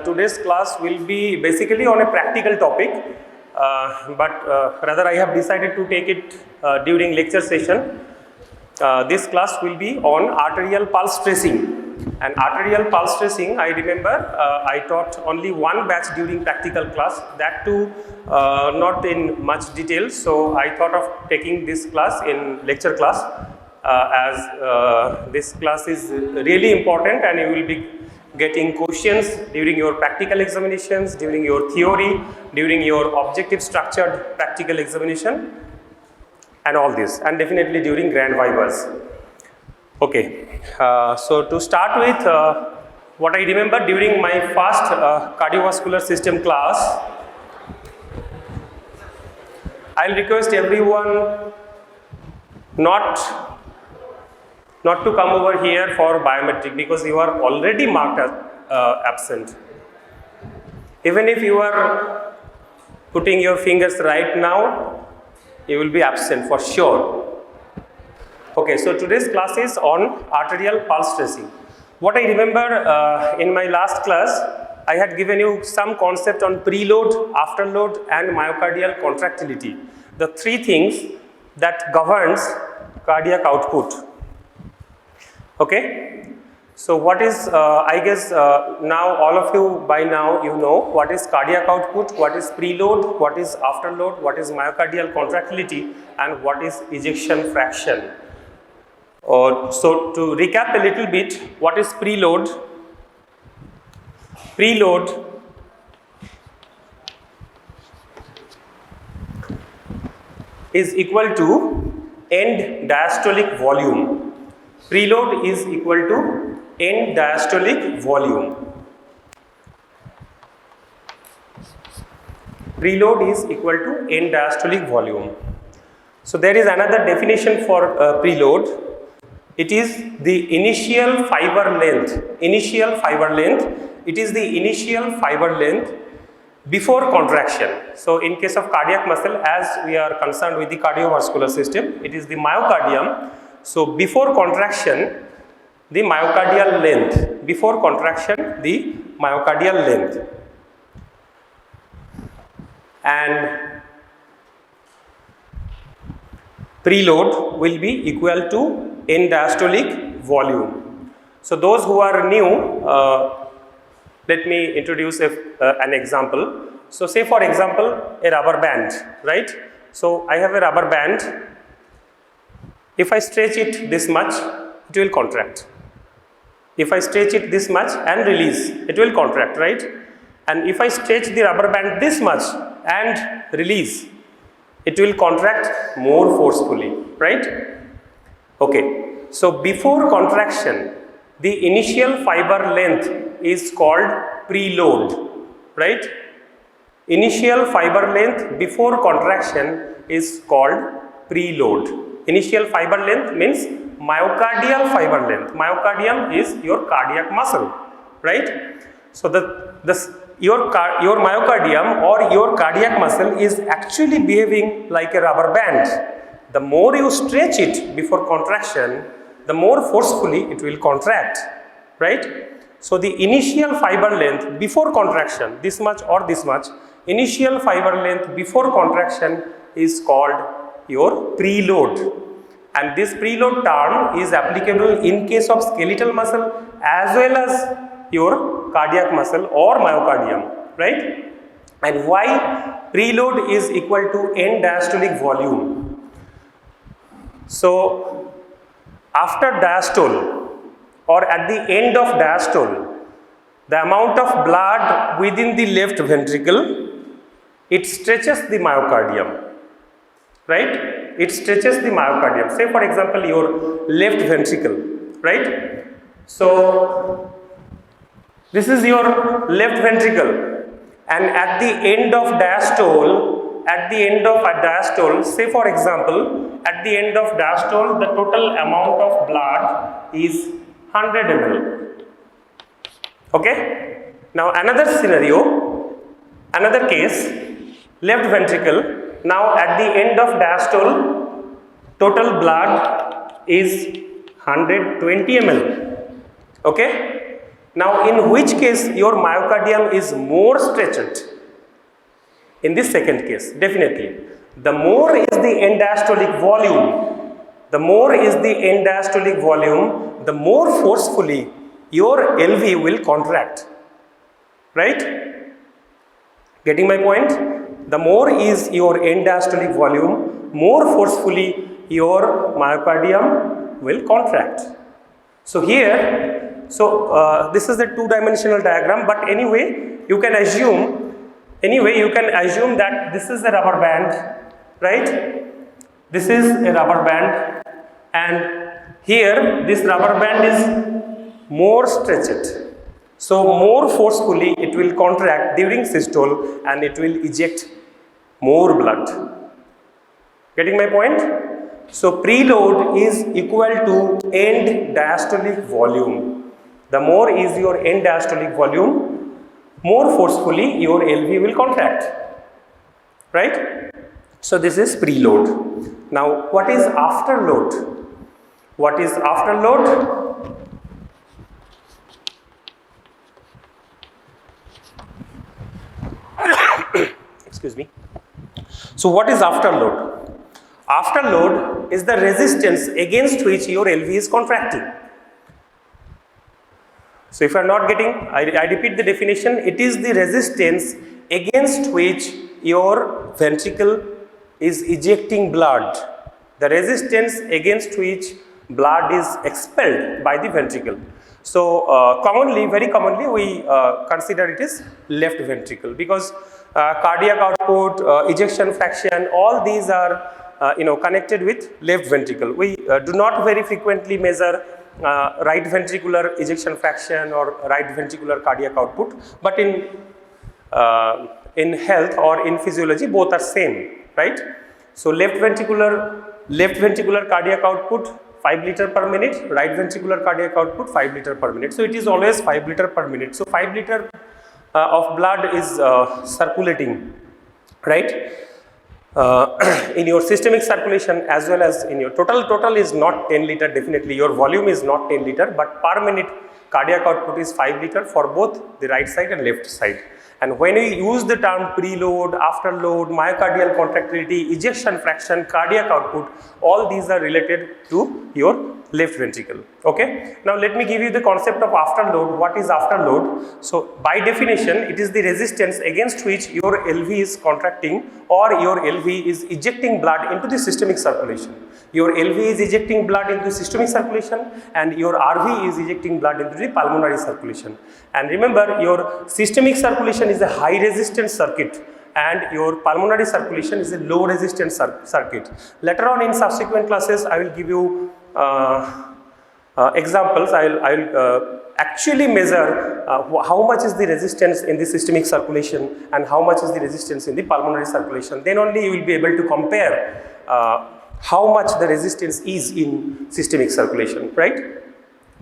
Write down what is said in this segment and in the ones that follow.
today's class will be basically on a practical topic, but rather I have decided to take it during lecture session. This class will be on arterial pulse tracing. And arterial pulse tracing, I remember I taught only one batch during practical class, that too not in much detail. So I thought of taking this class in lecture class, as this class is really important and you will be getting questions during your practical examinations, during your theory, during your objective structured practical examination and all this, and definitely during grand vivas. Okay, so to start with, what I remember during my first cardiovascular system class, I'll request everyone not to come over here for biometric, because you are already marked as absent. Even if you are putting your fingers right now, you will be absent for sure. Okay, so today's class is on arterial pulse tracing. What I remember in my last class, I had given you some concept on preload, afterload and myocardial contractility, the three things that governs cardiac output. Okay, so what is, I guess now all of you by now you know what is cardiac output, what is preload, what is afterload, what is myocardial contractility and what is ejection fraction. So to recap a little bit, what is preload? Preload is equal to end diastolic volume. Preload is equal to end diastolic volume. Preload is equal to end diastolic volume. So there is another definition for preload. It is the initial fiber length. Initial fiber length. It is the initial fiber length before contraction. So in case of cardiac muscle, as we are concerned with the cardiovascular system, it is the myocardium. So before contraction, the myocardial length. Before contraction, the myocardial length. And preload will be equal to end diastolic volume. So those who are new, let me introduce an example. So say for example a rubber band, right? So I have a rubber band. If I stretch it this much, it will contract. If I stretch it this much and release, it will contract, right? And if I stretch the rubber band this much and release, it will contract more forcefully, right? Okay, so before contraction, the initial fiber length is called preload, right? Initial fiber length before contraction is called preload. Initial fiber length means myocardial fiber length. Myocardium is your cardiac muscle, right? So your myocardium or your cardiac muscle is actually behaving like a rubber band. The more you stretch it before contraction, the more forcefully it will contract, right? So the initial fiber length before contraction, this much or this much, initial fiber length before contraction is called your preload. And this preload term is applicable in case of skeletal muscle as well as your cardiac muscle or myocardium, right? And why preload is equal to end diastolic volume? So after diastole or at the end of diastole, the amount of blood within the left ventricle, it stretches the myocardium, right? It stretches the myocardium. Say for example your left ventricle, right? So this is your left ventricle, and at the end of diastole, say for example, at the end of diastole, the total amount of blood is 100 ml. Okay? Now another scenario, another case, left ventricle. Now at the end of diastole, total blood is 120 ml. Okay? Now in which case your myocardium is more stretched? In this second case, definitely. The more is the end diastolic volume, the more is the end diastolic volume, the more forcefully your LV will contract. Right? Getting my point? The more is your end diastolic volume, more forcefully your myocardium will contract. So here, this is the two-dimensional diagram, but anyway, you can assume that this is a rubber band, right? This is a rubber band, and here this rubber band is more stretched. So more forcefully it will contract during systole and it will eject more blood. Getting my point? So preload is equal to end diastolic volume. The more is your end diastolic volume, more forcefully your LV will contract. Right? So this is preload. Now what is afterload? What is afterload? Excuse me. So what is afterload? Afterload is the resistance against which your LV is contracting. So if you are not getting, I repeat the definition, it is the resistance against which your ventricle is ejecting blood. The resistance against which blood is expelled by the ventricle. So very commonly we consider it as left ventricle, because cardiac output, ejection fraction, all these are connected with left ventricle. We do not very frequently measure right ventricular ejection fraction or right ventricular cardiac output, but in health or in physiology both are same, right? So left ventricular cardiac output 5 liter per minute, right ventricular cardiac output 5 liter per minute. So it is always 5 liter per minute. So 5 liter of blood is circulating, right? In your systemic circulation as well as in your total is not 10 liter, definitely your volume is not 10 liter, but per minute cardiac output is 5 liter for both the right side and left side. And when we use the term preload, afterload, myocardial contractility, ejection fraction, cardiac output, all these are related to your left ventricle. Okay. Now let me give you the concept of afterload. What is afterload? So by definition, it is the resistance against which your LV is contracting or your LV is ejecting blood into the systemic circulation. Your LV is ejecting blood into systemic circulation and your RV is ejecting blood into the pulmonary circulation. And remember, your systemic circulation is a high resistance circuit and your pulmonary circulation is a low resistance circuit. Later on in subsequent classes, I will give you examples. I will actually measure how much is the resistance in the systemic circulation and how much is the resistance in the pulmonary circulation. Then only you will be able to compare how much the resistance is in systemic circulation, right?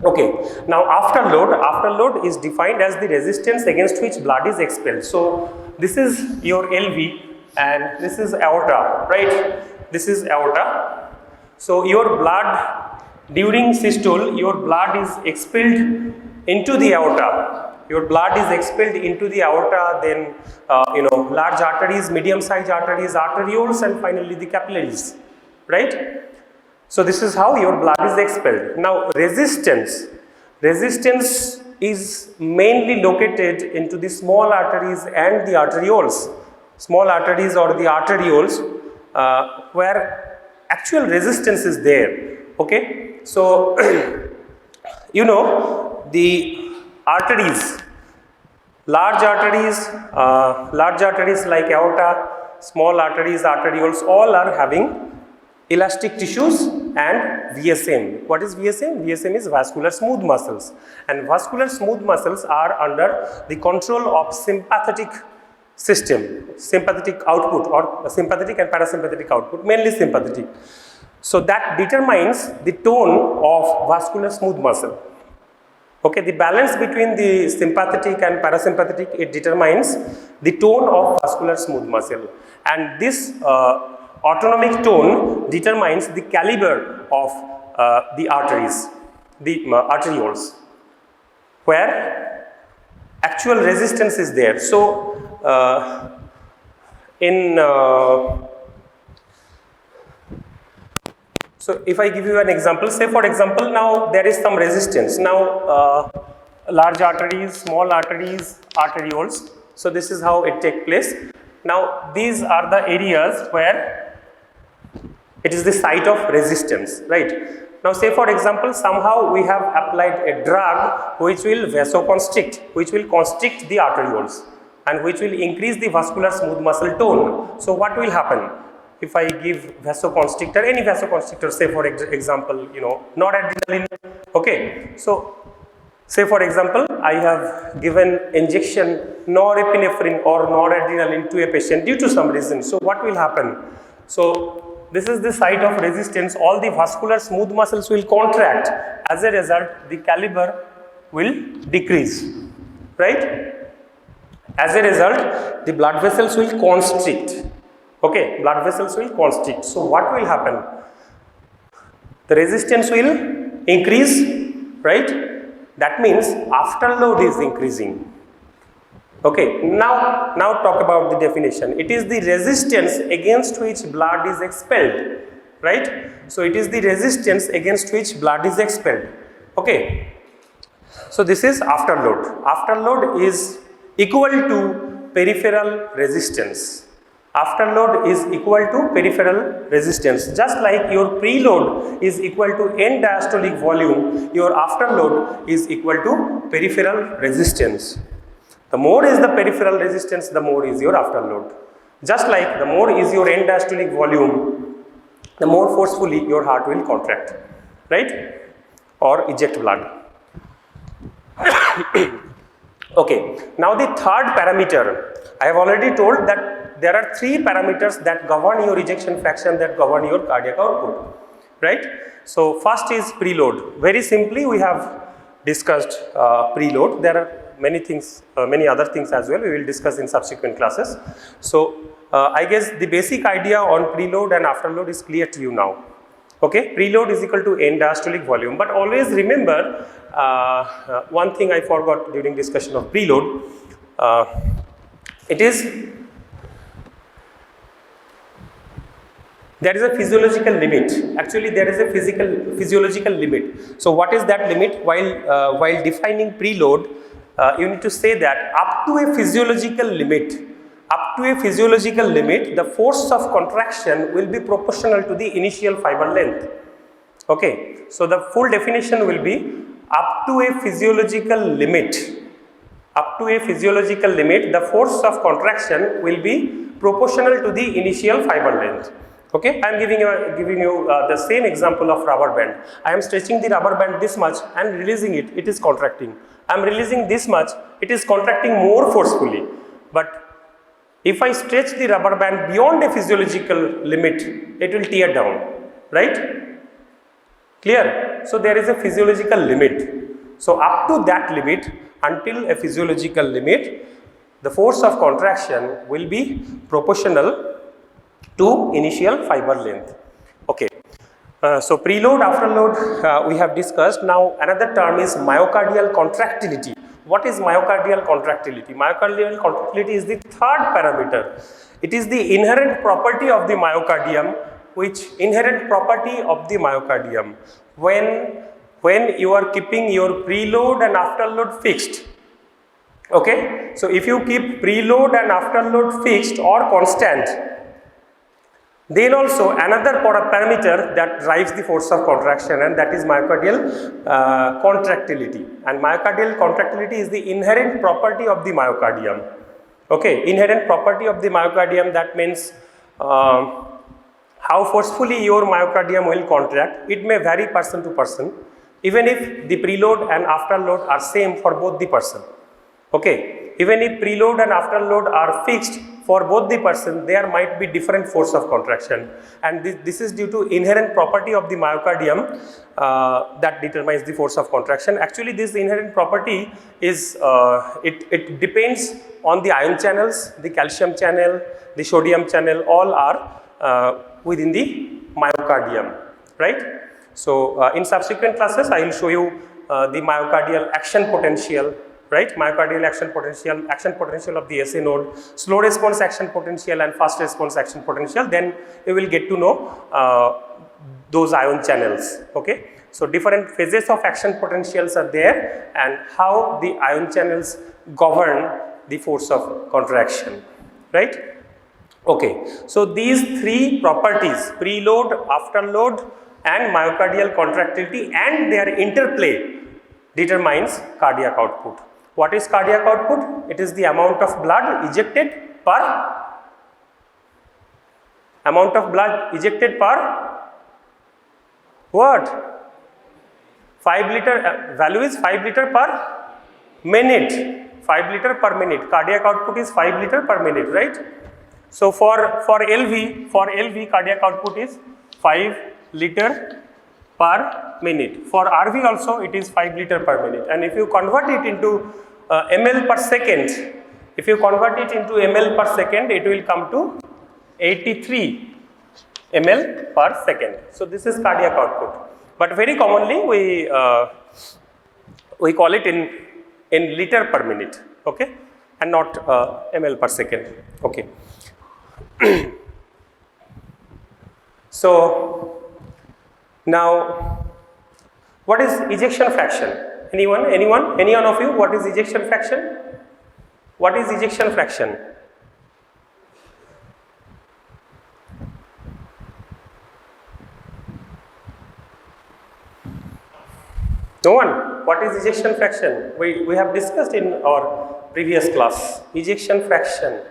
Okay, now afterload is defined as the resistance against which blood is expelled. So this is your LV and this is aorta, right? This is aorta. So your blood during systole, your blood is expelled into the aorta. Your blood is expelled into the aorta, then large arteries, medium-sized arteries, arterioles, and finally the capillaries, right? So this is how your blood is expelled. Now resistance is mainly located into the small arteries and the arterioles. Small arteries or the arterioles where actual resistance is there. Okay, so the arteries, large arteries like aorta, small arteries, arterioles, all are having elastic tissues and VSM. What is VSM? VSM is vascular smooth muscles, and vascular smooth muscles are under the control of sympathetic system, sympathetic output or sympathetic and parasympathetic output, mainly sympathetic. So that determines the tone of vascular smooth muscle. Okay, the balance between the sympathetic and parasympathetic, it determines the tone of vascular smooth muscle, and this autonomic tone determines the caliber of the arteries, the arterioles. where actual resistance is there. So so if I give you an example, say for example, now there is some resistance. Now large arteries, small arteries, arterioles. So this is how it takes place. Now these are the areas where it is the site of resistance, right? Now say for example, somehow we have applied a drug which will vasoconstrict, which will constrict the arterioles and which will increase the vascular smooth muscle tone. So what will happen? If I give vasoconstrictor, any vasoconstrictor, say for example, you know, noradrenaline, okay. So say for example, I have given injection norepinephrine or noradrenaline to a patient due to some reason. So what will happen? So this is the site of resistance. All the vascular smooth muscles will contract. As a result, the caliber will decrease, right? As a result, the blood vessels will constrict. Okay, blood vessels will constrict. So what will happen? The resistance will increase, right? That means afterload is increasing. Okay, now talk about the definition. It is the resistance against which blood is expelled, right? So it is the resistance against which blood is expelled. Okay, so this is afterload. Afterload is equal to peripheral resistance. Afterload is equal to peripheral resistance. Just like your preload is equal to end diastolic volume, your afterload is equal to peripheral resistance. The more is the peripheral resistance, the more is your afterload. Just like the more is your end diastolic volume, the more forcefully your heart will contract, right? Or eject blood. Okay, now the third parameter, I have already told that there are three parameters that govern your ejection fraction, that govern your cardiac output, right? So first is preload. Very simply, we have discussed preload. There are many things, many other things as well we will discuss in subsequent classes. So I guess the basic idea on preload and afterload is clear to you now. Okay, preload is equal to end diastolic volume, but always remember one thing I forgot during discussion of preload. There is a physiological limit. Actually, there is a physiological limit. So what is that limit? While defining preload, you need to say that up to a physiological limit, the force of contraction will be proportional to the initial fiber length. Okay, so the full definition will be up to a physiological limit. The force of contraction will be proportional to the initial fiber length. Okay, I am giving you the same example of rubber band. I am stretching the rubber band this much and releasing it, it is contracting. I am releasing this much, it is contracting more forcefully. But if I stretch the rubber band beyond a physiological limit, it will tear down, right? Clear? So there is a physiological limit. So up to that limit, until a physiological limit, the force of contraction will be proportional to initial fiber length. Okay. So preload, afterload we have discussed. Now another term is myocardial contractility. What is myocardial contractility? Myocardial contractility is the third parameter. It is the inherent property of the myocardium, when you are keeping your preload and afterload fixed. Okay, so if you keep preload and afterload fixed or constant, then also another parameter that drives the force of contraction, and that is myocardial contractility. And myocardial contractility is the inherent property of the myocardium. Okay, inherent property of the myocardium, that means how forcefully your myocardium will contract. It may vary person to person, even if the preload and afterload are same for both the person. Okay, even if preload and afterload are fixed for both the person, there might be different force of contraction, and this is due to inherent property of the myocardium that determines the force of contraction. Actually, this inherent property is it depends on the ion channels, the calcium channel, the sodium channel, all are within the myocardium, right? So in subsequent classes I will show you the myocardial action potential, right? Myocardial action potential of the SA node, slow response action potential and fast response action potential. Then you will get to know those ion channels. Okay, so different phases of action potentials are there and how the ion channels govern the force of contraction, right? Okay, so these three properties, preload, afterload and myocardial contractility and their interplay determines cardiac output. What is cardiac output? It is the amount of blood ejected per what? 5 liter, value is 5 liter per minute. 5 liter per minute. Cardiac output is 5 liter per minute, right? So for LV cardiac output is 5 liter per minute. For RV also it is 5 liter per minute. And if you convert it into ml per second, it will come to 83 ml per second. So this is cardiac output. But very commonly we call it in liter per minute, okay, and not ml per second. Okay. So now, what is ejection fraction? Anyone of you? What is ejection fraction? What is ejection fraction? No one? What is ejection fraction? We have discussed in our previous class. Ejection fraction.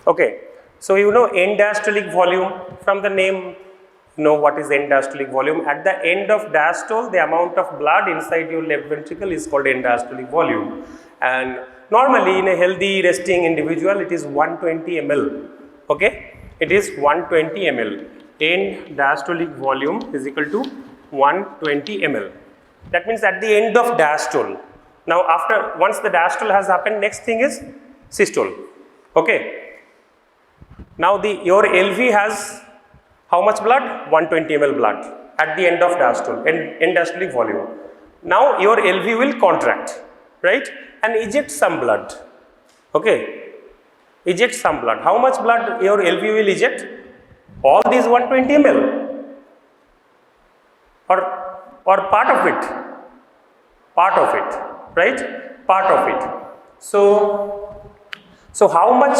Okay, so you know end diastolic volume. From the name, you know what is end diastolic volume. At the end of diastole, the amount of blood inside your left ventricle is called end diastolic volume. And normally in a healthy resting individual, it is 120 ml. Okay, it is 120 ml. End diastolic volume is equal to 120 ml. That means at the end of diastole. Now once the diastole has happened, next thing is systole. Okay. Now your LV has how much blood? 120 ml blood at the end of diastole, end diastolic volume. Now your LV will contract, right, and eject some blood. Okay, eject some blood. How much blood your LV will eject? All these 120 ml or part of it, right? Part of it. So how much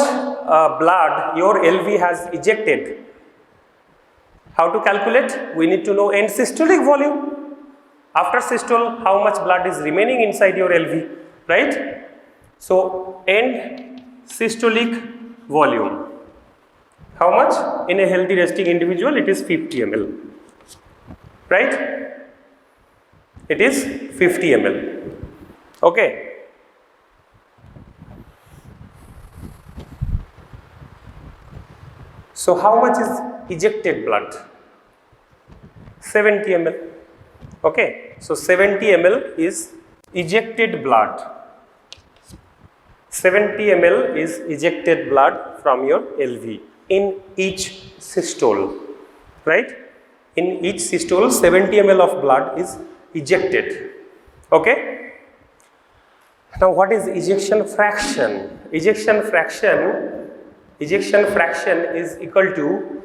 blood your LV has ejected? How to calculate? We need to know end systolic volume. After systole, how much blood is remaining inside your LV, right? So end systolic volume. How much? In a healthy resting individual, it is 50 ml, right? It is 50 ml. Okay. So how much is ejected blood? 70 ml. Okay, so 70 ml is ejected blood. 70 ml is ejected blood from your LV in each systole, right? In each systole, 70 ml of blood is ejected. Okay. Now, what is ejection fraction? Ejection fraction is equal to,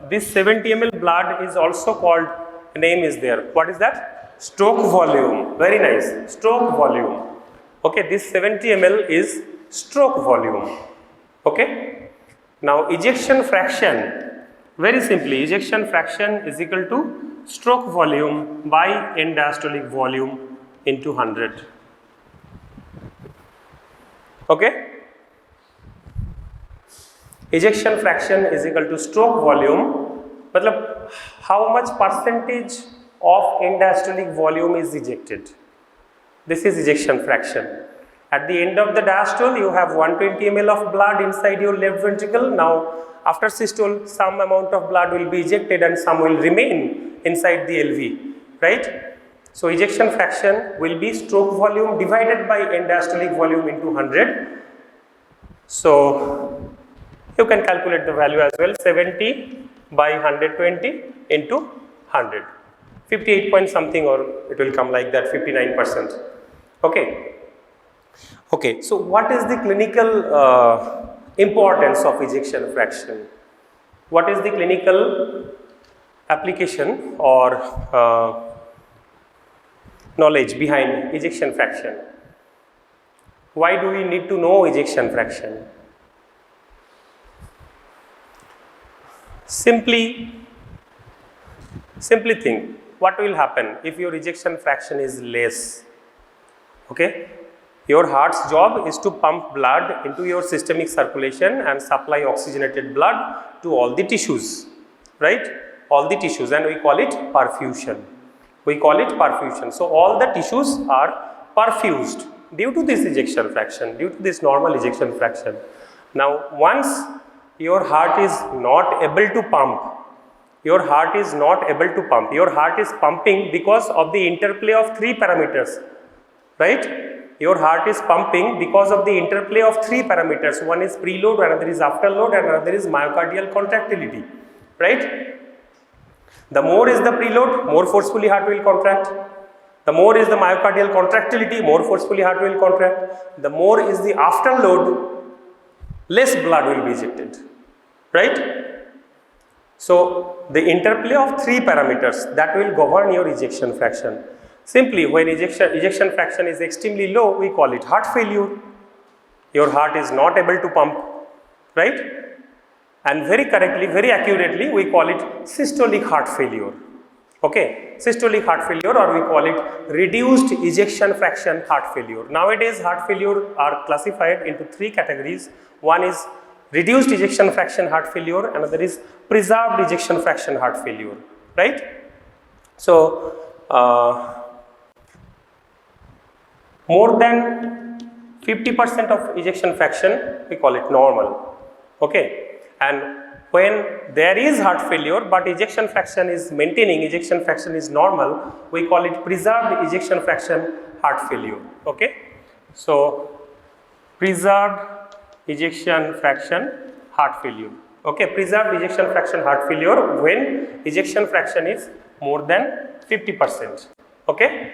this 70 ml blood is also called, name is there. What is that? Stroke volume. Very nice. Stroke volume. Okay, this 70 ml is stroke volume. Okay. Now, ejection fraction, very simply, ejection fraction is equal to stroke volume by end diastolic volume into 100. Okay. Ejection fraction is equal to stroke volume. Matlab, how much percentage of end diastolic volume is ejected? This is ejection fraction. At the end of the diastole, you have 120 ml of blood inside your left ventricle. Now, after systole, some amount of blood will be ejected and some will remain inside the LV, right? So, ejection fraction will be stroke volume divided by end diastolic volume into 100. So you can calculate the value as well, 70 by 120 into 100, 58 point something, or it will come like that, 59%. Okay. Okay, so what is the clinical importance of ejection fraction? What is the clinical application or knowledge behind ejection fraction? Why do we need to know ejection fraction? Simply think, what will happen if your ejection fraction is less? Okay, your heart's job is to pump blood into your systemic circulation and supply oxygenated blood to all the tissues, right? All the tissues, and we call it perfusion. We call it perfusion. So all the tissues are perfused due to this ejection fraction, due to this normal ejection fraction. Now, once your heart is not able to pump, your heart is pumping because of the interplay of three parameters, right? Your heart is pumping because of the interplay of three parameters. One is preload, another is afterload, and another is myocardial contractility, right? The more is the preload, more forcefully heart will contract. The more is the myocardial contractility, more forcefully heart will contract. The more is the afterload, less blood will be ejected, right? So the interplay of three parameters that will govern your ejection fraction. Simply, when ejection fraction is extremely low, we call it heart failure. Your heart is not able to pump, right? And very correctly, very accurately, we call it systolic heart failure. Okay, systolic heart failure, or we call it reduced ejection fraction heart failure. Nowadays, heart failure are classified into three categories. One is reduced ejection fraction heart failure, another is preserved ejection fraction heart failure, right? So, more than 50% of ejection fraction, we call it normal, okay? And when there is heart failure but ejection fraction is maintaining, ejection fraction is normal, we call it preserved ejection fraction heart failure, okay? So, preserved ejection fraction heart failure, okay? Preserved ejection fraction heart failure when ejection fraction is more than 50%, okay?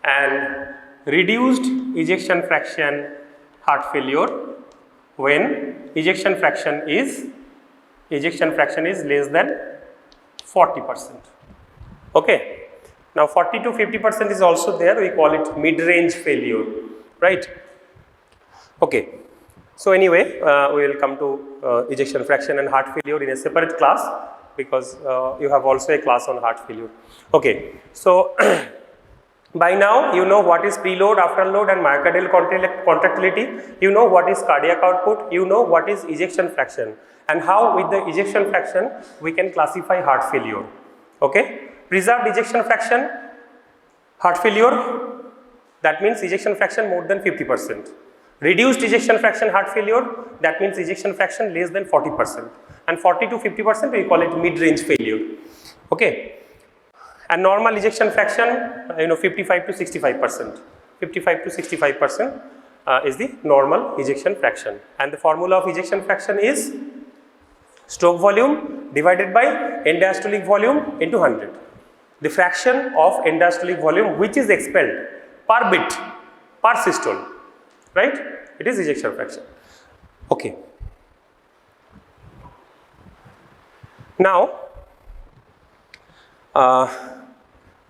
And reduced ejection fraction heart failure when ejection fraction is less than 40%, okay? Now 40 to 50% is also there, we call it mid-range failure, right? Okay, so anyway, we will come to ejection fraction and heart failure in a separate class, because you have also a class on heart failure. Okay, so by now you know what is preload, afterload and myocardial contractility, you know what is cardiac output, you know what is ejection fraction, and how with the ejection fraction we can classify heart failure, okay? Preserved ejection fraction heart failure, that means ejection fraction more than 50%. Reduced ejection fraction heart failure, that means ejection fraction less than 40%, and 40 to 50% we call it mid-range failure, okay? And normal ejection fraction, 55 to 65%. 55 to 65% is the normal ejection fraction. And the formula of ejection fraction is stroke volume divided by end diastolic volume into 100. The fraction of end diastolic volume which is expelled per bit per systole, right? It is ejection fraction. Okay. Now,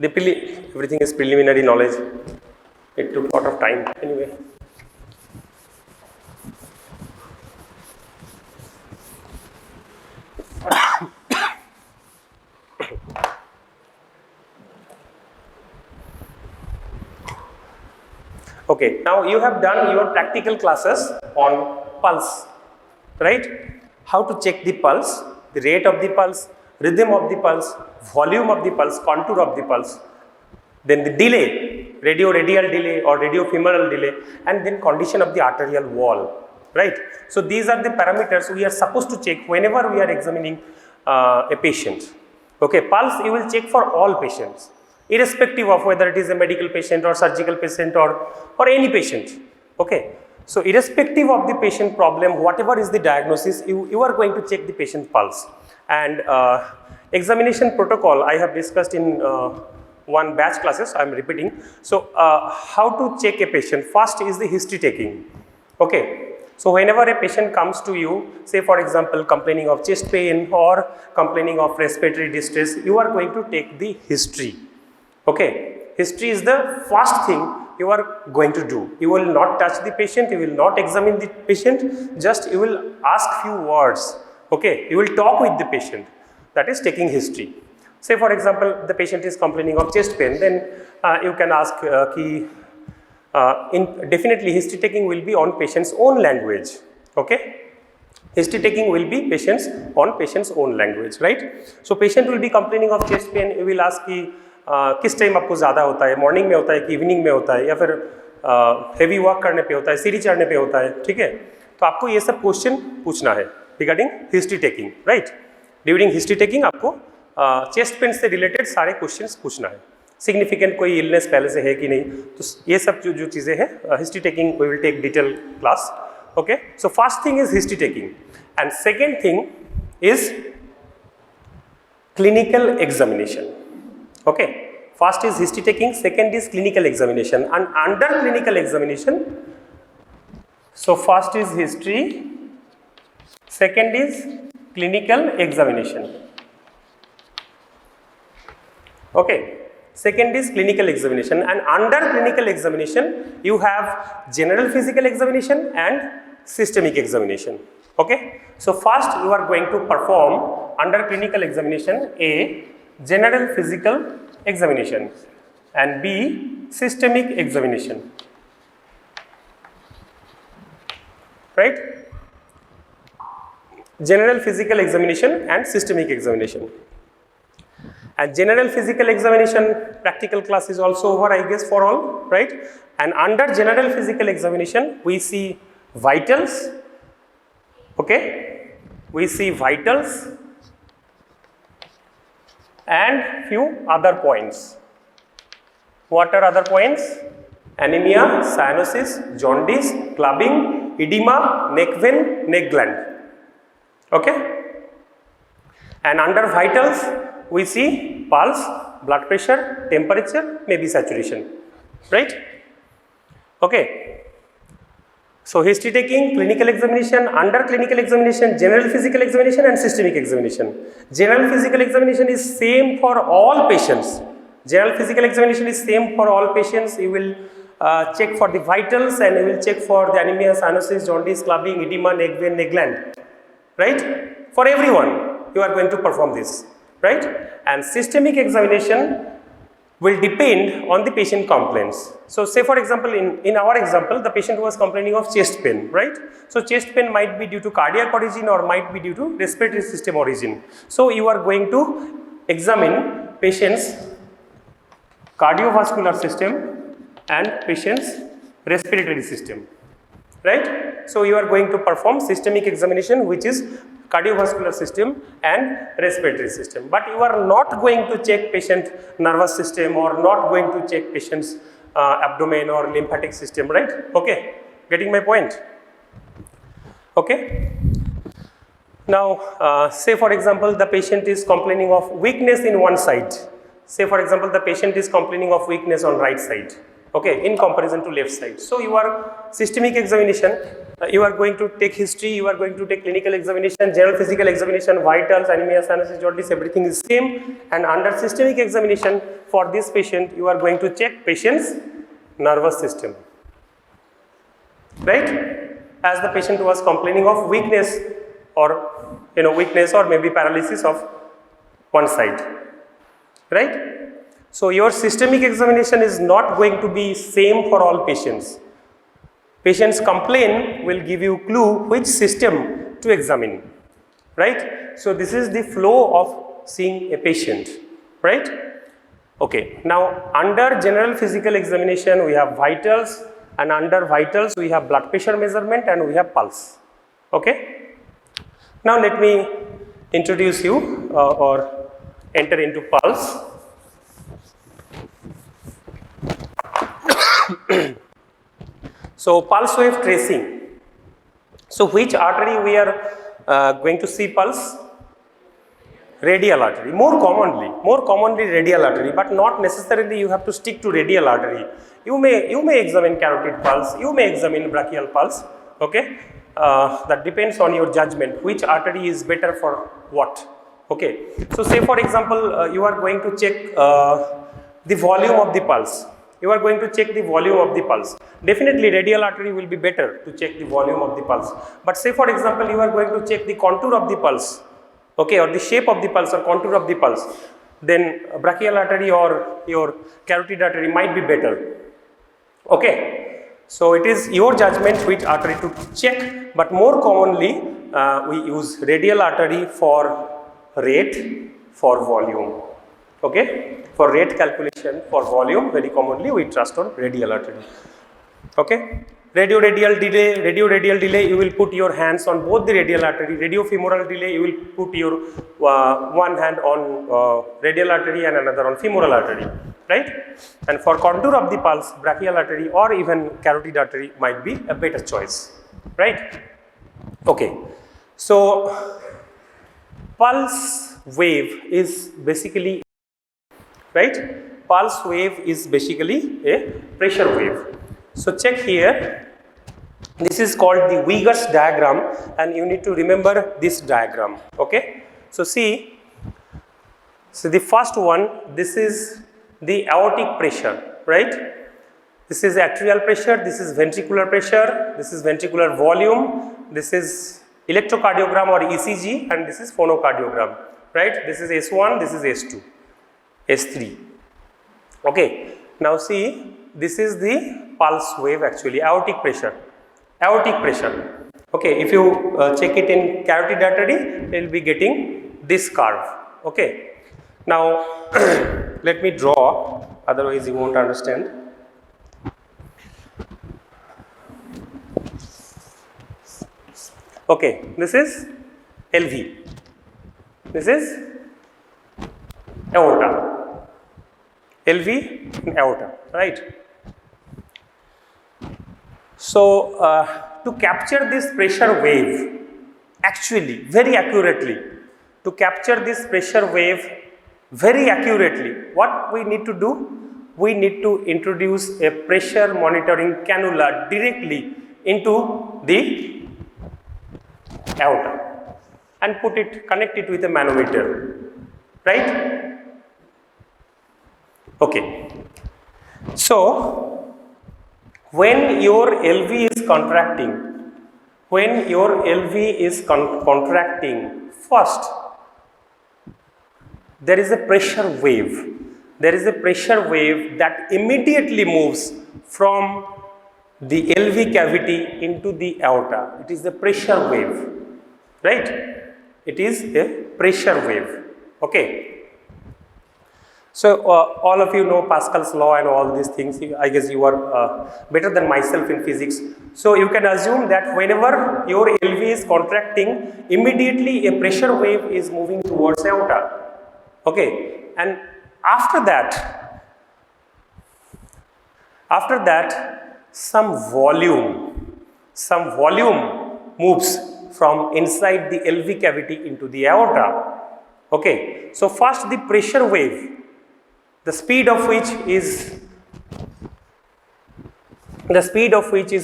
everything is preliminary knowledge. It took a lot of time anyway. Okay, now you have done your practical classes on pulse, right? How to check the pulse, the rate of the pulse, rhythm of the pulse, volume of the pulse, contour of the pulse, then the delay, radial delay or radiofemoral delay, and then condition of the arterial wall, right? So these are the parameters we are supposed to check whenever we are examining a patient. Okay, pulse you will check for all patients, irrespective of whether it is a medical patient or surgical patient or any patient. Okay, So irrespective of the patient problem, whatever is the diagnosis, you are going to check the patient pulse. And examination protocol I have discussed in one batch classes, I am repeating. So how to check a patient? First is the history taking. Okay. So whenever a patient comes to you, say for example complaining of chest pain or complaining of respiratory distress, you are going to take the history. Okay. History is the first thing you are going to do. You will not touch the patient, you will not examine the patient, just you will ask few words. Okay. You will talk with the patient. That is taking history. Say for example, the patient is complaining of chest pain, then you can ask definitely history taking will be on patient's own language. Okay. History taking will be on patient's own language, right? So patient will be complaining of chest pain, you will ask कि किस time आपको ज़्यादा होता है, morning में होता है कि इवनिंग में होता है या फिर हेवी वॉक करने पे होता है, सीढ़ी चढ़ने पे होता है, ठीक है? तो आपको ये सब क्वेश्चन पूछना है regarding history taking, right? During history taking आपको चेस्ट पेन से रिलेटेड सारे क्वेश्चंस पूछना है. सिग्निफिकेंट कोई इलनेस पहले से है कि नहीं, तो ये सब जो चीज़ें हैं history taking we will take detail class. Okay, so first thing is history taking and second thing is clinical examination. Okay, first is history taking, second is clinical examination, and under clinical examination, so first is history, second is clinical examination. Okay, second is clinical examination, and under clinical examination you have general physical examination and systemic examination. Okay, so first you are going to perform under clinical examination A, general physical examination, and B, systemic examination, right? General physical examination and systemic examination. And general physical examination practical class is also over, I guess, for all, right? And under general physical examination we see vitals. Okay, we see vitals and few other points. What are other points? Anemia, cyanosis, jaundice, clubbing, edema, neck vein, neck gland. Okay, and under vitals we see pulse, blood pressure, temperature, maybe saturation, right? Okay, so history taking, clinical examination, under clinical examination, general physical examination and systemic examination. General physical examination is same for all patients. General physical examination is same for all patients. You will check for the vitals and you will check for the anemia, cyanosis, jaundice, clubbing, edema, neck vein, neck gland, right? For everyone you are going to perform this, right? And systemic examination will depend on the patient complaints. So say for example, in our example, the patient was complaining of chest pain, right? So chest pain might be due to cardiac origin or might be due to respiratory system origin. So you are going to examine patient's cardiovascular system and patient's respiratory system, right? So you are going to perform systemic examination, which is cardiovascular system and respiratory system, but you are not going to check patient nervous system or not going to check patient's abdomen or lymphatic system, right? Okay, getting my point? Okay, now say for example the patient is complaining of weakness in one side. Say for example the patient is complaining of weakness on right side, okay, in comparison to left side. So you are systemic examination, you are going to take history, you are going to take clinical examination, general physical examination, vitals, anemia, cyanosis, jaundice, everything is same. And under systemic examination for this patient you are going to check patient's nervous system, right? As the patient was complaining of weakness or weakness or maybe paralysis of one side, right? So your systemic examination is not going to be same for all patients. Patient's complaint will give you clue which system to examine, right? So this is the flow of seeing a patient, right? Okay, now under general physical examination we have vitals, and under vitals we have blood pressure measurement and we have pulse. Okay, now let me introduce you or enter into pulse. So So pulse wave tracing. So which artery we are going to see pulse? Radial artery. More commonly radial artery, but not necessarily you have to stick to radial artery. You may examine carotid pulse, you may examine brachial pulse. Okay, that depends on your judgment. Which artery is better for what? Okay. So say for example, you are going to check the volume of the pulse. You are going to check the volume of the pulse. Definitely radial artery will be better to check the volume of the pulse. But say for example, you are going to check the contour of the pulse, okay, or the shape of the pulse or contour of the pulse, then brachial artery or your carotid artery might be better. Okay. So it is your judgment which artery to check, but more commonly we use radial artery for rate, for volume. Okay, for rate calculation, for volume, very commonly we trust on radial artery. Okay, radial delay, you will put your hands on both the radial artery. Radiofemoral delay, you will put your one hand on radial artery and another on femoral artery, right? And for contour of the pulse, brachial artery or even carotid artery might be a better choice, right? Okay, so pulse wave is basically, right? Pulse wave is basically a pressure wave. So check here, this is called the Wigger's diagram and you need to remember this diagram. Okay, so see, so the first one, this is the aortic pressure, right? This is arterial pressure, this is ventricular pressure, this is ventricular volume, this is electrocardiogram or ECG, and this is phonocardiogram, right? This is S1, this is S2, S3. Okay, now see, this is the pulse wave actually, aortic pressure. Okay, if you check it in carotid artery, you will be getting this curve. Okay, now let me draw, otherwise you won't understand. Okay, this is LV, this is aorta, LV and aorta, right? So to capture this pressure wave, actually very accurately, to capture this pressure wave very accurately, what we need to do? We need to introduce a pressure monitoring cannula directly into the aorta and connect it with a manometer, right? Okay, so when your LV is contracting, first there is a pressure wave. There is a pressure wave that immediately moves from the LV cavity into the aorta. It is a pressure wave, right? It is a pressure wave. Okay. So all of you know Pascal's law and all these things. I guess you are better than myself in physics. So you can assume that whenever your LV is contracting, immediately a pressure wave is moving towards aorta. Okay, and after that some volume moves from inside the LV cavity into the aorta. Okay, so first the pressure wave, the speed of which is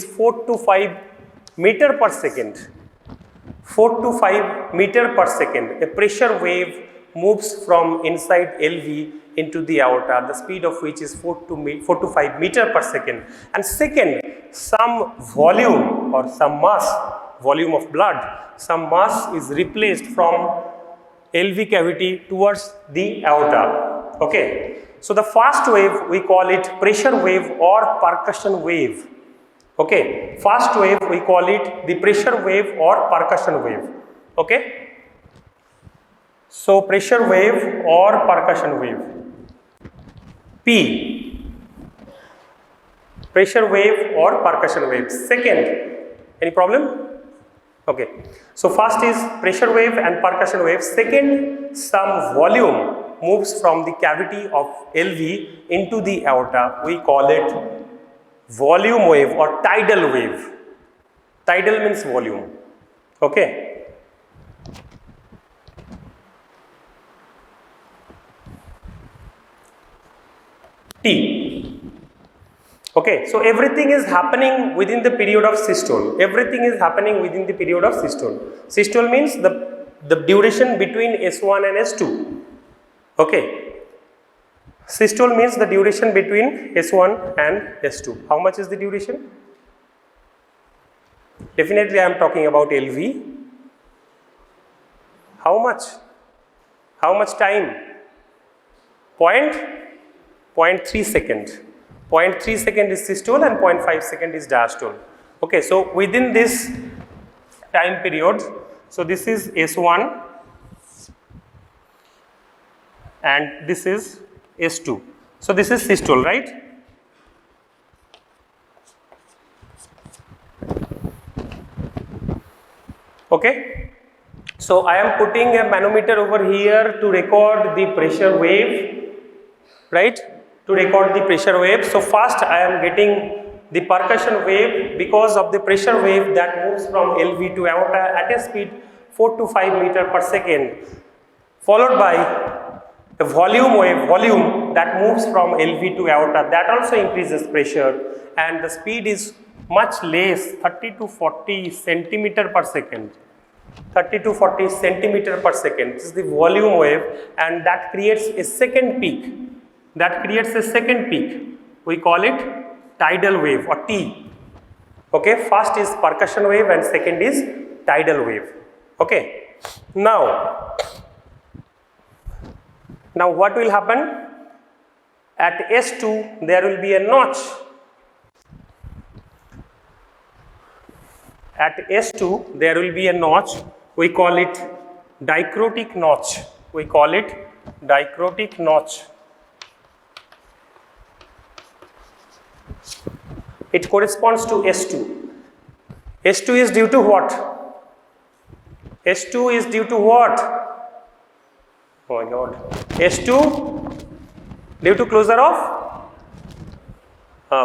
4 to 5 meter per second. 4 to 5 meter per second. A pressure wave moves from inside LV into the aorta, the speed of which is 4 to 5 meter per second. And second, some volume or some mass, volume of blood, some mass is replaced from LV cavity towards the aorta. Okay. So the first wave we call it pressure wave or percussion wave. Okay. First wave we call it the pressure wave or percussion wave. Okay. So pressure wave or percussion wave. P. Pressure wave or percussion wave. Second, any problem? Okay. So first is pressure wave and percussion wave. Second, some volume moves from the cavity of LV into the aorta. We call it volume wave or tidal wave. Tidal means volume. Okay. T. Okay, so everything is happening within the period of systole. Everything is happening within the period of systole. Systole means the duration between S1 and S2. Okay. Systole means the duration between S1 and S2. How much is the duration? Definitely I am talking about LV. How much? How much time? 0.3 second. 0.3 second is systole and 0.5 second is diastole. Okay, so within this time period, so this is S1 and this is S2. So this is systole, right? Okay. So I am putting a manometer over here to record the pressure wave, right? To record the pressure wave. So first I am getting the percussion wave because of the pressure wave that moves from LV to aorta at a speed 4 to 5 meter per second, followed by a volume wave that moves from LV to aorta, that also increases pressure, and the speed is much less, 30 to 40 centimeter per second. 30 to 40 centimeter per second. This is the volume wave, and that creates a second peak. We call it tidal wave or T. Okay, first is percussion wave and second is tidal wave. Okay, now what will happen? At S2 there will be a notch. At S2 there will be a notch. We call it dichrotic notch. It corresponds to S2. S2 is due to what? S2 is due to what? Oh my God. S2 due to closure of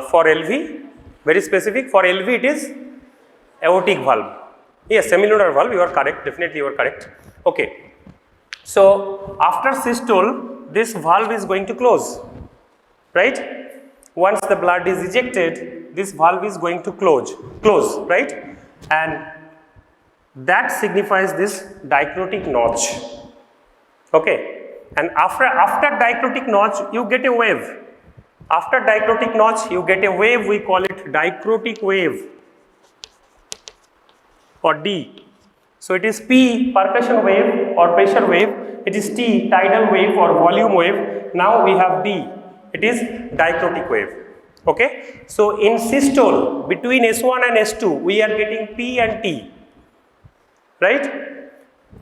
for LV, very specific. For LV it is aortic valve. Yes, semilunar valve, you are correct, definitely you are correct. Okay. So after systole, this valve is going to close, right? Once the blood is ejected, this valve is going to close, right? And that signifies this dichrotic notch. Okay. And after dichrotic notch, you get a wave. After dichrotic notch, you get a wave, we call it dichrotic wave or D. So it is P, percussion wave or pressure wave. It is T, tidal wave or volume wave. Now we have D. It is dichrotic wave. Okay. So in systole, between S1 and S2, we are getting P and T. Right?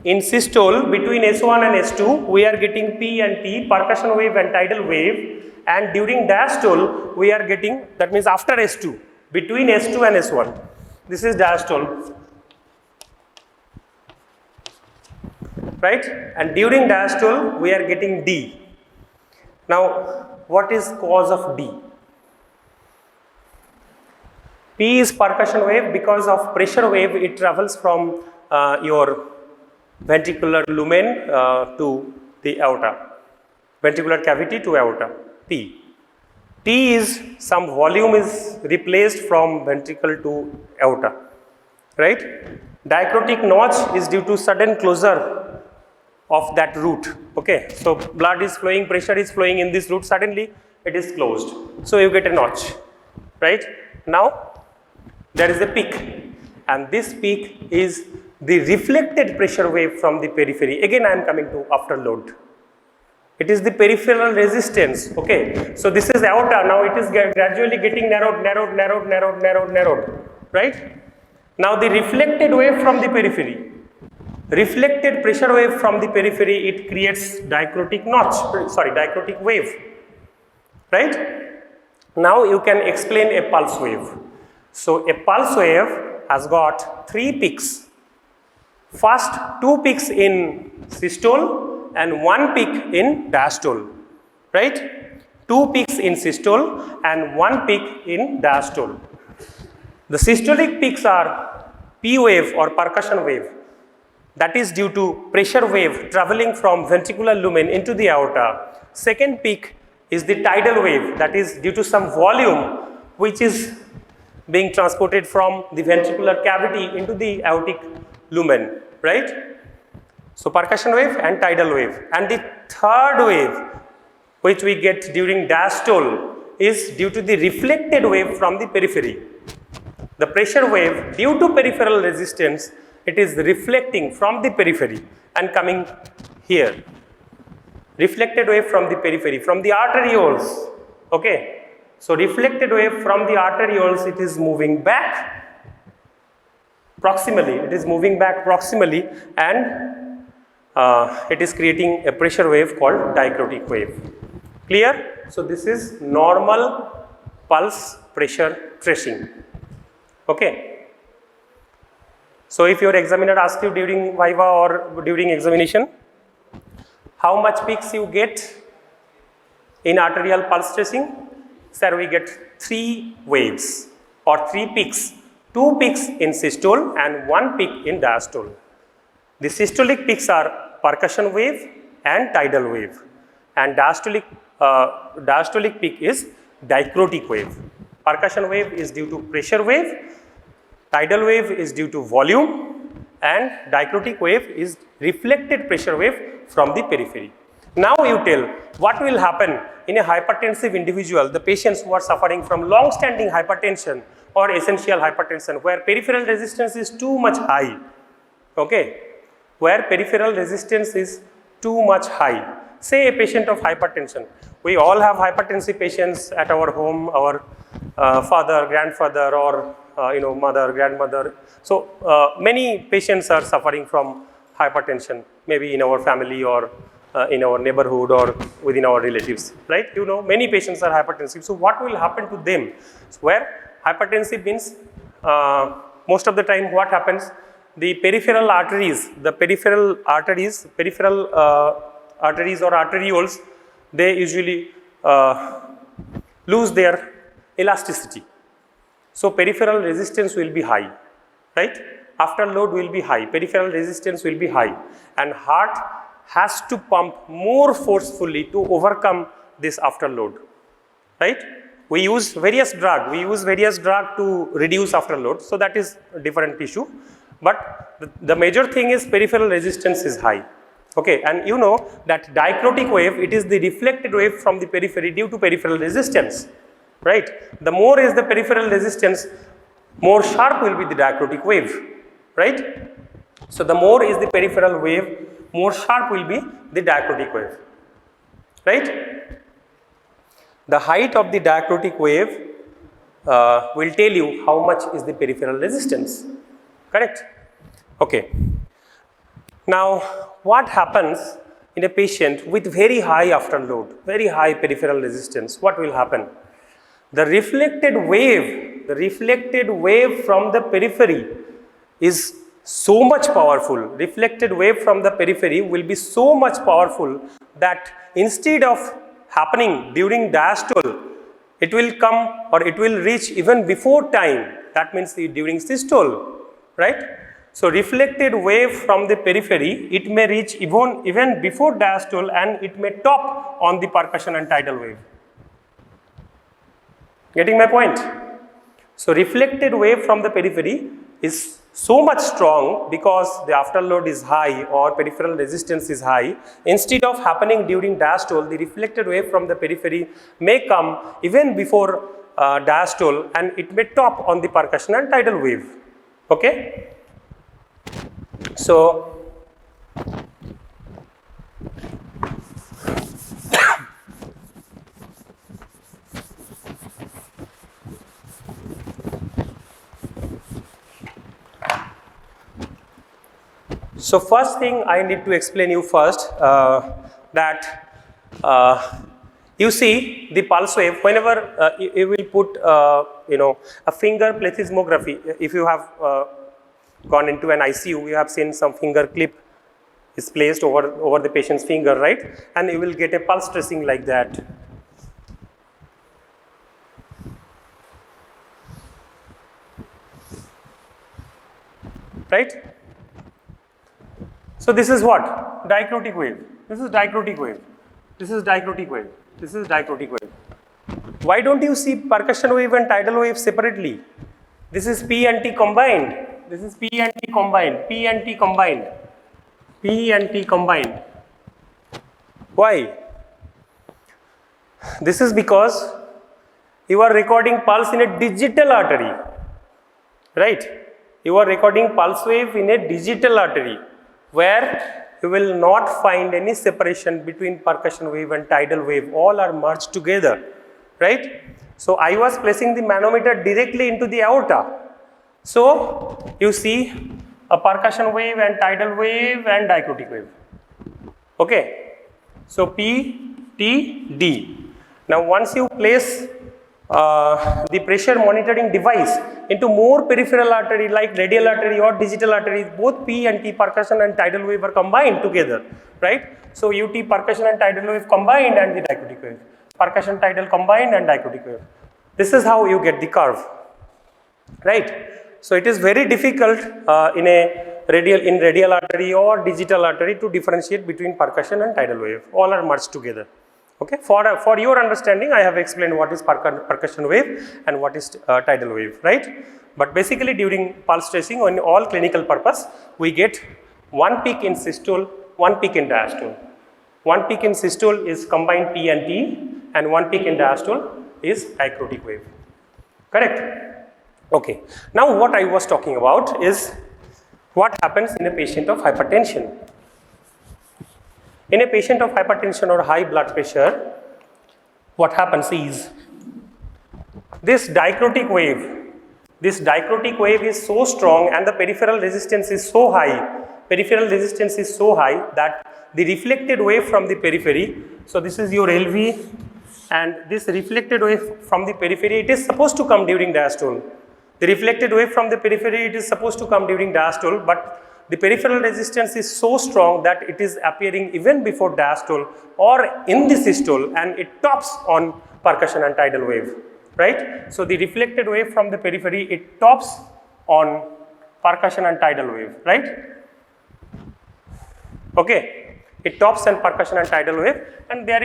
In systole, between S1 and S2, we are getting P and T, percussion wave and tidal wave. And during diastole, we are getting, that means after S2, between S2 and S1. This is diastole. Right? And during diastole, we are getting D. Now, what is cause of D? P is percussion wave. Because of pressure wave, it travels from your ventricular lumen to the aorta, ventricular cavity to aorta, P. T is some volume is replaced from ventricle to aorta, right? Dichrotic notch is due to sudden closure of that route. Okay, so blood is flowing, pressure is flowing in this route, suddenly it is closed. So you get a notch, right? Now there is a peak, and this peak is the reflected pressure wave from the periphery. Again I am coming to afterload. It is the peripheral resistance. Okay, so this is aorta. Now it is gradually getting narrowed, right? Now the reflected wave from the periphery, reflected pressure wave from the periphery, it creates dichrotic wave, right? Now you can explain a pulse wave. So a pulse wave has got 3 peaks. First 2 peaks in systole and 1 peak in diastole, right? 2 peaks in systole and 1 peak in diastole. The systolic peaks are P wave or percussion wave. That is due to pressure wave traveling from ventricular lumen into the aorta. Second peak is the tidal wave, that is due to some volume which is being transported from the ventricular cavity into the aortic lumen, right? So percussion wave and tidal wave. And the third wave which we get during diastole is due to the reflected wave from the periphery. The pressure wave, due to peripheral resistance, it is reflecting from the periphery and coming here. Reflected wave from the periphery, from the arterioles. Okay. So reflected wave from the arterioles, it is moving back proximally. It is moving back proximally, and it is creating a pressure wave called dicrotic wave. Clear? So this is normal pulse pressure tracing. Okay. So if your examiner asks you during viva or during examination, how much peaks you get in arterial pulse tracing? Sir, we get 3 waves or 3 peaks. 2 peaks in systole and 1 peak in diastole. The systolic peaks are percussion wave and tidal wave, and diastolic peak is dicrotic wave. Percussion wave is due to pressure wave, tidal wave is due to volume, and dicrotic wave is reflected pressure wave from the periphery. Now you tell what will happen in a hypertensive individual, the patients who are suffering from long-standing hypertension or essential hypertension, where peripheral resistance is too much high. Okay, where peripheral resistance is too much high. Say a patient of hypertension. We all have hypertensive patients at our home, our father, grandfather, or mother, grandmother. So many patients are suffering from hypertension, maybe in our family or in our neighborhood or within our relatives, right? Many patients are hypertensive. So what will happen to them? So where hypertensive means most of the time what happens? The peripheral arteries, arteries or arterioles, they usually lose their elasticity. So peripheral resistance will be high, right? Afterload will be high, peripheral resistance will be high, and heart has to pump more forcefully to overcome this afterload, right? We use various drugs to reduce afterload, so that is a different issue. But the major thing is peripheral resistance is high. Okay, and you know that dicrotic wave, it is the reflected wave from the periphery due to peripheral resistance, right? The more is the peripheral resistance, more sharp will be the dicrotic wave, right? So the more is the peripheral wave, more sharp will be the dicrotic wave, right? The height of the dicrotic wave will tell you how much is the peripheral resistance, correct? Okay. Now, what happens in a patient with very high afterload, very high peripheral resistance? What will happen? The reflected wave from the periphery is so much powerful. Reflected wave from the periphery will be so much powerful that instead of happening during diastole, it will come or it will reach even before time. That means during systole, right? So reflected wave from the periphery, it may reach even before diastole, and it may top on the percussion and tidal wave. Getting my point? So reflected wave from the periphery is so much strong because the afterload is high or peripheral resistance is high. Instead of happening during diastole, the reflected wave from the periphery may come even before diastole, and it may top on the percussion and tidal wave. Okay? So So first thing I need to explain you first that you see the pulse wave whenever you will put a finger plethysmography. If you have gone into an ICU, you have seen some finger clip is placed over the patient's finger, right? And you will get a pulse tracing like that. right? So this is what? Dicrotic wave. This is dicrotic wave. This is dicrotic wave. This is dicrotic wave. Why don't you see percussion wave and tidal wave separately? This is P and T combined. This is P and T combined. P and T combined. P and T combined. Why? This is because you are recording pulse in a digital artery, right? You are recording pulse wave in a digital artery where you will not find any separation between percussion wave and tidal wave. All are merged together, right? So I was placing the manometer directly into the aorta. So you see a percussion wave and tidal wave and dicrotic wave. Okay. So P, T, D. Now once you place the pressure monitoring device into more peripheral artery like radial artery or digital artery, both P and T percussion and tidal wave are combined together, right? So UT percussion and tidal wave combined and the dicrotic wave. Percussion tidal combined and dicrotic wave. This is how you get the curve, right? So it is very difficult in radial artery or digital artery to differentiate between percussion and tidal wave. All are merged together. Okay, for your understanding, I have explained what is percussion wave and what is tidal wave, right? But basically during pulse tracing on all clinical purpose, we get one peak in systole, one peak in diastole. One peak in systole is combined P and T and one peak in diastole is dicrotic wave, correct? Okay, now what I was talking about is what happens in a patient of hypertension. In a patient of hypertension or high blood pressure, what happens is this dicrotic wave is so strong and the peripheral resistance is so high. Peripheral resistance is so high that the reflected wave from the periphery, so this is your LV and this reflected wave from the periphery, it is supposed to come during diastole. The reflected wave from the periphery, it is supposed to come during diastole, but the peripheral resistance is so strong that it is appearing even before diastole or in the systole and it tops on percussion and tidal wave, right? So the reflected wave from the periphery, it tops on percussion and tidal wave, right? Okay, it tops on percussion and tidal wave and there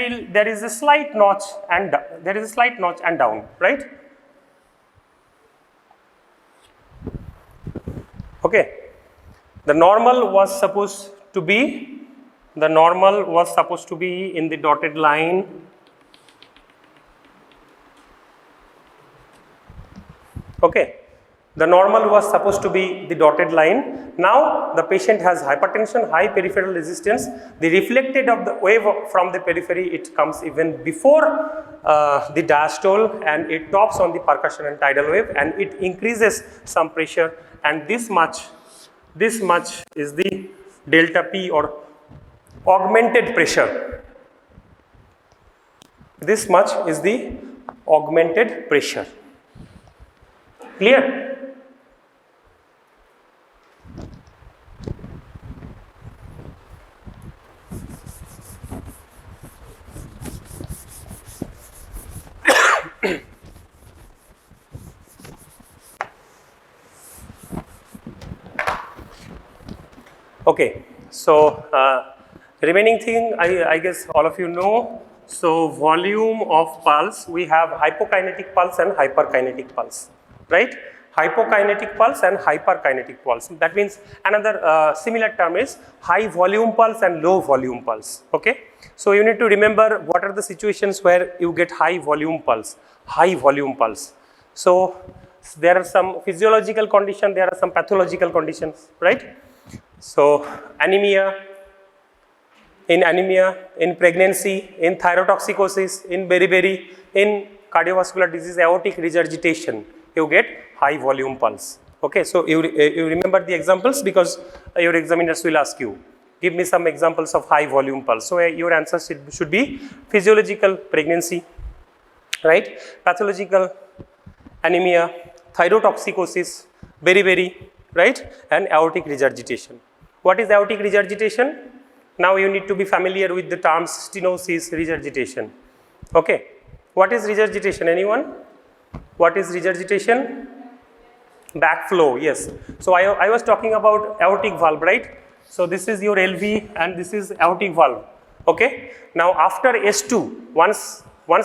is a slight notch and down, right? Okay. The normal was supposed to be in the dotted line. Okay, the normal was supposed to be the dotted line. Now the patient has hypertension, high peripheral resistance. The reflected of the wave from the periphery, it comes even before the diastole and it tops on the percussion and tidal wave and it increases some pressure, and this much is the delta P or augmented pressure. This much is the augmented pressure. Clear? Okay, so remaining thing I guess all of you know. So volume of pulse, we have hypokinetic pulse and hyperkinetic pulse, right? Hypokinetic pulse and hyperkinetic pulse. That means another similar term is high volume pulse and low volume pulse. Okay, so you need to remember what are the situations where you get high volume pulse. High volume pulse. So there are some physiological conditions, there are some pathological conditions, right? So anemia, in pregnancy, in thyrotoxicosis, in beriberi, in cardiovascular disease, aortic regurgitation, you get high volume pulse. Okay, so you remember the examples because your examiners will ask you, give me some examples of high volume pulse. So your answer should be physiological pregnancy, right? Pathological anemia, thyrotoxicosis, beriberi, right? And aortic regurgitation. What is aortic regurgitation? Now you need to be familiar with the terms stenosis, regurgitation. Okay, what is regurgitation? Anyone? What is regurgitation? Backflow, yes. So I was talking about aortic valve, right? So this is your LV and this is aortic valve. Okay. Now after S2, once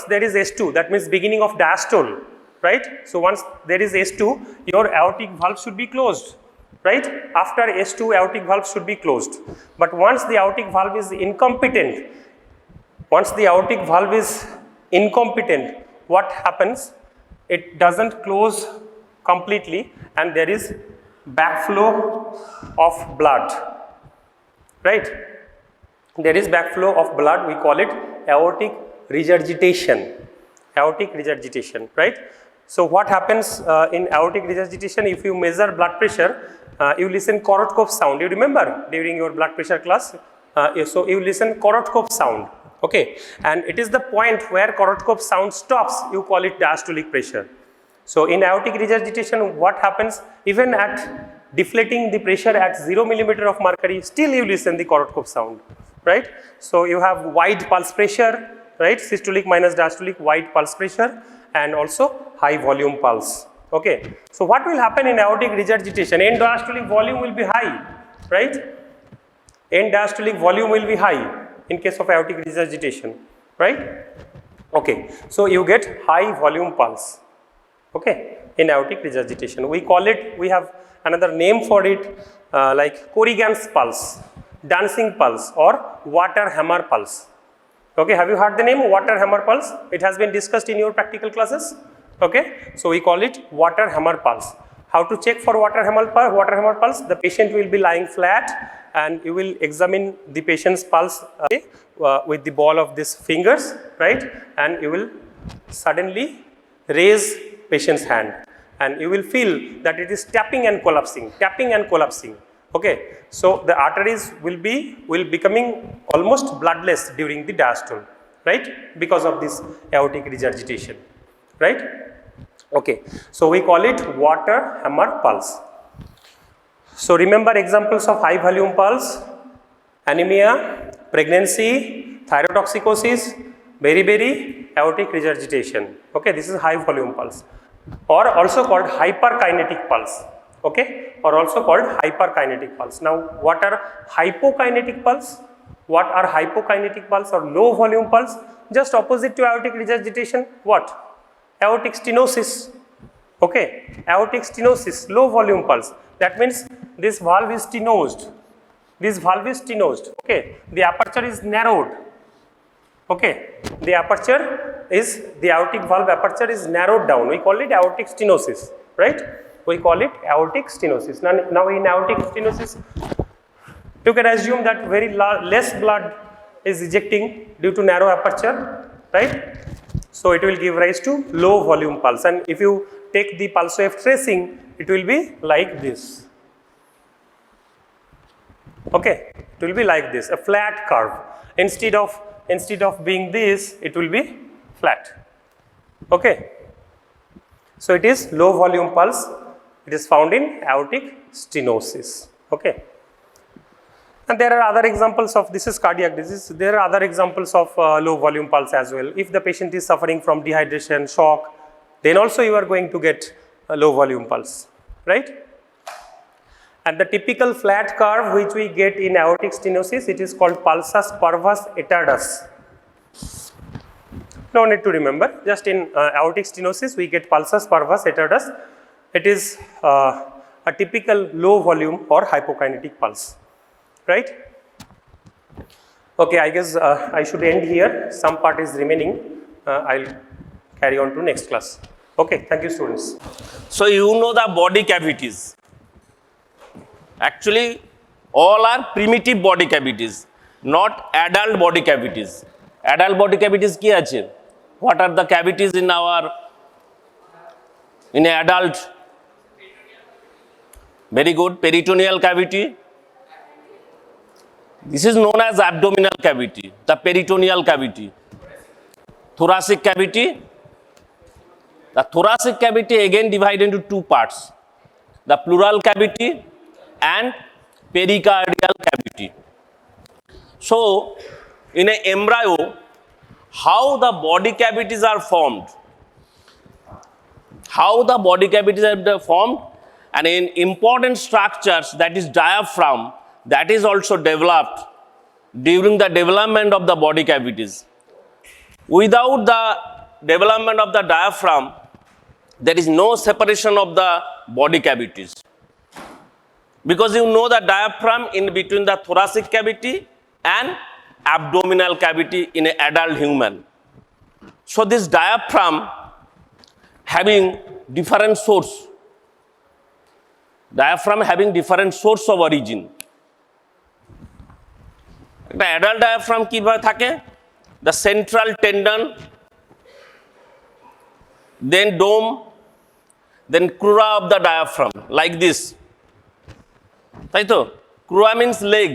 there is S2, that means beginning of diastole, right? So once there is S2, your aortic valve should be closed, right? After S2, aortic valve should be closed. But once the aortic valve is incompetent, what happens? It doesn't close completely and there is backflow of blood, right? There is backflow of blood, we call it aortic regurgitation, right? So what happens in aortic regurgitation? If you measure blood pressure, you listen coroscope sound, you remember during your blood pressure class, so you listen coroscope sound, okay, and it is the point where coroscope sound stops, you call it diastolic pressure. So in aortic regurgitation, what happens? Even at deflating the pressure at 0 millimeter of mercury, still you listen the coroscope sound, right? So you have wide pulse pressure, right? Systolic minus diastolic, wide pulse pressure, and also high volume pulse. Okay. So what will happen in aortic regurgitation? End diastolic volume will be high, right? End diastolic volume will be high in case of aortic regurgitation, right? Okay. So you get high volume pulse. Okay, in aortic regurgitation. We call it, we have another name for it like Corrigan's pulse, dancing pulse, or water hammer pulse. Okay, have you heard the name water hammer pulse? It has been discussed in your practical classes. Okay, so we call it water hammer pulse. How to check for water hammer pulse? The patient will be lying flat and you will examine the patient's pulse with the ball of these fingers, right? And you will suddenly raise patient's hand and you will feel that it is tapping and collapsing. Okay, so the arteries will becoming almost bloodless during the diastole, right? Because of this aortic regurgitation, right? Okay, so we call it water hammer pulse. So remember examples of high volume pulse: anemia, pregnancy, thyrotoxicosis, beriberi, aortic regurgitation. Okay, this is high volume pulse, or also called hyperkinetic pulse. Okay, or also called hyperkinetic pulse. Now, what are hypokinetic pulse? What are hypokinetic pulse or low volume pulse? Just opposite to aortic regurgitation, what? Aortic stenosis. Okay, aortic stenosis, low volume pulse. That means this valve is stenosed. Okay, the aperture is narrowed. Okay, the aortic valve aperture is narrowed down. We call it aortic stenosis, right? We call it aortic stenosis. Now in aortic stenosis, you can assume that very less blood is ejecting due to narrow aperture, right? So it will give rise to low volume pulse. And if you take the pulse wave tracing, it will be like this. Okay, it will be like this, a flat curve. Instead of being this, it will be flat. Okay, so it is low volume pulse. It is found in aortic stenosis. Okay, and there are other examples of, this is cardiac disease. There are other examples of low volume pulse as well. If the patient is suffering from dehydration, shock, then also you are going to get a low volume pulse, right? And the typical flat curve which we get in aortic stenosis, it is called pulsus parvus etardus. No need to remember, just in aortic stenosis we get pulsus parvus etardus. It is a typical low volume or hypokinetic pulse, right? Okay, I guess I should end here. Some part is remaining. I'll carry on to next class. Okay, thank you students. So you know the body cavities. Actually, all are primitive body cavities, not adult body cavities. Adult body cavities ki ache? What are the cavities in adult? Very good. Peritoneal cavity. This is known as abdominal cavity, the peritoneal cavity. Thoracic cavity. The thoracic cavity again divided into two parts, the pleural cavity and pericardial cavity. So, in an embryo, how the body cavities are formed? and in important structures, that is diaphragm, that is also developed during the development of the body cavities. Without the development of the diaphragm, there is no separation of the body cavities. Because you know the diaphragm in between the thoracic cavity and abdominal cavity in an adult human. So this diaphragm having different source, diaphragm having different source of origin. The adult diaphragm কিভাবে থাকে? The central tendon, then dome, then crura of the diaphragm, like this. তাই তো? Crura means leg.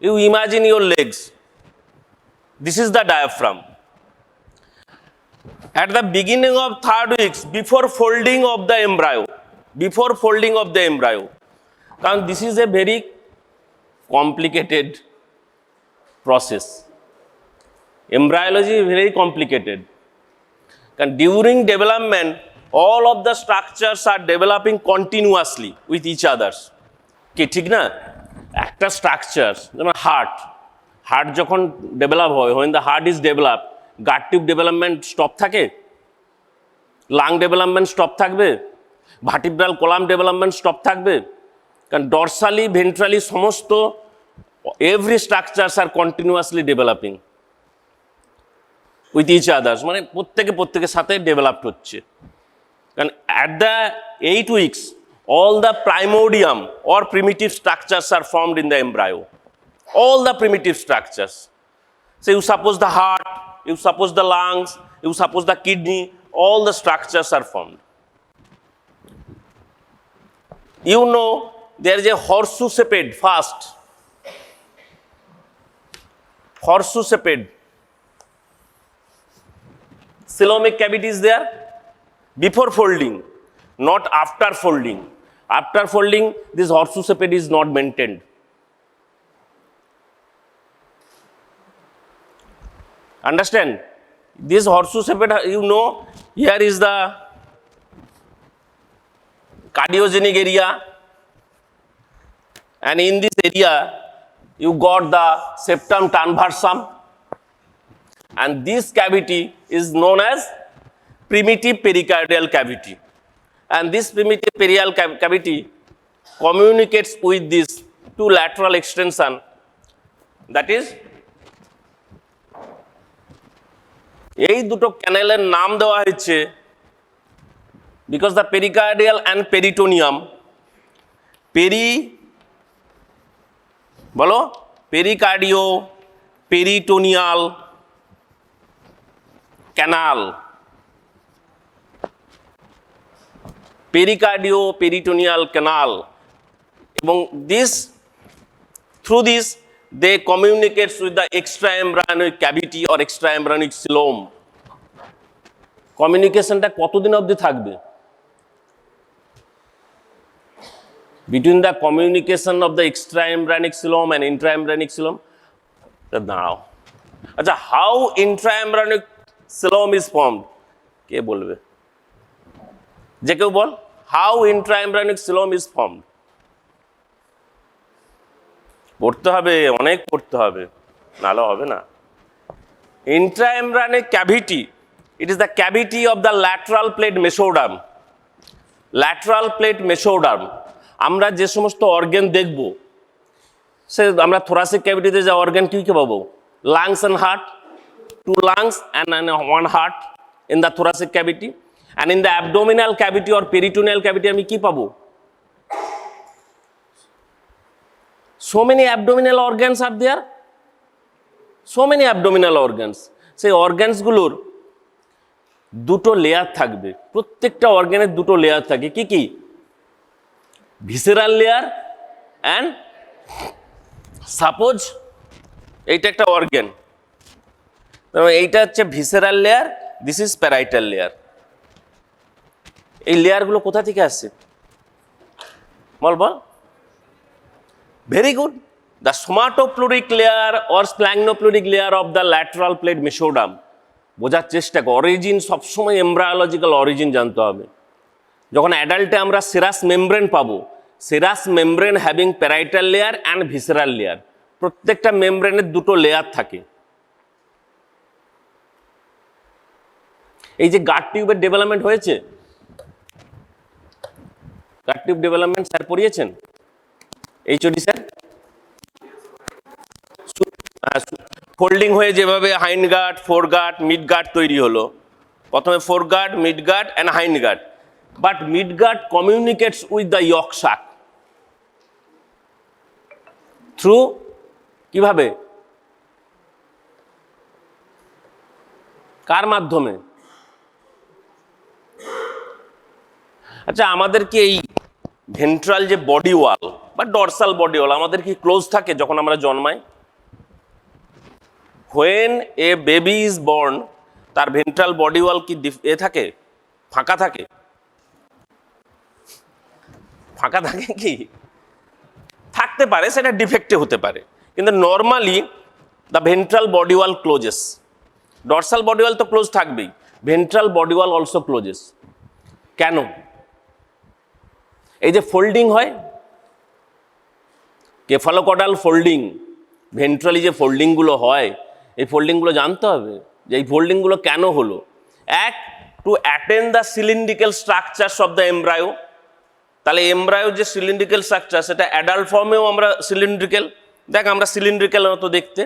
You imagine your legs. This is the diaphragm. At the beginning of 3rd weeks, before folding of the embryo, কারণ this is a very complicated process. Embryology is very complicated. And during development, all of the structures are developing continuously with each others. কি ঠিক না? একটা structure যেমন heart যখন develop হয়, when the heart is developed, gut tube development stop থাকে, lung development stop থাকবে, vertebral column development stop থাকবে, কারণ ডরসালি ভেন্ট্রালি সমস্ত every structures are continuously developing with each others, মানে প্রত্যেকের সাথে ডেভেলপড হচ্ছে। কারণ at the 8 weeks all the primordium or primitive structures are formed in the embryo, all the primitive structures. So you suppose the heart, you suppose the lungs, you suppose the kidney, all the structures are formed. You know there is a horseshoe shaped first, horseshoe shaped coelomic cavity is there before folding, not after folding. After folding, this horseshoe shaped is not maintained. Understand? This horseshoe shaped, you know, here is the cardiogenic area, and in this area you got the septum transversum, and this cavity is known as primitive pericardial cavity. And this primitive pericardial cavity communicates with this two lateral extension, that is এই দুটো ক্যানেলের নাম দেওয়া হয়েছে because the pericardial and peritoneum, বলো pericardio peritoneal canal, pericardio peritoneal canal, এবং through this they communicate with the extraembryonic cavity or extraembryonic coelom. কমিউনিকেশনটা কতদিন অবধি থাকবে? Between the communication of the extraembryonic coelom and intraembryonic coelom, দাঁড়াও, আচ্ছা, how intraembryonic coelom is formed? কে বলবে? যে কেউ বল, how intraembryonic coelom is formed? পড়তে হবে, অনেক পড়তে হবে, নাহলে হবে না। Intraembryonic cavity, it is the cavity of the lateral plate mesoderm. Lateral plate mesoderm, আমরা যে সমস্ত অর্গান দেখব, সে আমরা thoracic ক্যাভিটিতে যে অর্গান কি কি পাবো? Lungs and heart, 2 lungs and 1 heart in the thoracic cavity, and in the abdominal cavity or peritoneal cavity আমি কি পাবো? So many abdominal organs are there, so many abdominal organs. সেই অর্গানসগুলোর দুটো লেয়ার থাকবে, প্রত্যেকটা অর্গানের দুটো লেয়ার থাকে। কি কি? ভিসেরাল লেয়ার অ্যান্ড সাপোজ এইটা একটা অর্গান, এইটা হচ্ছে visceral layer, this is parietal layer. এই লেয়ারগুলো কোথা থেকে আসছে? বল বল। Very good. The somatopleuric layer or splagnopluric layer of the lateral plate mesoderm, বোঝার চেষ্টা কর, অরিজিন সবসময় এমব্রায়োলজিক্যাল অরিজিন জানতে হবে। যখন অ্যাডাল্টে আমরা সেরাস মেমব্রেন পাবো, serous membrane having parietal layer and visceral layer, প্রত্যেকটা মেমব্রেনের দুটো লেয়ার থাকে। এই যে গার্ড টিউবের ডেভেলপমেন্ট হয়েছে, গার্ড টিউব ডেভেলপমেন্ট স্যার পড়িয়েছেন এইচওডি স্যার? ফোল্ডিং হয়ে যেভাবে hind gut, fore gut, mid gut তৈরি হলো, প্রথমে fore gut, mid gut and hind gut, but mid gut communicates with the yolk sac through কিভাবে, কার মাধ্যমে? আচ্ছা, আমাদের কি এই ভেন্ট্রাল যে বডি ওয়াল বা ডরসাল বডি ওয়াল আমাদের কি ক্লোজ থাকে যখন আমরা জন্মাই? When a baby is born, তার ভেন্ট্রাল বডি ওয়াল কি থাকে, ফাঁকা থাকে? ফাঁকা থাকে কি? থাকতে পারে, সেটা ডিফেক্টে হতে পারে, কিন্তু normally the ventral body wall clauses. Dorsal body ওয়াল তো ক্লোজ থাকবেই, ভেন্ট্রাল বডি ওয়াল অলসো ক্লোজেস। কেন? এই যে ফোল্ডিং হয়, কেফালোকডাল ফোল্ডিং, ভেন্ট্রালি যে ফোল্ডিংগুলো হয়, এই ফোল্ডিংগুলো জানতে হবে যে এই ফোল্ডিংগুলো কেন হলো। এক, to attend the cylindrical structures of the embryo. তাহলে এমব্রায়ো যে সিলিন্ড্রিক্যাল স্ট্রাকচার, সেটা অ্যাডাল্ট ফর্মেও আমরা সিলিন্ড্রিক্যাল, দেখ আমরা সিলিন্ড্রিক্যাল মতো দেখতে,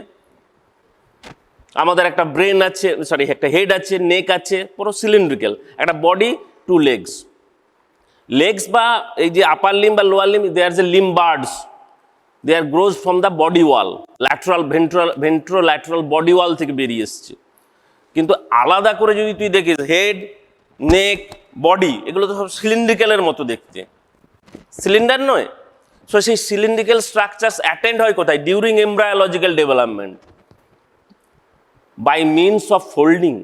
আমাদের একটা ব্রেন আছে, সরি একটা হেড আছে, নেক আছে, পুরো সিলিন্ড্রিক্যাল একটা বডি, টু লেগস। লেগস বা এই যে আপার লিম বা লোয়ার লিম, দে আর যে limb buds, they are grows from the body wall, lateral ventrolateral body wall থেকে বেরিয়ে এসছে। কিন্তু আলাদা করে যদি তুই দেখিস, হেড, নেক, বডি, এগুলো তো সব সিলিন্ড্রিক্যালের মতো দেখতে, সিলিন্ডার নয়। সো সেই সিলিন্ড্রিক্যাল স্ট্রাকচারস অ্যাটেন্ড হয় কোথায়? During embryological development by means of folding.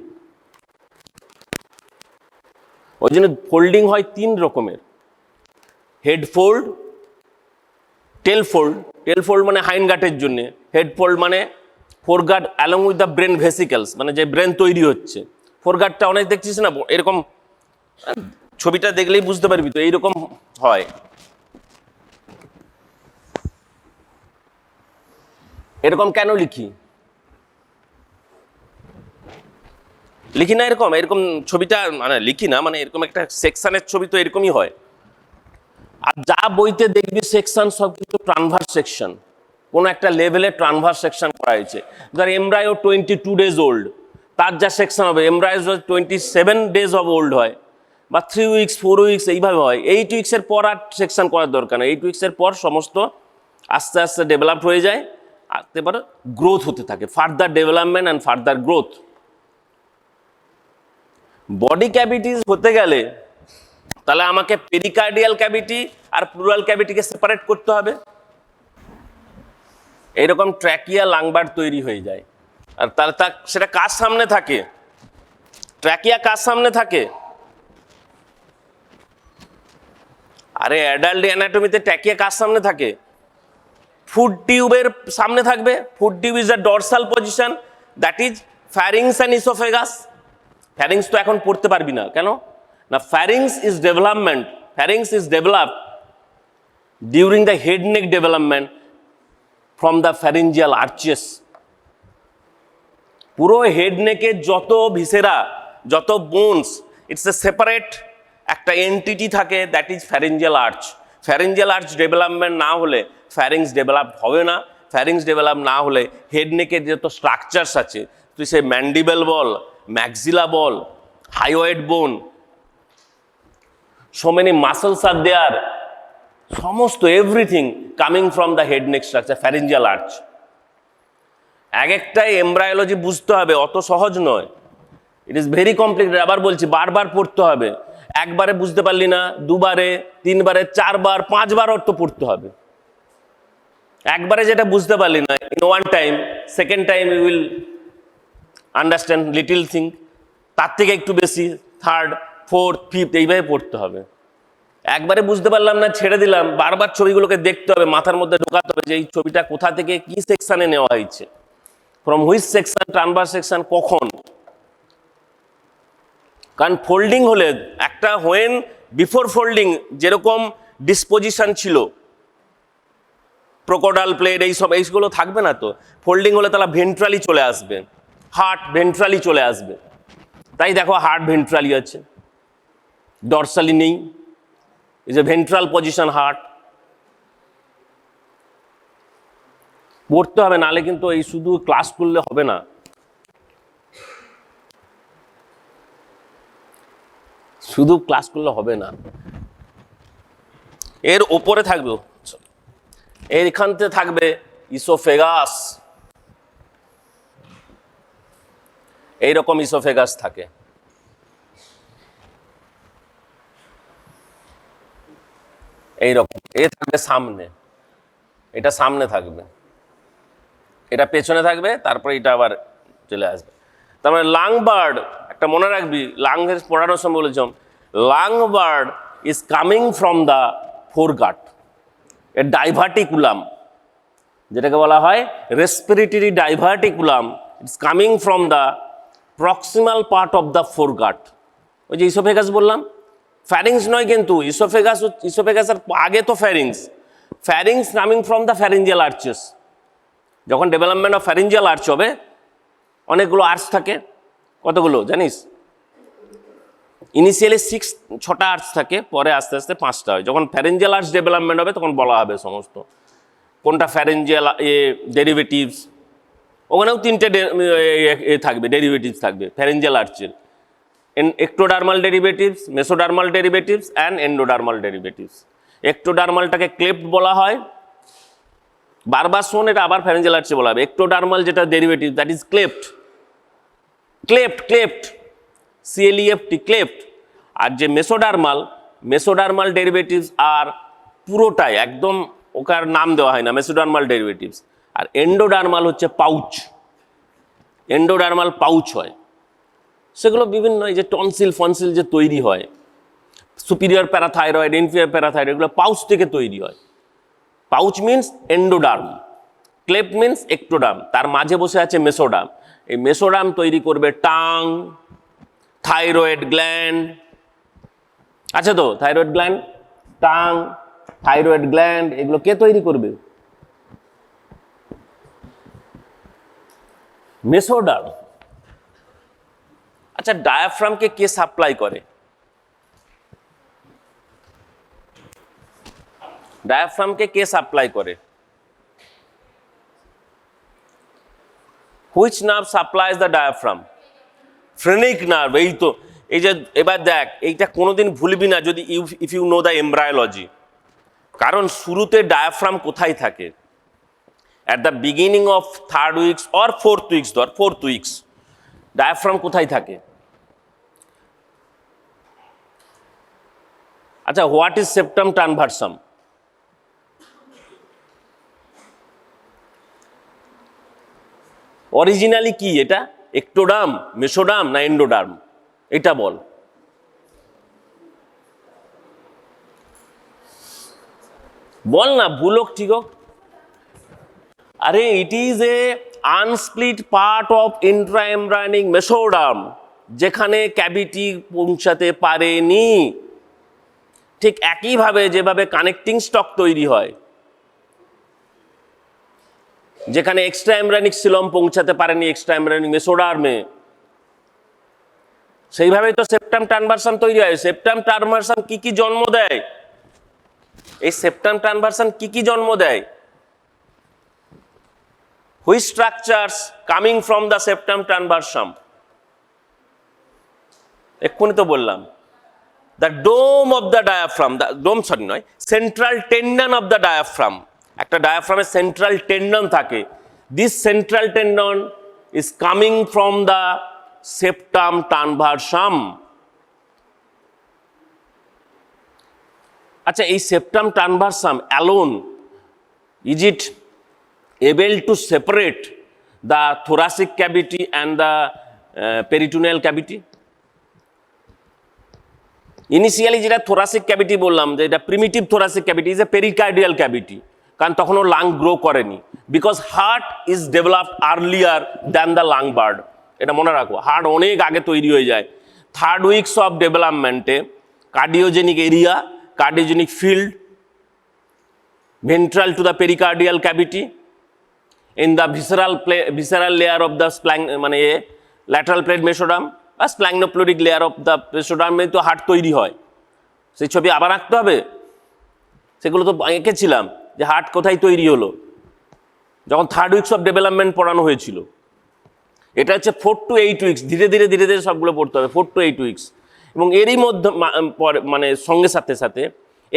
ওই জন্য ফোল্ডিং হয় তিন রকমের, head fold, tail fold, tail fold মানে হাইন্ড গার্ডের জন্য, হেড ফোল্ড মানে fore gut along with the brain vesicles, মানে যে ব্রেন তৈরি হচ্ছে। ফোর গার্ডটা অনেক দেখছিস না, এরকম ছবিটা দেখলেই বুঝতে পারবি তো, এইরকম হয়। এরকম কেন লিখি? লিখি না এরকম, এরকম ছবিটা মানে লিখি না, মানে এরকম একটা সেকশনের ছবি তো এরকমই হয়। আর যা বইতে দেখবি সেকশন সব কিন্তু ট্রানভার্স সেকশন, কোনো একটা লেভেলে ট্রানভার্স সেকশন করা হয়েছে। ধর এমব্রায়ো 22 ডেজ ওল্ড, তার যা সেকশন হবে, এমব্রায়ো 27 ডেজ অফ ওল্ড হয়, বা 3 উইকস, 4 উইকস এইভাবে হয়। 8 উইক্সের পর আর সেকশন করার দরকার নেই, 8 উইক্সের পর সমস্ত আস্তে আস্তে ডেভেলপড হয়ে যায়, আর এবার গ্রোথ হতে থাকে, further development and further growth. Body cavities হতে গেলে তাহলে আমাকে পেরিকার্ডিয়াল ক্যাভিটি আর প্লুরাল ক্যাভিটিকে সেপারেট করতে হবে। এইরকম ট্র্যাকিয়া লাংবার তৈরি হয়ে যায়। আর তাহলে সেটা কার সামনে থাকে? ট্র্যাকিয়া কার সামনে থাকে? আরে অ্যাডাল্ট অ্যানাটমিতে ট্র্যাকিয়া কার সামনে থাকে? ফুড টিউবের সামনে থাকবে। Food tube is the dorsal position, that is ফ্যারিংস and oesophagus. ফ্যারিংস তো এখন পড়তে পারবি না, কেন না? ফ্যারিংস is development, ফ্যারিংস is developed during the head neck development from the pharyngeal arches. পুরো হেড নেকের যত ভিসেরা, যত বোনস, ইটস এ সেপারেট একটা এন্টিটি থাকে, that is pharyngeal arch. Pharyngeal arch development না হলে ফ্যারিংস ডেভেলপ হবে না। ফ্যারিংস ডেভেলপ না হলে হেড নেকের যত স্ট্রাকচারস আছে, তুই সে ম্যান্ডিবেল বল, ম্যাক্সিলা বল, হাইওয়েড বোন, so many muscles are there, সমস্ত everything coming from the head neck structure, pharyngeal arch. এক একটাই এমব্রায়োলজি বুঝতে হবে, অত সহজ নয়, ইট ইজ ভেরি কমপ্লিকেটেড। আবার বলছি, বারবার পড়তে হবে, একবারে বুঝতে পারলি না, দুবারে, তিনবারে, চারবার, পাঁচবার অর্থ পড়তে হবে। একবারে যেটা বুঝতে পারলি না, in one time, second time you will understand little thing, তার থেকে একটু বেশি, থার্ড, ফোর্থ, ফিফথ, এইভাবে পড়তে হবে। একবারে বুঝতে পারলাম না, ছেড়ে দিলাম, বারবার ছবিগুলোকে দেখতে হবে, মাথার মধ্যে ঢোকাতে হবে যে এই ছবিটা কোথা থেকে কি সেকশনে নেওয়া হয়েছে, ফ্রম হুইচ সেকশন, ট্রানভার্স সেকশন, কখন। কারণ ফোল্ডিং হলে একটা হোয়েন বিফোর ফোল্ডিং যেরকম ডিসপোজিশন ছিল, প্রোকোডাল প্লেট এইগুলো থাকবে না তো, ফোল্ডিং হলে তাহলে ভেন্ট্রালি চলে আসবে, হার্ট ভেন্ট্রালি চলে আসবে। তাই দেখো হার্ট ভেন্ট্রালি আছে, ডরসালি নেই, এই যে ভেন্ট্রাল পজিশন হার্ট। পড়তে হবে, নাহলে কিন্তু এই শুধু ক্লাস করলে হবে না। শুধু ক্লাস করলে হবে না, এর ওপরে থাকবে, এখান থেকে থাকবে ইসোফেগাস, এইরকম ইসোফেগাস থাকে। এইরকম এ থাকবে সামনে, এটা সামনে থাকবে, এটা পেছনে থাকবে, তারপরে এটা আবার চলে আসবে। তার মানে লাং বার্ড, একটা মনে রাখবি, লাংয়ের পড়ানোর সময় বলেছিলাম, lung bird is coming from the ফোরগাট, A diverticulum, যেটাকে বলা হয় respiratory diverticulum, it's coming from the proximal part of the ফোরগাট। ওই যে ইসোফেগাস বললাম, ফ্যারিংস নয় কিন্তু, ইসোফেগাসের আগে তো ফ্যারিংস coming from the pharyngeal arches. যখন ডেভেলপমেন্ট অফ ফ্যারিঞ্জিয়াল আর্চ হবে, অনেকগুলো আর্চ থাকে, কতগুলো জানিস? ইনিশিয়ালি 6টা আর্চ থাকে, পরে আস্তে আস্তে 5টা হয়। যখন ফ্যারিঞ্জিয়াল আর্চ ডেভেলপমেন্ট হবে তখন বলা হবে সমস্ত কোনটা ফ্যারিঞ্জিয়াল ডেরিভেটিভস, ওখানেও 3টে থাকবে, ডেরিভেটিভস থাকবে ফ্যারিঞ্জিয়াল আর্চের, ectodermal derivatives, mesodermal derivatives and endodermal derivatives. এক্টোডার্মালটাকে ক্লেপ্ট বলা হয়, বারবার শোন, এটা আবার ফ্যারিঞ্জিয়াল আর্চে বলা হবে। এক্টোডার্মাল যেটা derivative, that is cleft, CLEFT, cleft. আর যে মেসোডার্মাল ডেরিভেটিভস আর পুরোটাই একদম, ওকার নাম দেওয়া হয় না, মেসোডার্মাল ডেরিভেটিভস। আর এন্ডোডার্মাল হচ্ছে এন্ডোডার্মাল পাউচ হয়, সেগুলো বিভিন্ন, এই যে ফনসিল যে তৈরি হয়, সুপিরিয়র প্যারাথাইরয়েড, ইনফিরিয়র প্যারাথাইরয়েড, এগুলো পাউচ থেকে তৈরি হয়। Pouch means endoderm, cleft means ectoderm, তার মাঝে বসে আছে মেসোডার্ম। এই মেসোডার্ম তৈরি করবে টাং, থাইরয়েড গ্ল্যান্ড, আছে তো thyroid gland, tongue, thyroid gland, এগুলো কে তৈরি করবে? মেসোডার্ম। আচ্ছা, ডায়াফ্রামকে কে সাপ্লাই করে? ডায়াফ্রামকে কে সাপ্লাই করে? Which nerve supplies the diaphragm? Phrenic nerve. এই তো, এই যে এবার দেখ, এইটা কোনোদিন ভুলবি না যদি if you know the embryology. কারণ শুরুতে ডায়াফ্রাম কোথায় থাকে? At the beginning of 3rd weeks or 4th weeks, ধর 4th উইকস, ডায়াফ্রাম কোথায় থাকে? আচ্ছা, what is septum transversum? Originally কি এটা? এক্টোডার্ম, মেসোডার্ম না এন্ডোডার্ম? এটা বল। বল না, ভুল হোক ঠিক হোক। আরে, it is a unsplit part of intraembryonic mesoderm, যেখানে ক্যাভিটি পৌঁছাতে পারেনি। ঠিক একইভাবে যেভাবে কানেক্টিং স্টক তৈরি হয়, যেখানে এক্সট্রা এমব্রায়োনিক সিলম পৌঁছাতে পারেনি এক্সট্রা এমব্রায়োনিক মেসোডার্মে, সেইভাবেই তো সেপ্টাম ট্রানভার্সাম তৈরি হয়। সেপ্টাম ট্রানভার্সাম কি কি জন্ম দেয়? এই সেপ্টাম ট্রানভার্সাম কি কি জন্ম দেয়? Which structures coming from the septum transversum? এক্ষুনি তো বললাম, the dome of the diaphragm, central tendon of the diaphragm. একটা ডায়াফ্রামের সেন্ট্রাল টেন্ডন থাকে, this central tendon is coming from the septum transversum. আচ্ছা, এই septum transversum alone, is it able to separate the thoracic cavity and the peritoneal cavity? Initially যেটা thoracic cavity বললাম, যে এটা primitive thoracic cavity is a pericardial cavity, কারণ তখনও lung grow করেনি, because heart is developed earlier than the lung bird. এটা মনে রাখো, হার্ট অনেক আগে তৈরি হয়ে যায়। 3rd উইকস অফ ডেভেলপমেন্টে cardiogenic area, cardiogenic field, ventral to the pericardial cavity, in the visceral layer of the lateral plate mesoderm বা স্প্ল্যাঙ্গনোপ্লোরিক লেয়ার অফ দ্য মেসোডার্মে তো হার্ট তৈরি হয়। সেই ছবি আবার আঁকতে হবে, সেগুলো তো এঁকেছিলাম যে হার্ট কোথায় তৈরি হলো যখন 3rd উইকস অফ ডেভেলপমেন্ট পড়ানো হয়েছিল। এটা হচ্ছে 4 to 8 উইকস, ধীরে ধীরে ধীরে ধীরে সবগুলো পড়তে হবে 4 to 8 উইকস। এবং এরই মধ্যে মানে সঙ্গে সাথে সাথে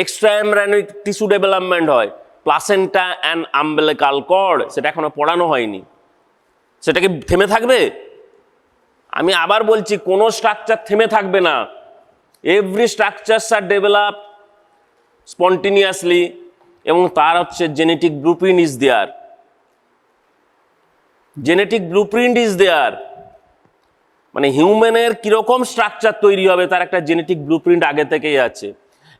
এক্সট্রা এমব্রায়োনিক টিস্যু ডেভেলপমেন্ট হয়, প্লাসেন্টা অ্যান্ড আম্বেলিকাল কর্ড, সেটা এখনো পড়ানো হয়নি। সেটা কি থেমে থাকবে? আমি আবার বলছি, কোনো স্ট্রাকচার থেমে থাকবে না। Every structures are develop spontaneously, এবং তার হচ্ছে genetic blueprint is there. Genetic blueprint is there, মানে হিউম্যানের কিরকম স্ট্রাকচার তৈরি হবে তার একটা জেনেটিক ব্লুপ্রিন্ট আগে থেকেই আছে।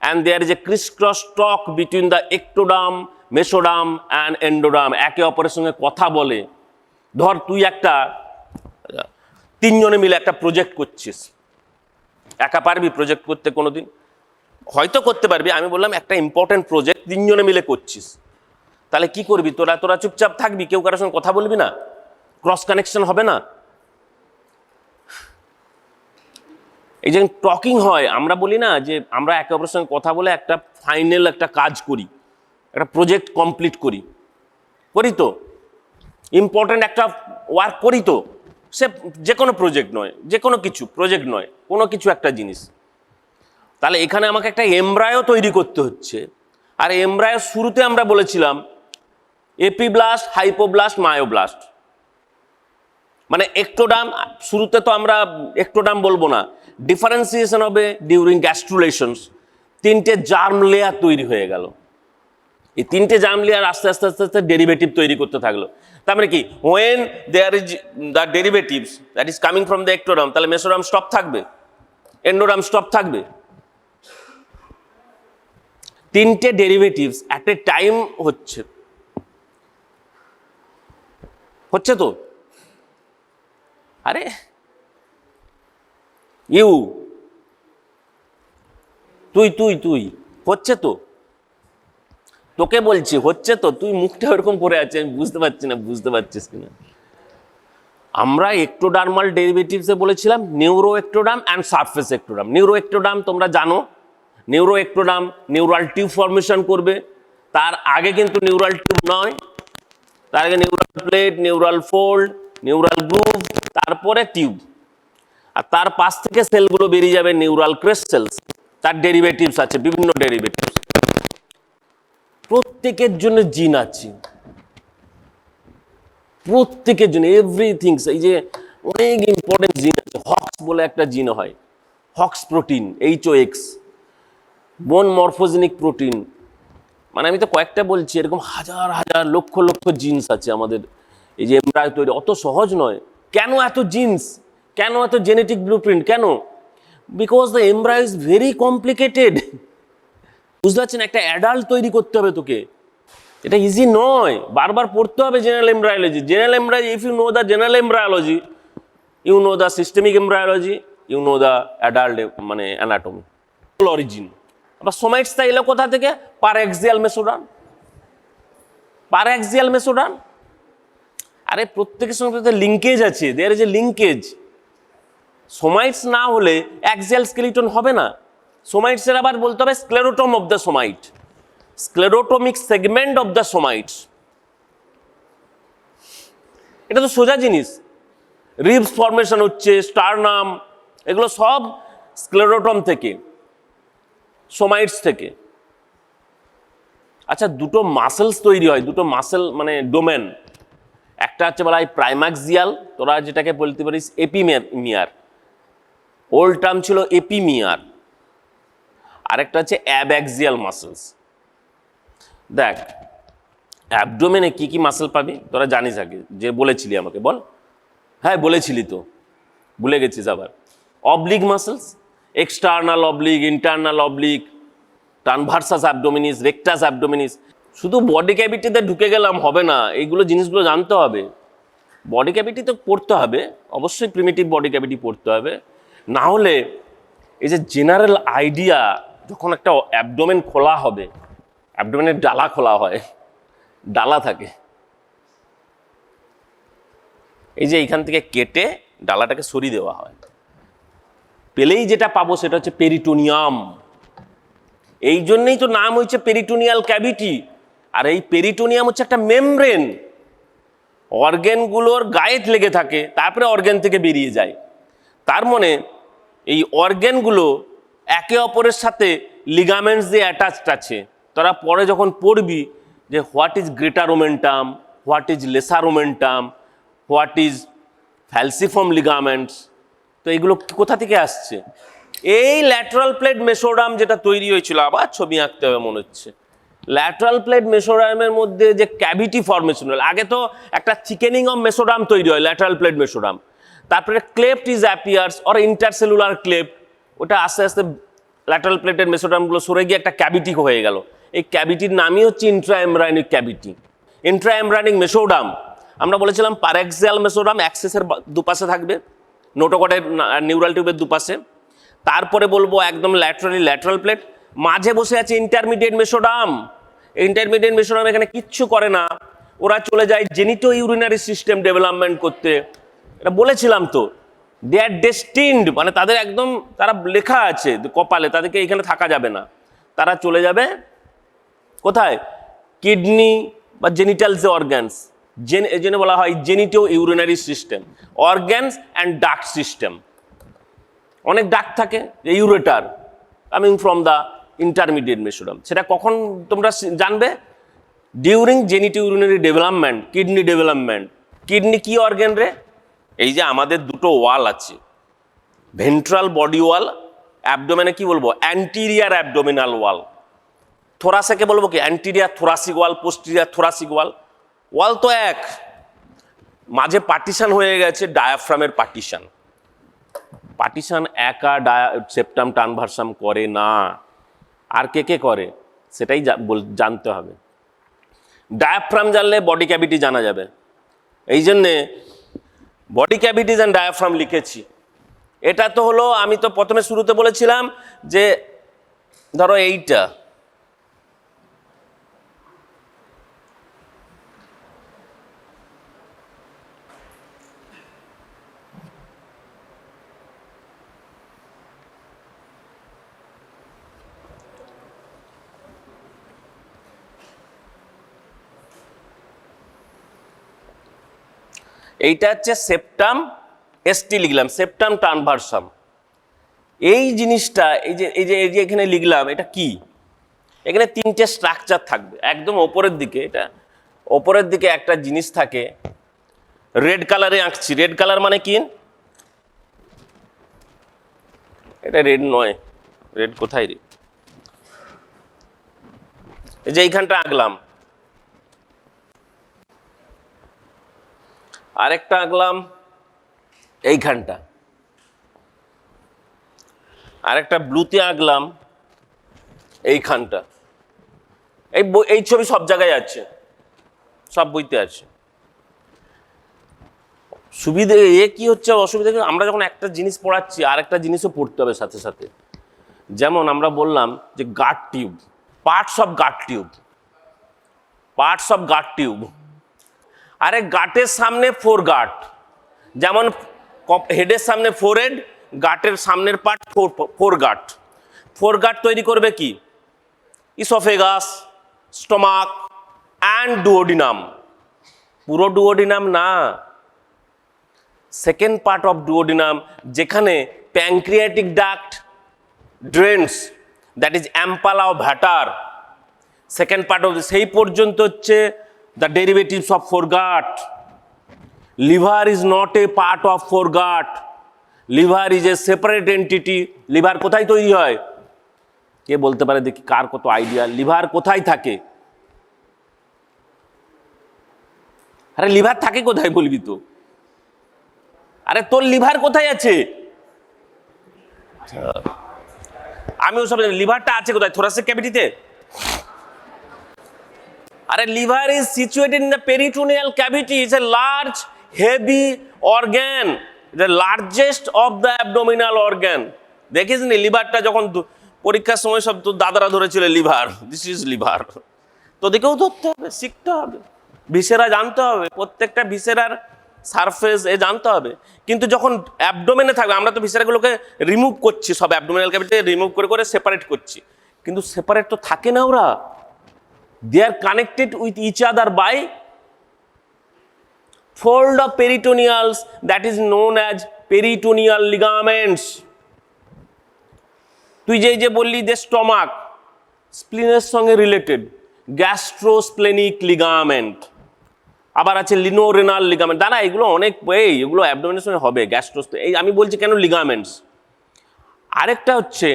And there is a criss cross talk between the ectoderm, mesoderm and endoderm, একে অপরের সঙ্গে কথা বলে। ধর তুই একটা 3 জনে মিলে একটা প্রজেক্ট করছিস, একা পারবি প্রজেক্ট করতে কোনোদিন? হয়তো করতে পারবি, আমি বললাম একটা ইম্পর্টেন্ট প্রজেক্ট 3 জনে মিলে করছিস, তাহলে কি করবি? তোরা চুপচাপ থাকবি, কেউ কারোর সঙ্গে কথা বলবি না, ক্রস কানেকশন হবে না। এই যে টকিং হয়, আমরা বলি না যে আমরা একে অপরের সঙ্গে কথা বলে একটা ফাইনাল একটা কাজ করি, একটা প্রজেক্ট কমপ্লিট করি, করি তো, ইম্পর্টেন্ট একটা ওয়ার্ক করি তো। সে যে কোনো প্রজেক্ট নয়, যে কোনো কিছু প্রজেক্ট নয়, কোনো কিছু একটা জিনিস। তাহলে এখানে আমাকে একটা এমব্রায়ো তৈরি করতে হচ্ছে। আর এমব্রায়ো শুরুতে আমরা বলেছিলাম এপিব্লাস্ট, হাইপোব্লাস্ট, মায়োব্লাস্ট, মানে একটোডাম। শুরুতে তো আমরা একটোডাম বলবো না, ডিফারেন্সিয়েশন হবে ডিউরিং গ্যাস্ট্রুলেশনস। 3টে জার্ম লেয়ার তৈরি হয়ে গেল। এই 3টে জার্ম লেয়ার আস্তে আস্তে আস্তে আস্তে ডেরিভেটিভ তৈরি করতে থাকলো। তার মানে কি, when there is the derivatives that is coming from the ectoderm, তাহলে মেসোডাম স্টপ থাকবে, এন্ডোডাম স্টপ থাকবে। 3টে ডেরিভেটিভস অ্যাট এ টাইম হচ্ছে তো। আরে তুই হচ্ছে তো, তোকে বলছি হচ্ছে তো, তুই মুখটা ওরকম করে আছে, আমি বুঝতে পারছি না বুঝতে পারছিস কিনা। আমরা একটোডার্মাল ডেরিভেটিভসে বলেছিলাম নিউরো একটোডাম অ্যান্ড সারফেস একটোডাম। নিউরো একটোডাম তোমরা জানো, নিউরো একটোডাম নিউরাল টিউব ফর্মেশন করবে। তার আগে কিন্তু নিউরাল টিউব নয়, তার আগে neural plate, neural fold, neural গ্রুভ, তারপরে টিউব। আর তার পাশ থেকে সেলগুলো বেরিয়ে যাবে নিউরাল ক্রেস্ট সেলস। তার ডেরিভেটিভস আছে, বিভিন্ন ডেরিভেটিভস। প্রত্যেকের জন্য জিন আছে, প্রত্যেকের জন্য এভরিথিং। এই যে অনেক ইম্পর্টেন্ট জিন আছে। হক্স বলে একটা জিন হয়, হক্স প্রোটিন, HOX, বোন মরফোজেনিক প্রোটিন। মানে আমি তো কয়েকটা বলছি, এরকম হাজার হাজার লক্ষ লক্ষ জিন্স আছে আমাদের এই যে এমব্রায়ো তৈরি। অত সহজ নয়। কেন এত জিন্স, কেন এত জেনেটিক ব্লুপ্রিন্ট, কেন? Because the embryo is very complicated. বুঝতে পারছেন, একটা অ্যাডাল্ট তৈরি করতে হবে তোকে, এটা ইজি নয়। বারবার পড়তে হবে general embryology. General embryology, if you know the general embryology, you know the systemic embryology, you know the adult মানে অ্যানাটমি, অরিজিন। আবার সোমাইটসটা এলো কোথা থেকে? Paraxial mesoderm, paraxial mesoderm. আরে প্রত্যেকের সঙ্গে লিঙ্কেজ আছে, দেয়ার ইজ এ লিঙ্কেজ। সোমাইটস না হলে অ্যাক্সিয়াল স্কেলিটন হবে না। সোমাইটসের আবার বলতে হবে sclerotome of the somite, sclerotomic segment of the somites. এটা তো সোজা জিনিস। রিবস ফর্মেশন হচ্ছে, স্টারনাম, এগুলো সব স্ক্লেরোটম থেকে, সোমাইটস থেকে। আচ্ছা, দুটো মাসেলস তৈরি হয়, দুটো মাসেল মানে ডোমেন। একটা হচ্ছে বলা হয় প্রাইমাক্সিয়াল, তোরা যেটাকে বলতে পারিস এপিমিয়ার, ওল্ড টার্ম ছিল এপিমিয়ার। আরেকটা হচ্ছে অ্যাবঅ্যাক্সিয়াল মাসেলস। দেখ, অ্যাবডোমেনে কি কি মাসেল পাবি তোরা জানিস আগে, যে বলেছিলি আমাকে, বল। হ্যাঁ বলেছিলি তো, ভুলে গেছিস আবার। Oblique muscles, external oblique, internal oblique, transversus abdominis, rectus abdominis. শুধু বডি ক্যাভিটিতে ঢুকে গেলাম হবে না, এইগুলো জিনিসগুলো জানতে হবে। বডি ক্যাভিটি তো পড়তে হবে, অবশ্যই প্রিমিটিভ বডি ক্যাভিটি পড়তে হবে, না হলে এই যে জেনারেল আইডিয়া, যখন একটা অ্যাবডোমেন খোলা হবে, অ্যাবডোমেনের ডালা খোলা হয়, ডালা থাকে, এই যে এইখান থেকে কেটে ডালাটাকে সরিয়ে দেওয়া হয়, পেলেই যেটা পাবো সেটা হচ্ছে পেরিটোনিয়াম। এই জন্যই তো নাম হচ্ছে পেরিটোনিয়াল ক্যাভিটি। আর এই পেরিটোনিয়াম হচ্ছে একটা মেমব্রেন, অর্গ্যানগুলোর গায়ে লেগে থাকে, তারপরে অর্গ্যান থেকে বেরিয়ে যায়। তার মানে এই অর্গ্যানগুলো একে অপরের সাথে লিগামেন্টস দিয়ে অ্যাটাচড আছে। তারা পরে যখন পড়বি যে what is greater omentum, what is lesser omentum, what is falciform ligaments, তো এগুলো কোথা থেকে আসছে? এই ল্যাটারাল প্লেট মেসোডাম যেটা তৈরি হয়েছিল, আবার ছবি আঁকতে হবে মনে হচ্ছে, ল্যাটারাল প্লেট মেসোডামের মধ্যে যে ক্যাভিটি ফর্মেশন হল, আগে তো একটা থিকেনিং অফ মেসোডাম তৈরি হয়, ল্যাটারাল প্লেট মেসোডাম, তারপরে cleft is appears or intercellular cleft, ওটা আস্তে আস্তে ল্যাটারাল প্লেটের মেসোডামগুলো সরে গিয়ে একটা ক্যাভিটি হয়ে গেল। এই ক্যাভিটির নামই হচ্ছে ইন্ট্রাএমব্রায়োনিক ক্যাভিটি, ইন্ট্রাএমব্রায়োনিক মেসোডাম। আমরা বলেছিলাম প্যারাক্সিয়াল মেসোডাম অ্যাক্সেসের দুপাশে থাকবে, নোটোকটের নিউরাল টিউবের দুপাশে। তারপরে বলবো একদম ল্যাটারাল প্লেট, মাঝে বসে আছে ইন্টারমিডিয়েট মেসোডাম। ইন্টারমিডিয়েট মেসোডাম এখানে কিচ্ছু করে না, ওরা চলে যায় জেনিটো ইউরিনারি সিস্টেম ডেভেলপমেন্ট করতে। এটা বলেছিলাম তো, দে আর ডেস্টিনড, মানে তাদের একদম তারা লেখা আছে কপালে, তাদেরকে এখানে থাকা যাবে না, তারা চলে যাবে কোথায়? কিডনি বা জেনিটালস অর্গ্যানস, এই জন্য বলা হয় genito urinary system, organs and duct system. অনেক ডাক্ট থাকে, ureter coming from the intermediate mesoderm. সেটা কখন তোমরা জানবে? During genito urinary development, kidney development. Kidney কি অর্গ্যান রে? এই যে আমাদের দুটো ওয়াল আছে, ভেন্ট্রাল বডি ওয়াল, অ্যাবডোমেনে কি বলবো? অ্যান্টিরিয়ার অ্যাবডোমিনাল ওয়াল। থোরাসেকে বলবো কি? অ্যান্টিরিয়ার থোরাসিক ওয়াল, পোস্টিরিয়ার থোরাসিক ওয়াল। ওয়াল তো এক, মাঝে পার্টিশন হয়ে গেছে, ডায়াফ্রামের পার্টিশন। পার্টিশন একা সেপ্টাম ট্রানভার্সাম করে না, আর কে কে করে সেটাই জানতে হবে। ডায়াফ্রাম জানলে বডি ক্যাভিটি জানা যাবে। এই জন্যে বডি ক্যাভিটিজ অ্যান্ড ডায়াফ্রাম লিখেছি। এটা তো হলো, আমি তো প্রথমে শুরুতে বলেছিলাম যে ধরো এইটা, এইটা হচ্ছে সেপ্টাম, এসটি লিখলাম, সেপ্টাম ট্রানভার্সাম। এই জিনিসটা এই যে এখানে লিখলাম, এটা কি? এখানে তিনটে স্ট্রাকচার থাকবে একদম ওপরের দিকে। এটা ওপরের দিকে একটা জিনিস থাকে, রেড কালারে আঁকছি। রেড কালার মানে কি? এটা রেড নয়, রেড কোথায় রে? এই যে এইখানটা আঁকলাম, আরেকটা আঁকলাম এইখানটা, আরেকটা ব্লুতে আঁকলাম এইখানটা। এই ছবি সব জায়গায় আছে, সব বইতে আছে। সুবিধে কি হচ্ছে, অসুবিধা কি? আমরা যখন একটা জিনিস পড়াচ্ছি আর একটা জিনিসও পড়তে হবে সাথে সাথে। যেমন আমরা বললাম যে gut tube, parts of gut tube, parts of gut tube. আরে গাটের সামনে ফোর গাট, যেমন হেডের সামনে ফোর হেড, গাটের সামনের part fore gut. Fore gut তৈরি করবে কি? Oesophagus, stomach and duodenum. পুরো ডুওডিনাম না, সেকেন্ড পার্ট অফ ডুওডিনাম, যেখানে pancreatic duct drains, that is ampulla of Vater. Second part of সেই পর্যন্ত হচ্ছে the derivatives of foregut. Liver is not a part of foregut. Liver is a separate entity. Liver কোথায় তৈরি হয়? কে বলতে পারে দেখি, কার কত আইডিয়া? লিভার কোথায় থাকে? আরে লিভার থাকে কোথায় বলবি তো? আরে তোর লিভার কোথায় আছে? আমি ওসব, লিভারটা আছে কোথায়? থোরাসিক ক্যাভিটিতে। আরে liver is situated in the peritoneal cavity. It's a large, heavy organ, the largest of the abdominal organ. দেখিস নি লিভারটা যখন পরীক্ষার সময় সব তো দাদারা ধরেছিল লিভার, দিস ইজ লিভার, তোদেরকেও ধরতে হবে, শিখতে হবে, ভিসেরা জানতে হবে, প্রত্যেকটা ভিসেরার সারফেস জানতে হবে। কিন্তু যখন অ্যাবডোমেনে থাকবে, আমরা তো ভিসেরাগুলোকে রিমুভ করছি, সব অ্যাবডোমিনাল ক্যাভিটি রিমুভ করে করে সেপারেট করছি, কিন্তু সেপারেট তো থাকে না ওরা, they are connected with each other by fold of peritoneals that is known as peritoneal ligaments. তুই যে বললি যে স্টমাক স্প্লিনের সঙ্গে রিলেটেড, গ্যাস্ট্রোস্প্লেনিক লিগামেন্ট, আবার আছে লিনোরেনাল লিগামেন্ট, দাঁড়া এগুলো অনেক এগুলো অ্যাবডোমেনের সঙ্গে হবে, গ্যাস্ট্রোস্প্লেন, এই আমি বলছি কেন লিগামেন্টস। আরেকটা হচ্ছে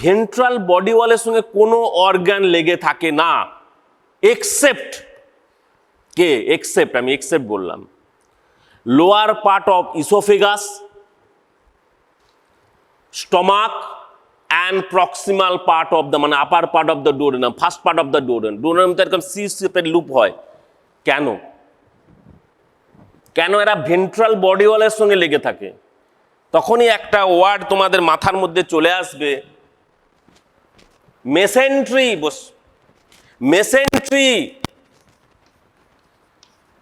ভেন্ট্রাল বডি ওয়ালের সঙ্গে কোনো অর্গান লেগে থাকে না, এক্সেপ্ট কে, এক্সেপ্ট, আমি এক্সেপ্ট বললাম, lower part of oesophagus, stomach and proximal part of the, মানে upper part of the duodenum, first part of the duodenum, duodenum তো এরকম সি শেপের লুপ হয়, কেন কেন এরা ভেন্ট্রাল বডি ওয়ালের সঙ্গে লেগে থাকে? তখনই একটা ওয়ার্ড তোমাদের মাথার মধ্যে চলে আসবে, মেসেন্ট্রি। বস, মেসেন্ট্রি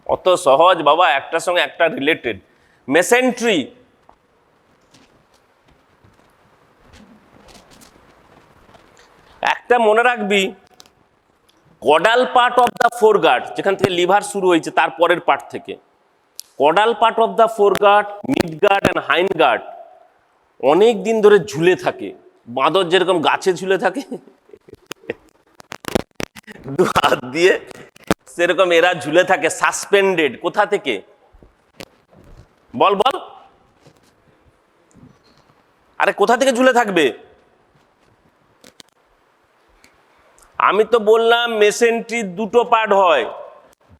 অত সহজ বাবা, একটার সঙ্গে একটা রিলেটেড, মেসেন্ট্রি। একটা মনে রাখবি, caudal part of the foregut, যেখান থেকে লিভার শুরু হয়েছে তার পরের পার্ট থেকে, caudal part of the foregut, midgut and hindgut অনেক দিন ধরে ঝুলে থাকে, বাঁদর যেরকম গাছে ঝুলে থাকে দু হাত দিয়ে, সেরকম এরা ঝুলে থাকে সাসপেন্ডেড। কোথা থেকে বল বল, আরে কোথা থেকে ঝুলে থাকবে? আমি তো বললাম মেসেন্ট্রি দুটো পার্ট হয়,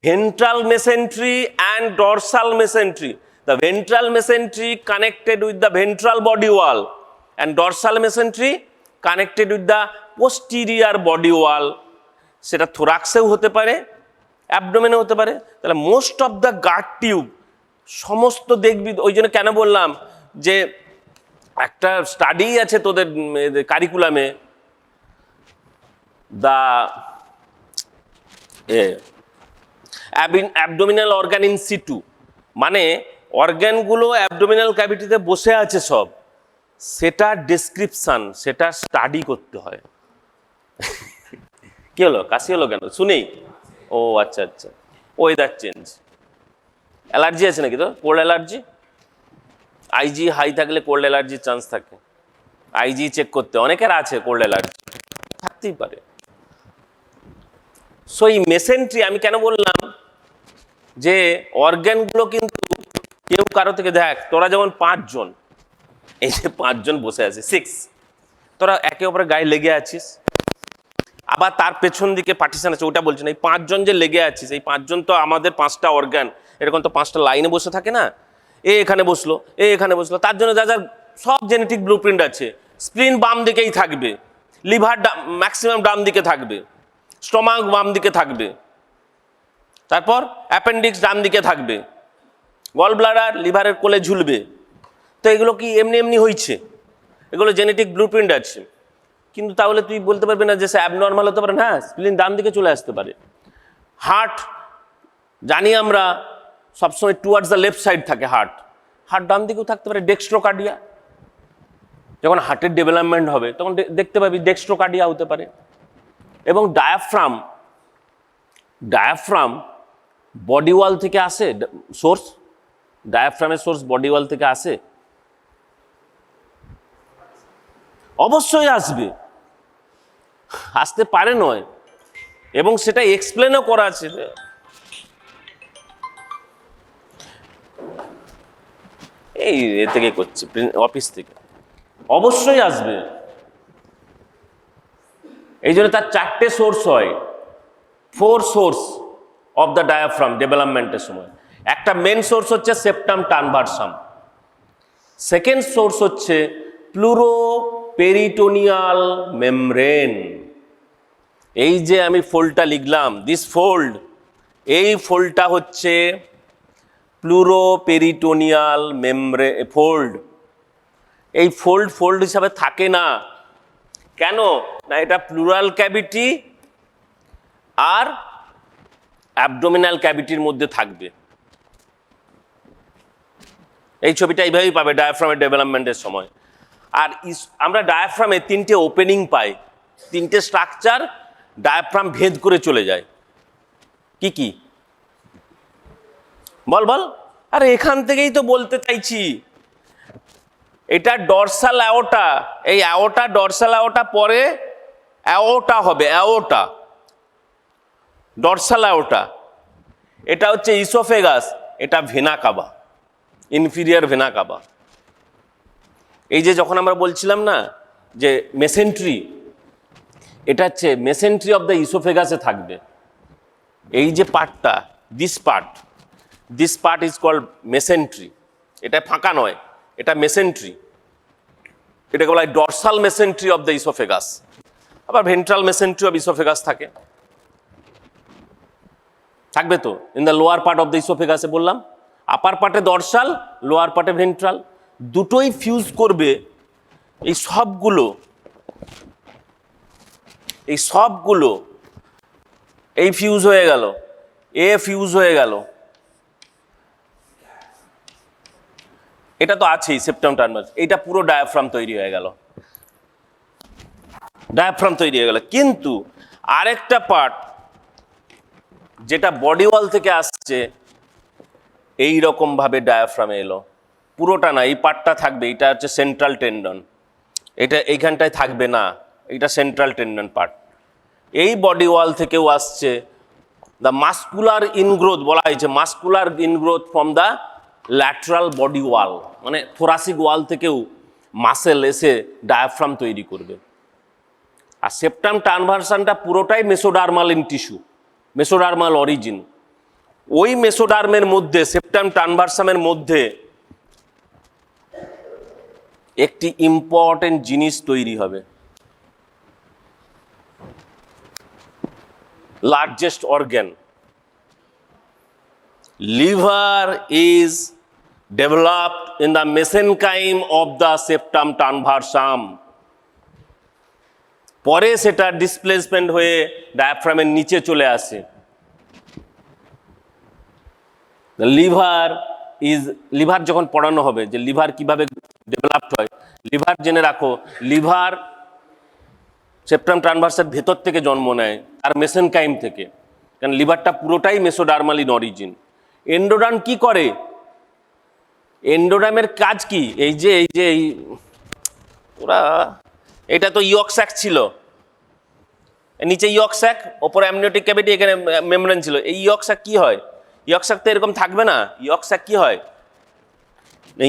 ventral mesentery and dorsal mesentery. The ventral mesentery connected with the ventral body wall and dorsal mesentery connected with the posterior body wall. সেটা থোরাক্সেও হতে পারে, অ্যাবডোমেনে হতে পারে। তাহলে most of the gut tube সমস্ত দেখবি, ওই জন্য কেন বললাম যে একটা স্টাডি আছে তোদের কারিকুলামে, the abdominal organ in situ, মানে অর্গানগুলো অ্যাবডোমিনাল ক্যাভিটিতে বসে আছে সব, সেটা ডেসক্রিপশন, সেটা স্টাডি করতে হয়। কি হলো, কাশি হলো কেন শুনেই? ও আচ্ছা আচ্ছা, ওয়েদার চেঞ্জ, অ্যালার্জি আছে নাকি? তো কোল্ড অ্যালার্জি, আইজি হাই থাকলে কোল্ড অ্যালার্জির চান্স থাকে, আইজি চেক করতে, অনেকের আছে কোল্ড অ্যালার্জি, থাকতেই পারে। সো এই মেসেন্ট্রি আমি কেন বললাম যে অর্গানগুলো কিন্তু কেউ কারো থেকে, দেখ তোরা যেমন 5 জন, এই যে 5 জন বসে আছে, 6, তোরা একে অপরের গায়ে লেগে আছিস, আবার তার পেছন দিকে পার্টিশন আছে, ওটা বলছি না, এই 5 জন যে লেগে আছিস, এই 5 জন তো আমাদের 5টা অর্গান, এরকম তো 5টা লাইনে বসে থাকে না, এ এখানে বসলো, এ এখানে বসলো, তার জন্য যা যা সব জেনেটিক ব্লুপ্রিন্ট আছে। স্প্লিন বাম দিকেই থাকবে, লিভার ম্যাক্সিমাম ডান দিকে থাকবে, স্টমাক বাম দিকে থাকবে, তারপর অ্যাপেন্ডিক্স ডান দিকে থাকবে, গল ব্লাডার লিভারের কোলে ঝুলবে। তো এগুলো কি এমনি এমনি হয়েছে? এগুলো জেনেটিক ব্লুপ্রিন্ট আছে। কিন্তু তাহলে তুই বলতে পারবি না যে সে অ্যাবনর্মাল হতে পারে না, স্প্লিন ডান দিকে চলে আসতে পারে। হার্ট জানি আমরা সবসময় টুয়ার্ডস দ্য লেফট সাইড থাকে, হার্ট ডান দিকেও থাকতে পারে, ডেক্সট্রোকার্ডিয়া। যখন হার্টের ডেভেলপমেন্ট হবে তখন দেখতে পাবি ডেক্সট্রোকার্ডিয়া হতে পারে। এবং ডায়াফ্রাম বডি ওয়াল থেকে আসে, সোর্স, ডায়াফ্রামের সোর্স বডি ওয়াল থেকে আসে, অবশ্যই আসবে, আসতে পারে নয়, এবং সেটা এক্সপ্লেনও করা আছে। এই এ থেকে করছি, অফিস থেকে, অবশ্যই আসবে। এই জন্য তার 4টে সোর্স হয়, 4 সোর্স অফ দ্য ডায়াফ্রাম ডেভেলপমেন্টের সময়। একটা মেন সোর্স হচ্ছে সেপ্টাম ট্রানভার্সাম, সেকেন্ড সোর্স হচ্ছে প্লুরোপেরিটোনিয়াল মেমব্রেন। এই যে আমি ফোল্ডটা লিখলাম, দিস ফোল্ড, এই ফোল্ডটা হচ্ছে প্লুরোপেরিটোনিয়াল মেমব্রেন ফোল্ড। এই ফোল্ড হিসাবে থাকে না। কেন না, এটা প্লুরাল ক্যাভিটি আর অ্যাবডোমিনাল ক্যাভিটির মধ্যে থাকবে। এই ছবিটা এইভাবেই পাবে ডায়াফ্রামের ডেভেলপমেন্টের সময়। আর আমরা ডায়াফ্রামে 3টে ওপেনিং পাই, 3টে স্ট্রাকচার ডায়াফ্রাম ভেদ করে চলে যায়। কি কি বল বল, আরে এখান থেকেই তো বলতে চাইছি। এটা ডরসাল অ্যাওর্টা, এই অ্যাওর্টা ডরসাল অ্যাওর্টা পরে অ্যাওর্টা হবে, অ্যাওর্টা ডরসাল অ্যাওর্টা। এটা হচ্ছে ইসোফেগাস, এটা ভেনা কাবা, ইনফিরিয়ার ভেনা কাবা। এই যে যখন আমরা বলছিলাম না যে মেসেন্ট্রি, এটা হচ্ছে মেসেন্ট্রি অফ দ্য ইসোফেগাসে থাকবে। এই যে পার্টটা, this part is called mesentery. এটা ফাঁকা নয়, এটা মেসেন্ট্রি। এটাকে বলা হয় dorsal mesentery of the oesophagus. আবার ভেন্ট্রাল মেসেন্ট্রি অফ ইসোফেগাস থাকবে তো in the lower part of the ইসোফেগাসে বললাম। আপার পার্টে ডরসাল, লোয়ার পার্টে ভেন্ট্রাল, দুটোই ফিউজ করবে। এই সবগুলো এই ফিউজ হয়ে গেল, এ ফিউজ হয়ে গেল। এটা তো আছেই সেপ্টাম টার্মাস, এইটা পুরো ডায়াফ্রাম তৈরি হয়ে গেল, কিন্তু আরেকটা পার্ট যেটা বডি ওয়াল থেকে আসছে এই রকম ভাবে ডায়াফ্রামে এলো। পুরোটা না, এই পার্টটা থাকবে, এটা হচ্ছে সেন্ট্রাল টেন্ডন, এটা এইখানটায় থাকবে না, এটা সেন্ট্রাল টেন্ডন পার্ট। এই বডি ওয়াল থেকেও আসছে, দ্য মাস্কুলার ইনগ্রোথ বলা হয়েছে, muscular ingrowth from the lateral body wall, মানে থোরাসিক ওয়াল থেকেও মাসেল এসে ডায়াফ্রাম তৈরি করবে। আর সেপ্টাম ট্রানভার্সানটা পুরোটাই mesodermal in tissue, mesodermal origin. ওই মেসোডার্মের মধ্যে, সেপ্টাম ট্রানভার্সামের মধ্যে একটি ইম্পর্টেন্ট জিনিস তৈরি হবে, largest organ. Liver is developed in the mesenchyme of the septum transversum. পরে সেটা ডিসপ্লেসমেন্ট হয়ে ডায়াফ্রামের নিচে চলে আসে। লিভার যখন পড়ানো হবে যে লিভার কিভাবে ডেভেলপড হয়, লিভার জেনে রাখো, লিভার সেপ্টাম ট্রানভার্সের ভেতর থেকে জন্ম নেয়, আর মেসেনকাইম থেকে, কারণ লিভারটা পুরোটাই মেসোডার্মাল ইন অরিজিন। এন্ডোডার্ম কি করে? এন্ডোডার্মের কাজ কি? এই ওরা, এটা তো ইয়ক স্যাক ছিল, নিচে ইয়ক স্যাক, ওপরে অ্যামনিওটিক ক্যাভিটি, এখানে মেমব্রেন ছিল। এই ইয়ক স্যাক কি হয়? ইয়ক স্যাক তো এরকম থাকবে না। ইয়ক স্যাক কি হয়?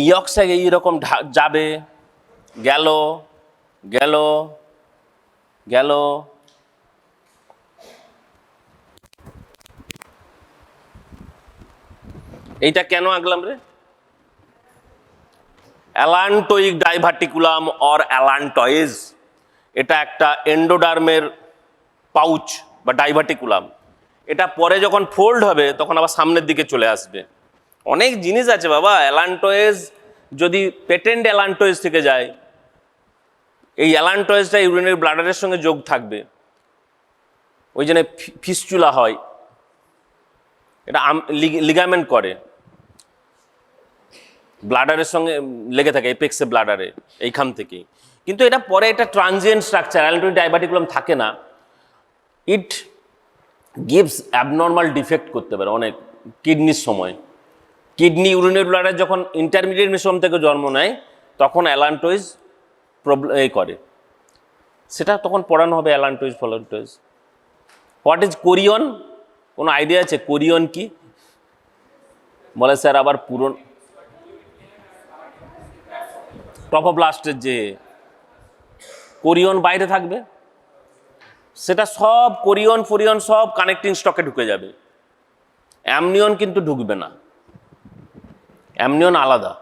ইয়ক স্যাক এইরকম যাবে, গেল গেল গেল, এইটা কেন আঁকলাম রে? অ্যালান্টোইক ডাইভার্টিকুলাম অর অ্যালান্টয়েজ, এটা একটা এন্ডোডার্মের পাউচ বা ডাইভার্টিকুলাম। এটা পরে যখন ফোল্ড হবে তখন আবার সামনের দিকে চলে আসবে। অনেক জিনিস আছে বাবা। অ্যালান্টয়েজ যদি পেটেন্ট অ্যালান্টয়েজ থেকে যায়, এই অ্যালান্টয়েজটা ইউরিনারি ব্লাডারের সঙ্গে যোগ থাকবে, ওই জন্য ফিস্চুলা হয়, এটা লিগামেন্ট করে, ব্লাডারের সঙ্গে লেগে থাকে, এপেক্সে ব্লাডারে, এইখান থেকেই। কিন্তু এটা পরে এটা ট্রানজিয়েন্ট স্ট্রাকচার, অ্যালান্টোইক ডাইভার্টিকুলাম থাকে না। ইট গিভস অ্যাবনর্মাল ডিফেক্ট করতে পারে অনেক কিডনির সময়। কিডনি ইউরিনারি ব্লাডার যখন ইন্টারমিডিয়েট মেসোম থেকে জন্ম নেয় তখন অ্যালান্টোইজ প্রবলেম করে, সেটা তখন পড়ানো হবে অ্যালান্টোইজ ফ্যালান্টোইজ। What is chorion? কোনো আইডিয়া আছে কোরিয়ন কি? বলে স্যার আবার পুরন ট্রফোব্লাস্টের যে কোরিয়ন বাইরে থাকবে, সেটা সব কোরিয়ন ফোরিয়ন সব কানেক্টিং স্টকে ঢুকে যাবে, অ্যামনিয়ন কিন্তু ঢুকবে না, অ্যামনিয়ন আলাদা।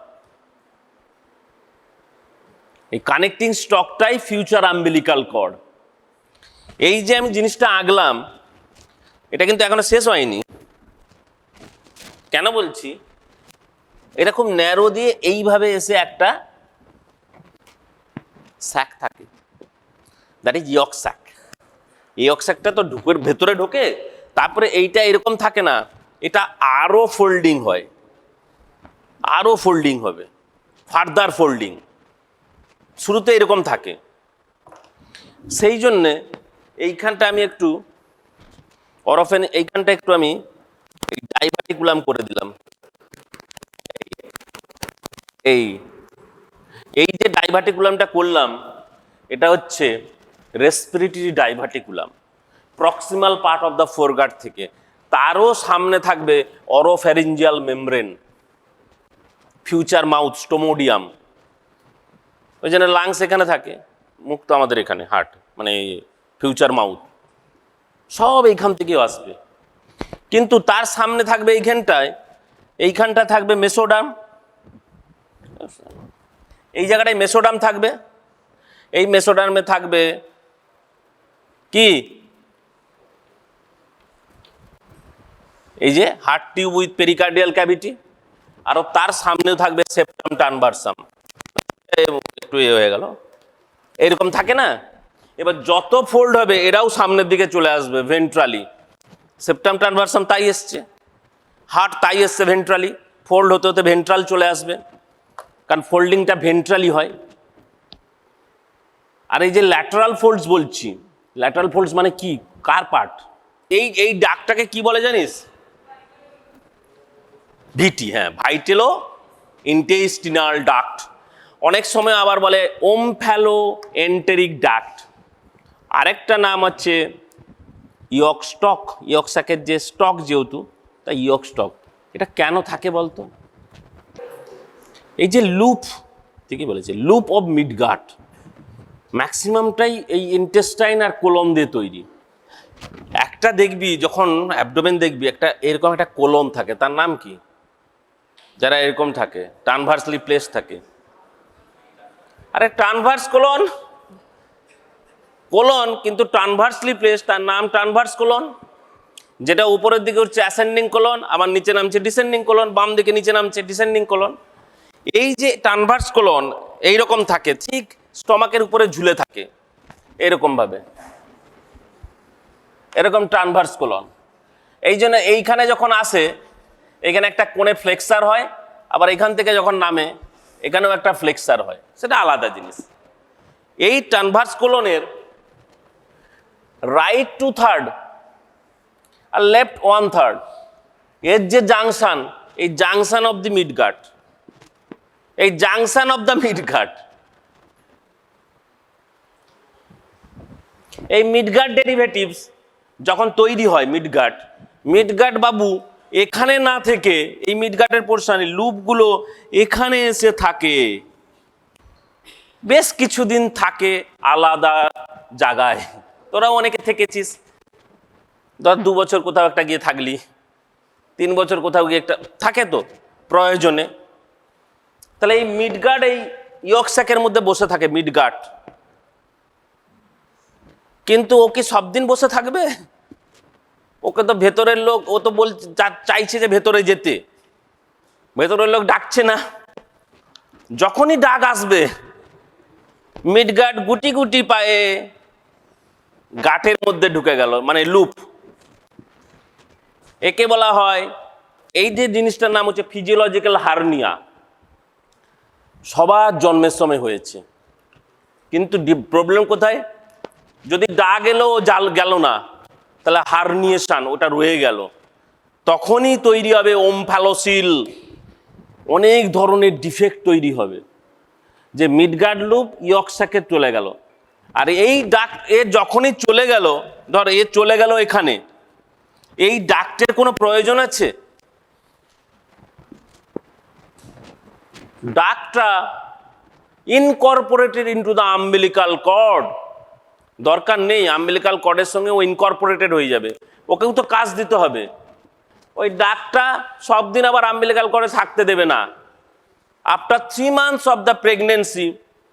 এই কানেক্টিং স্টকটাই ফিউচার আম্বিলিকাল কর্ড। এই যে আমি জিনিসটা আঁকলাম, এটা কিন্তু এখনো শেষ হয়নি। কেন বলছি? এটা খুব ন্যারো দিয়ে এইভাবে এসে একটা স্যাক থাকে, দ্যাট ইজ ইয়ক স্যাক। ইয়ক স্যাকটা তো ভেতরে ঢোকে, তারপরে এইটা এরকম থাকে না, এটা আরো ফোল্ডিং হয়, আরো ফোল্ডিং হবে, ফার্দার ফোল্ডিং, শুরুতে এরকম থাকে। সেই জন্যে এইখানটা আমি একটু অরফেন, এইখানটা একটু আমি ডাইভার্টিকুলাম করে দিলাম। এই এই যে ডাইভার্টিকুলামটা করলাম, এটা হচ্ছে respiratory diverticulum, proximal part of the foregut থেকে। তারও সামনে থাকবে oropharyngeal membrane, future mouth, stomodeum. ওই জন্য লাংস এখানে থাকে, মুখ তো আমাদের এখানে, হার্ট মানে ফিউচার মাউথ, সব এইখান থেকেও আসবে। কিন্তু তার সামনে থাকবে এইখানটা থাকবে মেসোডাম, এই জায়গাটায় মেসোডাম থাকবে। এই মেসোডামে থাকবে কি, এই যে heart tube with pericardial cavity, আর তার সামনেও থাকবে সেপ্টাম ট্রান্সভার্সাম। একটু হয়ে গেল, এরকম থাকে না। এবার যত ফোল্ড হবে এরাও সামনের দিকে চলে আসবে ভেন্ট্রালি। সেপ্টাম ট্রান্সভার্সাম তাই এসছে, হার্ট তাই এসছে ভেন্ট্রালি, ফোল্ড হতে হতে ভেন্ট্রাল চলে আসবে, কারণ ফোল্ডিংটা ভেন্ট্রালি হয়। আর এই যে ল্যাটারাল ফোল্ডস বলছি, ল্যাটারাল ফোল্ডস মানে কি, কার পার্ট? এই ডাকটাকে কি বলে জানিস? ভিটি, হ্যাঁ, ভাইটেলো ইন্টেস্টিনাল ডাক্ট। অনেক সময় আবার বলে ওমফ্যালো এন্টেরিক ডাক্ট। আরেকটা নাম হচ্ছে ইয়ক স্টক, ইয়ক স্যাকের যে স্টক, যেহেতু তাই ইয়ক স্টক। এটা কেন থাকে বলতো? এই যে লুপ, ঠিকই বলেছে, লুপ অফ মিডগার্ড ম্যাক্সিমামটাই এই ইন্টেস্টাইন আর কোলন দিয়ে তৈরি। একটা দেখবি যখন অ্যাবডোমেন দেখবি, একটা এরকম একটা কোলন থাকে, তার নাম কি? যারা এরকম থাকে, ট্রানভার্সলি প্লেস থাকে। আরে ট্রানভার্স কোলন, কোলন কিন্তু ট্রানভার্সলি প্লেস, তার নাম ট্রানভার্স কোলন। যেটা উপরের দিকে হচ্ছে অ্যাসেন্ডিং কোলন, আবার নিচে নামছে ডিসেন্ডিং কোলন, বাম দিকে নিচে নামছে ডিসেন্ডিং কোলন। এই যে ট্রানভার্স কোলন এইরকম থাকে, ঠিক স্টমাকের উপরে ঝুলে থাকে এরকম ভাবে, এরকম ট্রানভার্স কোলন। এই জন্য এইখানে যখন আসে, এখানে একটা কোণে ফ্লেক্সার হয়, আবার এখান থেকে যখন নামে এখানেও একটা ফ্লেক্সার হয়, সেটা আলাদা জিনিস। এই ট্রানভার্স কোলনের রাইট 2/3 আর লেফট 1/3 এর যে জাংশন, এই জাংশন অফ দি মিডগার্ড, এই জাংশন অফ দ্য মিডগার্ড, এই মিডগার্ড ডেরিভেটিভস যখন তৈরি হয়, মিডগার্ড বাবু এখানে না থেকে, এই মিডগার্ডের পোর্শনে লুপগুলো এখানে এসে থাকে, বেশ কিছুদিন থাকে আলাদা জায়গায়। তোরা অনেকে থেকেছিস, ধর 2 বছর কোথাও একটা গিয়ে থাকলি, 3 বছর কোথাও গিয়ে একটা থাকে তো প্রয়োজনে। তাহলে এই মিডগার্ড এই ইয়ক স্যাকের মধ্যে বসে থাকে মিডগার্ড। কিন্তু ও কি সব দিন বসে থাকবে? ওকে তো ভেতরের লোক, ও তো চাইছে যে ভেতরে যেতে, ভেতরের লোক ডাকছে না। যখনই ডাক আসবে, মিডগার্ড গুটি গুটি পায়ে গাঁটের মধ্যে ঢুকে গেল, মানে লুপ। একে বলা হয়, এই যে জিনিসটার নাম হচ্ছে ফিজিওলজিক্যাল হার্নিয়া। সবার জন্মের সময় হয়েছে, কিন্তু প্রবলেম কোথায়? যদি ডাক এলো গেল না, তাহলে হার্নিয়েশন ওটা রয়ে গেল, তখনই তৈরি হবে ওমফ্যালোসিল, অনেক ধরনের ডিফেক্ট তৈরি হবে, যে মিডগার্ড লুপ ইয়ক স্যাকে চলে গেল। আর এই ডাক এ যখনই চলে গেল, ধর এ চলে গেল এখানে, এই ডাক্টের কোনো প্রয়োজন আছে? ডাকটা incorporated into the umbilical cord, দরকার নেই। আম্বিলিকাল কর্ডের সঙ্গে ও ইনকর্পোরেটেড হয়ে যাবে, ওকেও তো কাজ দিতে হবে। ওই ডাকটা সব দিন আবার আম্বিলিকাল কর্ডে থাকতে দেবে না। After 3 months of the pregnancy,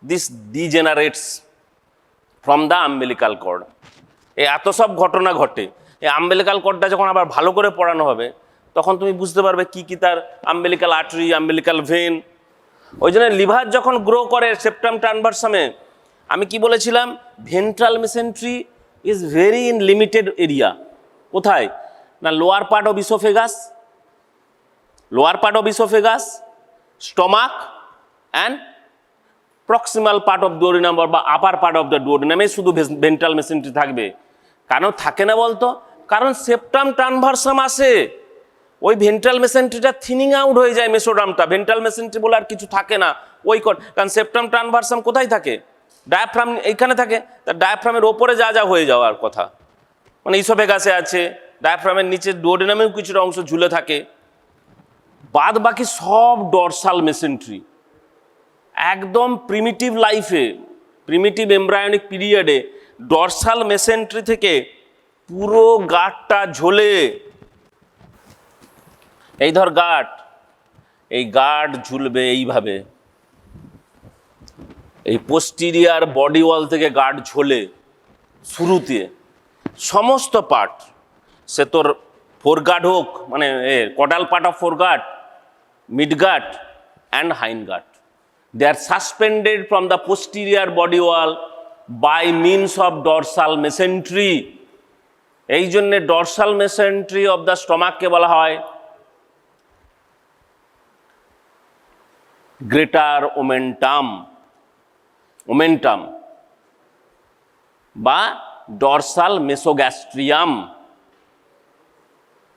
this degenerates from the umbilical cord. এত সব ঘটনা ঘটে। এই আম্বিলিকাল কর্ডটা যখন আবার ভালো করে পড়ানো হবে, তখন তুমি বুঝতে পারবে কি কি তার আম্বিলিকাল আর্টারি, আম্বিলিকাল ভেন। ওই জন্য লিভার যখন গ্রো করে সেপ্টাম ট্রানভার্সামে, আমি কি বলেছিলাম, ventral mesentery is very in limited area. কোথায় না, lower part of oesophagus, lower part of oesophagus, stomach and proximal part of duodenum বা আপার পার্ট অফ দ্য ডুওডেনামে শুধু ভেন্ট্রাল মেসেন্ট্রি থাকবে। কারণ থাকে না বলতো, কারণ সেপ্টাম ট্রানভার্সাম আসে, ওই ভেন্ট্রাল মেসেন্ট্রিটা থিনিং আউট হয়ে যায়, মেসোডামটা ভেন্ট্রাল মেসেন্ট্রি বলে আর কিছু থাকে না ওই কারণ সেপ্টাম ট্রানভার্সাম কোথায় থাকে, ডায়াফ্রাম এইখানে থাকে, তার ডায়াফ্রামের ওপরে যা যা হয়ে যাওয়ার কথা, মানে ইসোফেগাসে আছে, ডায়াফ্রামের নিচে ডুওডেনামেও কিছুটা অংশ ঝুলে থাকে, বাদ বাকি সব ডরসাল মেসেন্ট্রি। একদম প্রিমিটিভ লাইফে, প্রিমিটিভ এমব্রায়োনিক পিরিয়ডে ডরসাল মেসেন্ট্রি থেকে পুরো গাঁটটা ঝোলে। এই ধর গাঁট, এই গাঁট ঝুলবে এইভাবে, এই পোস্টিরিয়ার বডি ওয়াল থেকে গাঁট ঝোলে শুরুতে সমস্ত পার্ট, সে তোর ফোরগার্ড হোক, মানে caudal part of foregut, midgut and hindgut, they are suspended from the posterior body wall by means of dorsal mesentery। এই জন্য dorsal mesentery of the stomach কে বলা হয় গ্রেটার ওমেন্টাম, ওমেন্টাম বা ডরসাল মেসোগ্যাস্ট্রিয়াম।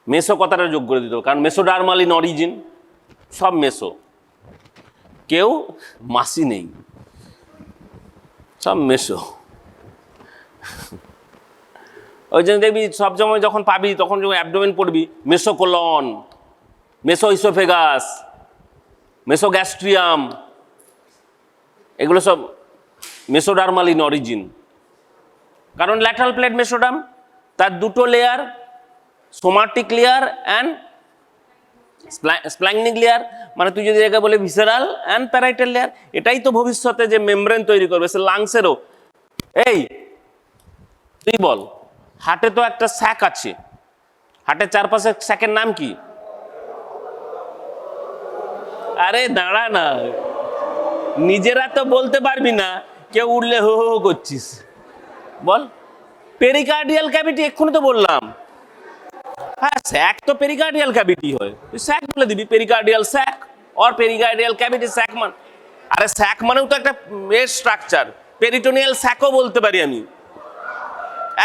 মেসো কথাটা যোগ করে দিত, কারণ মেসোডার্মাল ইন অরিজিন, সব মেসো, কেউ মাসি নেই, সব মেসো। ওই জন্য দেখবি সব সময় যখন পাবি, তখন যখন অ্যাবডোমেন পড়বি, মেসোকোলন, মেসো ইসোফেগাস, মেসোগ্যাস্ট্রিয়াম, এগুলো সব মেসোডার্মাল ইন অরিজিন। কারণ ল্যাটারাল প্লেট মেসোডার্ম, তার দুটো layer, somatic layer and splanchnic layer, মানে তুই যদি জায়গায় বলে ভিসেরাল অ্যান্ড প্যারাইটাল লেয়ার, এটাই তো ভবিষ্যতে যে মেমব্রেন তৈরি করবে, সে লাংসেরও। এই তুই বল, হার্টে তো একটা স্যাক আছে, হার্টের চারপাশে স্যাকের নাম কি? আরে দাঁড়া না, নিজেরা তো বলতে পারবি না, কেউ উঠলে হো হো করছিস, বল। পেরিকার্ডিয়াল ক্যাভিটি, এক্ষুনি তো বললাম। হ্যাঁ, স্যাক তো পেরিকার্ডিয়াল ক্যাভিটি হয়, তুই স্যাক বলে দিবি, pericardial sac or pericardial cavity. Sac মানে, আরে স্যাক মানেও তো একটা স্ট্রাকচার, পেরিটোনিয়াল স্যাকও বলতে পারি আমি,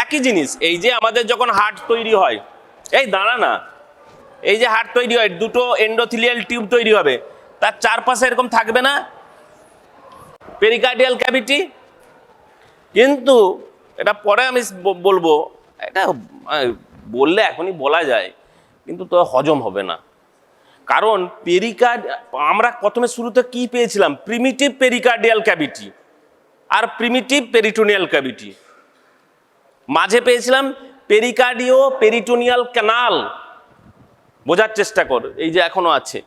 একই জিনিস। এই যে আমাদের যখন হার্ট তৈরি হয়, এই দাঁড়া না, এই যে হার্ট তৈরি হয়, দুটো এন্ডোথিলিয়াল টিউব তৈরি হবে, তার চারপাশে এরকম থাকবে না পেরিকার্ডিয়াল ক্যাভিটি? কিন্তু এটা পরে আমি বলবো, এটা বললে এখনই বলা যায়, কিন্তু তো হজম হবে না। কারণ আমরা প্রথমে শুরুতে কি পেয়েছিলাম, প্রিমিটিভ পেরিকার্ডিয়াল ক্যাভিটি আর প্রিমিটিভ পেরিটোনিয়াল ক্যাভিটি, মাঝে পেয়েছিলাম পেরিকার্ডিও পেরিটোনিয়াল ক্যানাল। বোঝার চেষ্টা কর, এই যে এখনো আছে,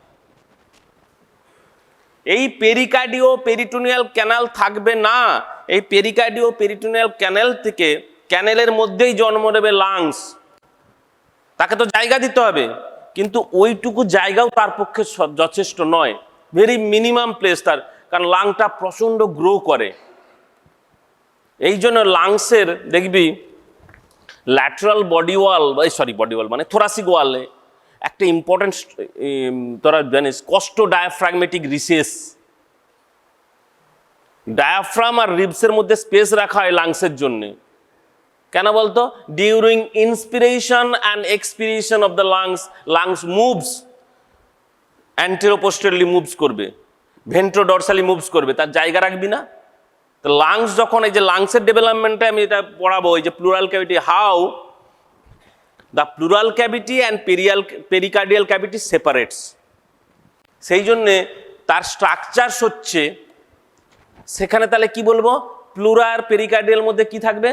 এই পেরিকার্ডিও পেরিটোনিয়াল ক্যানাল থাকবে না। এই পেরিকার্ডিও পেরিটোনিয়াল ক্যানেল থেকে, ক্যানেলের মধ্যেই জন্ম নেবে লাংস, তাকে তো জায়গা দিতে হবে, কিন্তু ওইটুকু জায়গাও তার পক্ষে যথেষ্ট নয়, ভেরি মিনিমাম প্লেস তার, কারণ লাংটা প্রচণ্ড গ্রো করে। এই জন্য লাংসের দেখবি lateral body wall, body wall মানে থোরাসিক ওয়ালে একটা ইম্পর্টেন্ট, তোরা জানিস, কষ্ট ডায়াফ্রাগমেটিক রিসেস, ডায়াফ্রাম আর রিবসের মধ্যে স্পেস রাখা হয় লাংসের জন্য। কেন বলতো? During inspiration and expiration of the lungs moves anteroposteriorly moves করবে, ভেন্ট্রোডরসালি মুভস করবে, তার জায়গা রাখবি না। তো লাংস যখন, এই যে লাংসের ডেভেলপমেন্টে আমি এটা পড়াবো, এই যে pleural cavity, how the pleural cavity and pericardial cavity separates. সেই জন্যে তার স্ট্রাকচার হচ্ছে, সেখানে তাহলে কি বলবো, প্লুরাল পেরিকার্ডিয়াল মধ্যে কি থাকবে,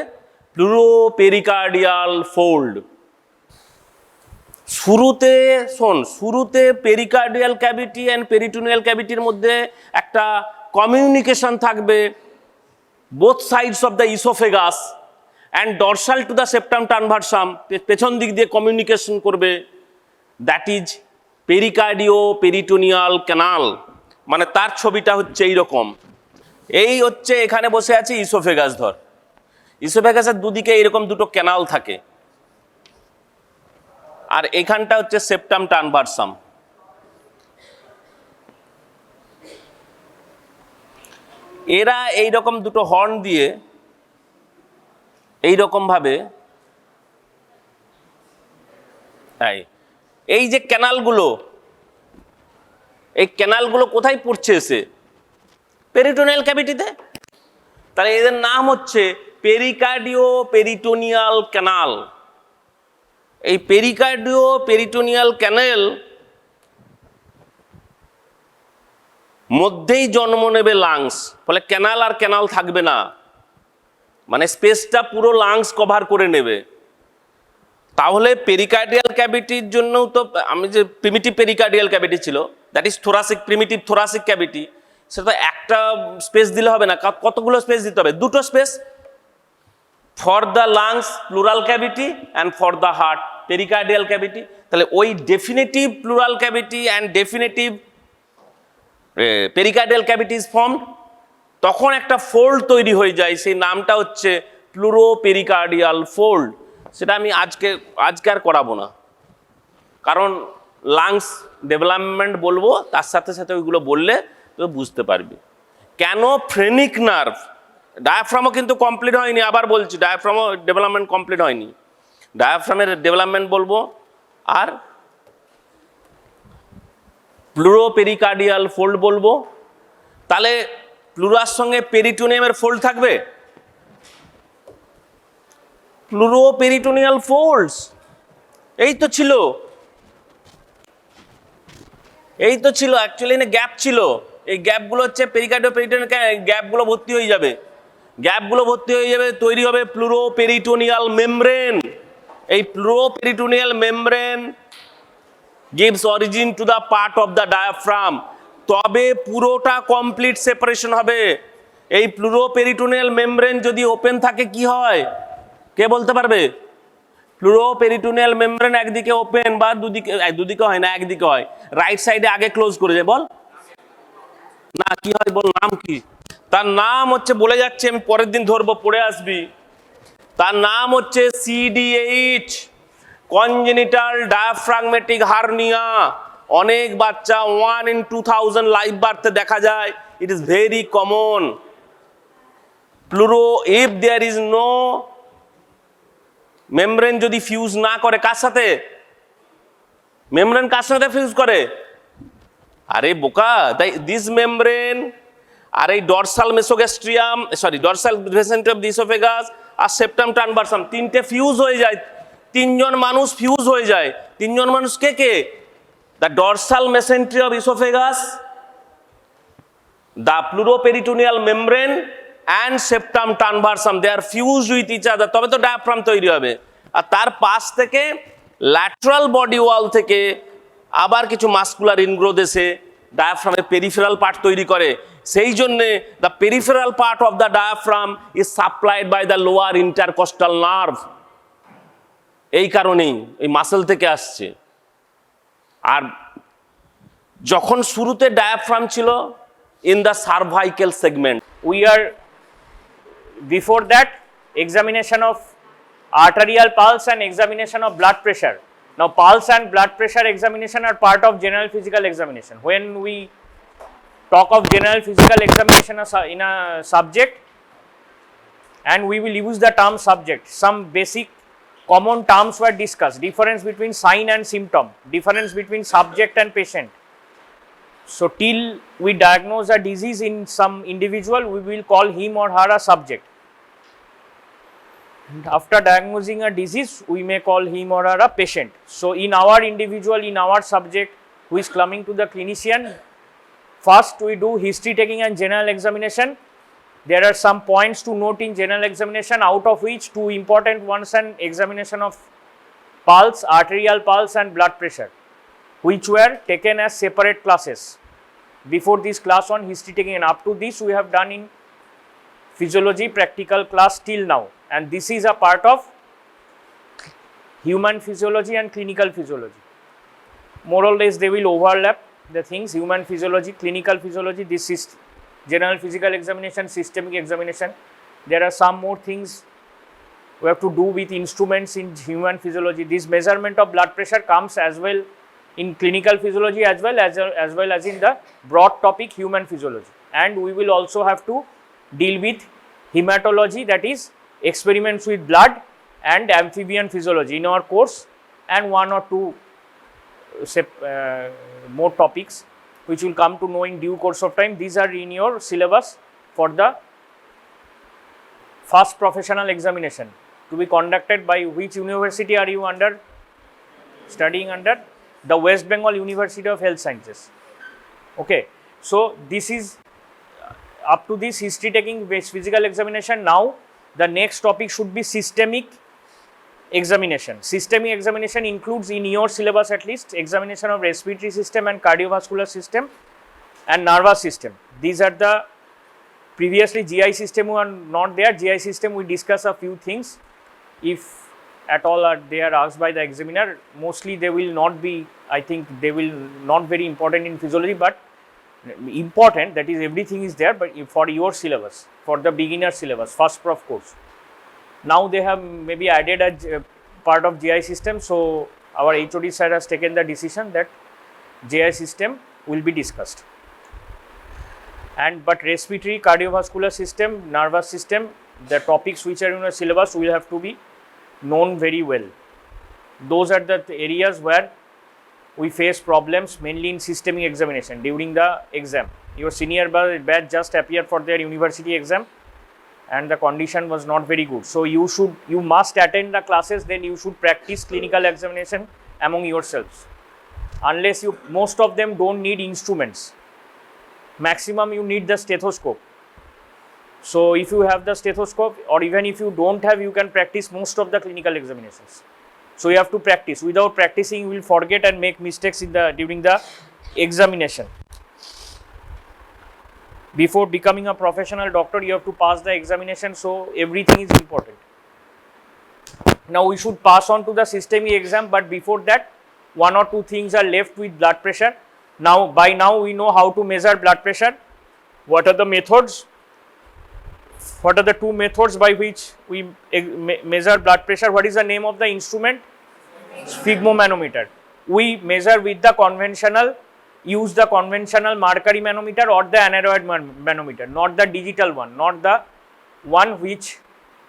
প্লুরোপেরিকার্ডিয়াল ফোল্ড। শুরুতে শোন, শুরুতে পেরিকার্ডিয়াল ক্যাভিটি অ্যান্ড পেরিটোনিয়াল ক্যাভিটির মধ্যে একটা কমিউনিকেশন থাকবে, both sides of the oesophagus and dorsal to the septum transversum, পেছন দিক দিয়ে কমিউনিকেশন করবে, that is pericardioperitoneal canal. মানে তার ছবিটা হচ্ছে এইরকম, এই হচ্ছে এখানে বসে আছে ইসোফেগাস, ধর ইসোফেগাসের দুদিকে এরকম দুটো ক্যানাল থাকে, আর এখানটা হচ্ছে সেপ্টাম ট্রানভার্সাম। এরা এইরকম দুটো হর্ন দিয়ে এইরকম ভাবে এই যে ক্যানালগুলো, এই ক্যানালগুলো কোথায় পড়ছে এসে? পেরিটোনিয়াল ক্যাভিটিতে। তাহলে এদের নাম হচ্ছে পেরিকার্ডিও পেরিটোনিয়াল ক্যানাল। এই পেরিকার্ডিও পেরিটোনিয়াল ক্যানেল মধ্যেই জন্ম নেবে লাংস, ফলে ক্যানাল আর ক্যানাল থাকবে না, মানে স্পেসটা পুরো লাংস কভার করে নেবে। তাহলে পেরিকার্ডিয়াল ক্যাভিটির জন্যও তো আমি যে প্রিমিটিভ পেরিকার্ডিয়াল ক্যাভিটি ছিল, that is thoracic, primitive thoracic cavity, সেটা একটা স্পেস দিলে হবে না, কতগুলো স্পেস দিতে হবে? দুটো space, for the lungs pleural cavity and for the heart pericardial cavity. তাহলে ওই definitive pleural cavity and definitive pericardial cavity is formed, তখন একটা ফোল্ড তৈরি হয়ে যায়, সেই নামটা হচ্ছে প্লুরো পেরিকার্ডিয়াল ফোল্ড। সেটা আমি আজকে আর করাবো না, কারণ লাংস ডেভেলপমেন্ট বলবো, তার সাথে সাথে ওইগুলো বললে তো বুঝতে পারবি। কেন ফ্রেনিক নার্ভ, ডায়াফ্রামও কিন্তু কমপ্লিট হয়নি, আবার বলছি ডায়াফ্রামও ডেভেলপমেন্ট কমপ্লিট হয়নি, ডায়াফ্রামের ডেভেলপমেন্ট বলবো, আর প্লুরো পেরিকার্ডিয়াল ফোল্ড বলবো। তাহলে প্লুরার সঙ্গে পেরিটোনিয়ামের ফোল্ড থাকবে, প্লুরো পেরিটোনিয়াল ফোল্ডস এই তো ছিল, অ্যাকচুয়ালি গ্যাপ ছিল, এই গ্যাপগুলো হচ্ছে পেরিকার্ডিও পেরিটোনিয়াল, গ্যাপগুলো ভর্তি হয়ে যাবে, তৈরি হবে প্লুরো পেরিটোনিয়াল মেমব্রেন। এই pleuroperitoneal membrane gives origin to the part of the diaphragm, তবে পুরোটা কমপ্লিট সেপারেশন হবে। এই প্লুরো পেরিটোনিয়াল মেমব্রেন যদি ওপেন থাকে কি হয়, কে বলতে পারবে? প্লুরো পেরিটোনিয়াল মেমব্রেন একদিকে ওপেন বা দুদিকে হয় না, একদিকে হয়, রাইট সাইডে আগে ক্লোজ করে যায়, বল না কি হয়, বল নাম কি? তার নাম হচ্ছে, বলে যাচ্ছে, আমি পরের দিন ধরবো, পড়ে আসবি, তার নাম হচ্ছে CDH, কনজেনিটাল ডায়াফ্রাগমেটিক হার্নিয়া। অনেক বাচ্চা 1 in 2000 লাইভ বার্থে দেখা যায়, it is very common. Pleuro, if there is no membrane, যদি ফিউজ না করে, কার সাথে? মেমব্রেন কার সাথে ফিউজ করে? আরে বোকা, তাই দিস মেমব্রেন আর এই dorsal mesogastrium, dorsal mesentery of the oesophagus আর সেপ্টাম ট্রানভার্সাম, তিনটে ফিউজ হয়ে যায়, তিনজন মানুষ ফিউজ হয়ে যায়। তিনজন মানুষ কে কে? The dorsal mesentery of oesophagus, the pleuroperitoneal membrane and septum transversum, they are fused with each other, তবে তো ডায়াফ্রাম তৈরি হবে। আর তার পাশ থেকে ল্যাটারাল বডি ওয়াল থেকে আবার কিছু মাসকুলার ইনগ্রোথ এসে ডায়াফ্রামের পেরিফেরাল পার্ট তৈরি করে। সেই জন্যে the peripheral part of the diaphragm is supplied by the lower intercostal nerve. এই কারণেই এই মাসেল থেকে আসছে। আর যখন শুরুতে ডায়াফ্রাম ছিল in the cervical segment, we are before that examination of arterial pulse and examination of blood pressure. Now pulse and blood pressure examination are part of general physical examination. When we talk of general physical examination in a subject, and we will use the term subject, some basic common terms were discussed: difference between sign and symptom, difference between subject and patient. So till we diagnose a disease in some individual, we will call him or her a subject. And after diagnosing a disease, we may call him or her a patient. So in our individual, in our subject who is coming to the clinician, first we do history taking and general examination. There are some points to note in general examination, out of which two important ones: an examination of pulse, arterial pulse and blood pressure, which were taken as separate classes before this class on history taking, and up to this we have done in physiology practical class till now, and this is a part of human physiology and clinical physiology. More or less they will overlap the things, human physiology, clinical physiology, this is general physical examination, systemic examination. There are some more things we have to do with instruments in human physiology. This measurement of blood pressure comes as well in clinical physiology as well as in the broad topic human physiology. And we will also have to deal with hematology, that is experiments with blood, and amphibian physiology in our course, and one or two more topics which will come to know in due course of time. These are in your syllabus for the first professional examination to be conducted by which university are you under? Studying under? The West Bengal University of Health Sciences. Okay, so this is up to this history taking physical examination. Now the next topic should be systemic examination. Systemic examination includes in your syllabus at least examination of respiratory system and cardiovascular system and nervous system. These are the previously GI system were not there. GI system we discuss a few things. If at all they are asked by the examiner, mostly they will not be, I think they will not very important in physiology, but important, that is everything is there, but for your syllabus, for the beginner syllabus, first prof course. Now they have maybe added a part of GI system, so our HOD sir has taken the decision that GI system will be discussed. But respiratory, cardiovascular system, nervous system, the topics which are in the syllabus will have to be known very well. Those are the areas where we face problems mainly in systemic examination during the exam. Your senior batch just appeared for their university exam and the condition was not very good. So you must attend the classes, then you should practice clinical examination among yourselves. Unless most of them don't need instruments. Maximum you need the stethoscope. So if you have the stethoscope, or even if you don't have, you can practice most of the clinical examinations. So you have to practice. Without practicing, you will forget and make mistakes during the examination. Before becoming a professional doctor, you have to pass the examination, so everything is important. Now we should pass on to the systemic exam, but before that, one or two things are left with blood pressure. Now, by now we know how to measure blood pressure. What are the methods? What are the two methods by which we measure blood pressure? What is the name of the instrument? Sphygmomanometer. We measure with the conventional, use the conventional mercury manometer or the aneroid manometer, not the digital one, not the one which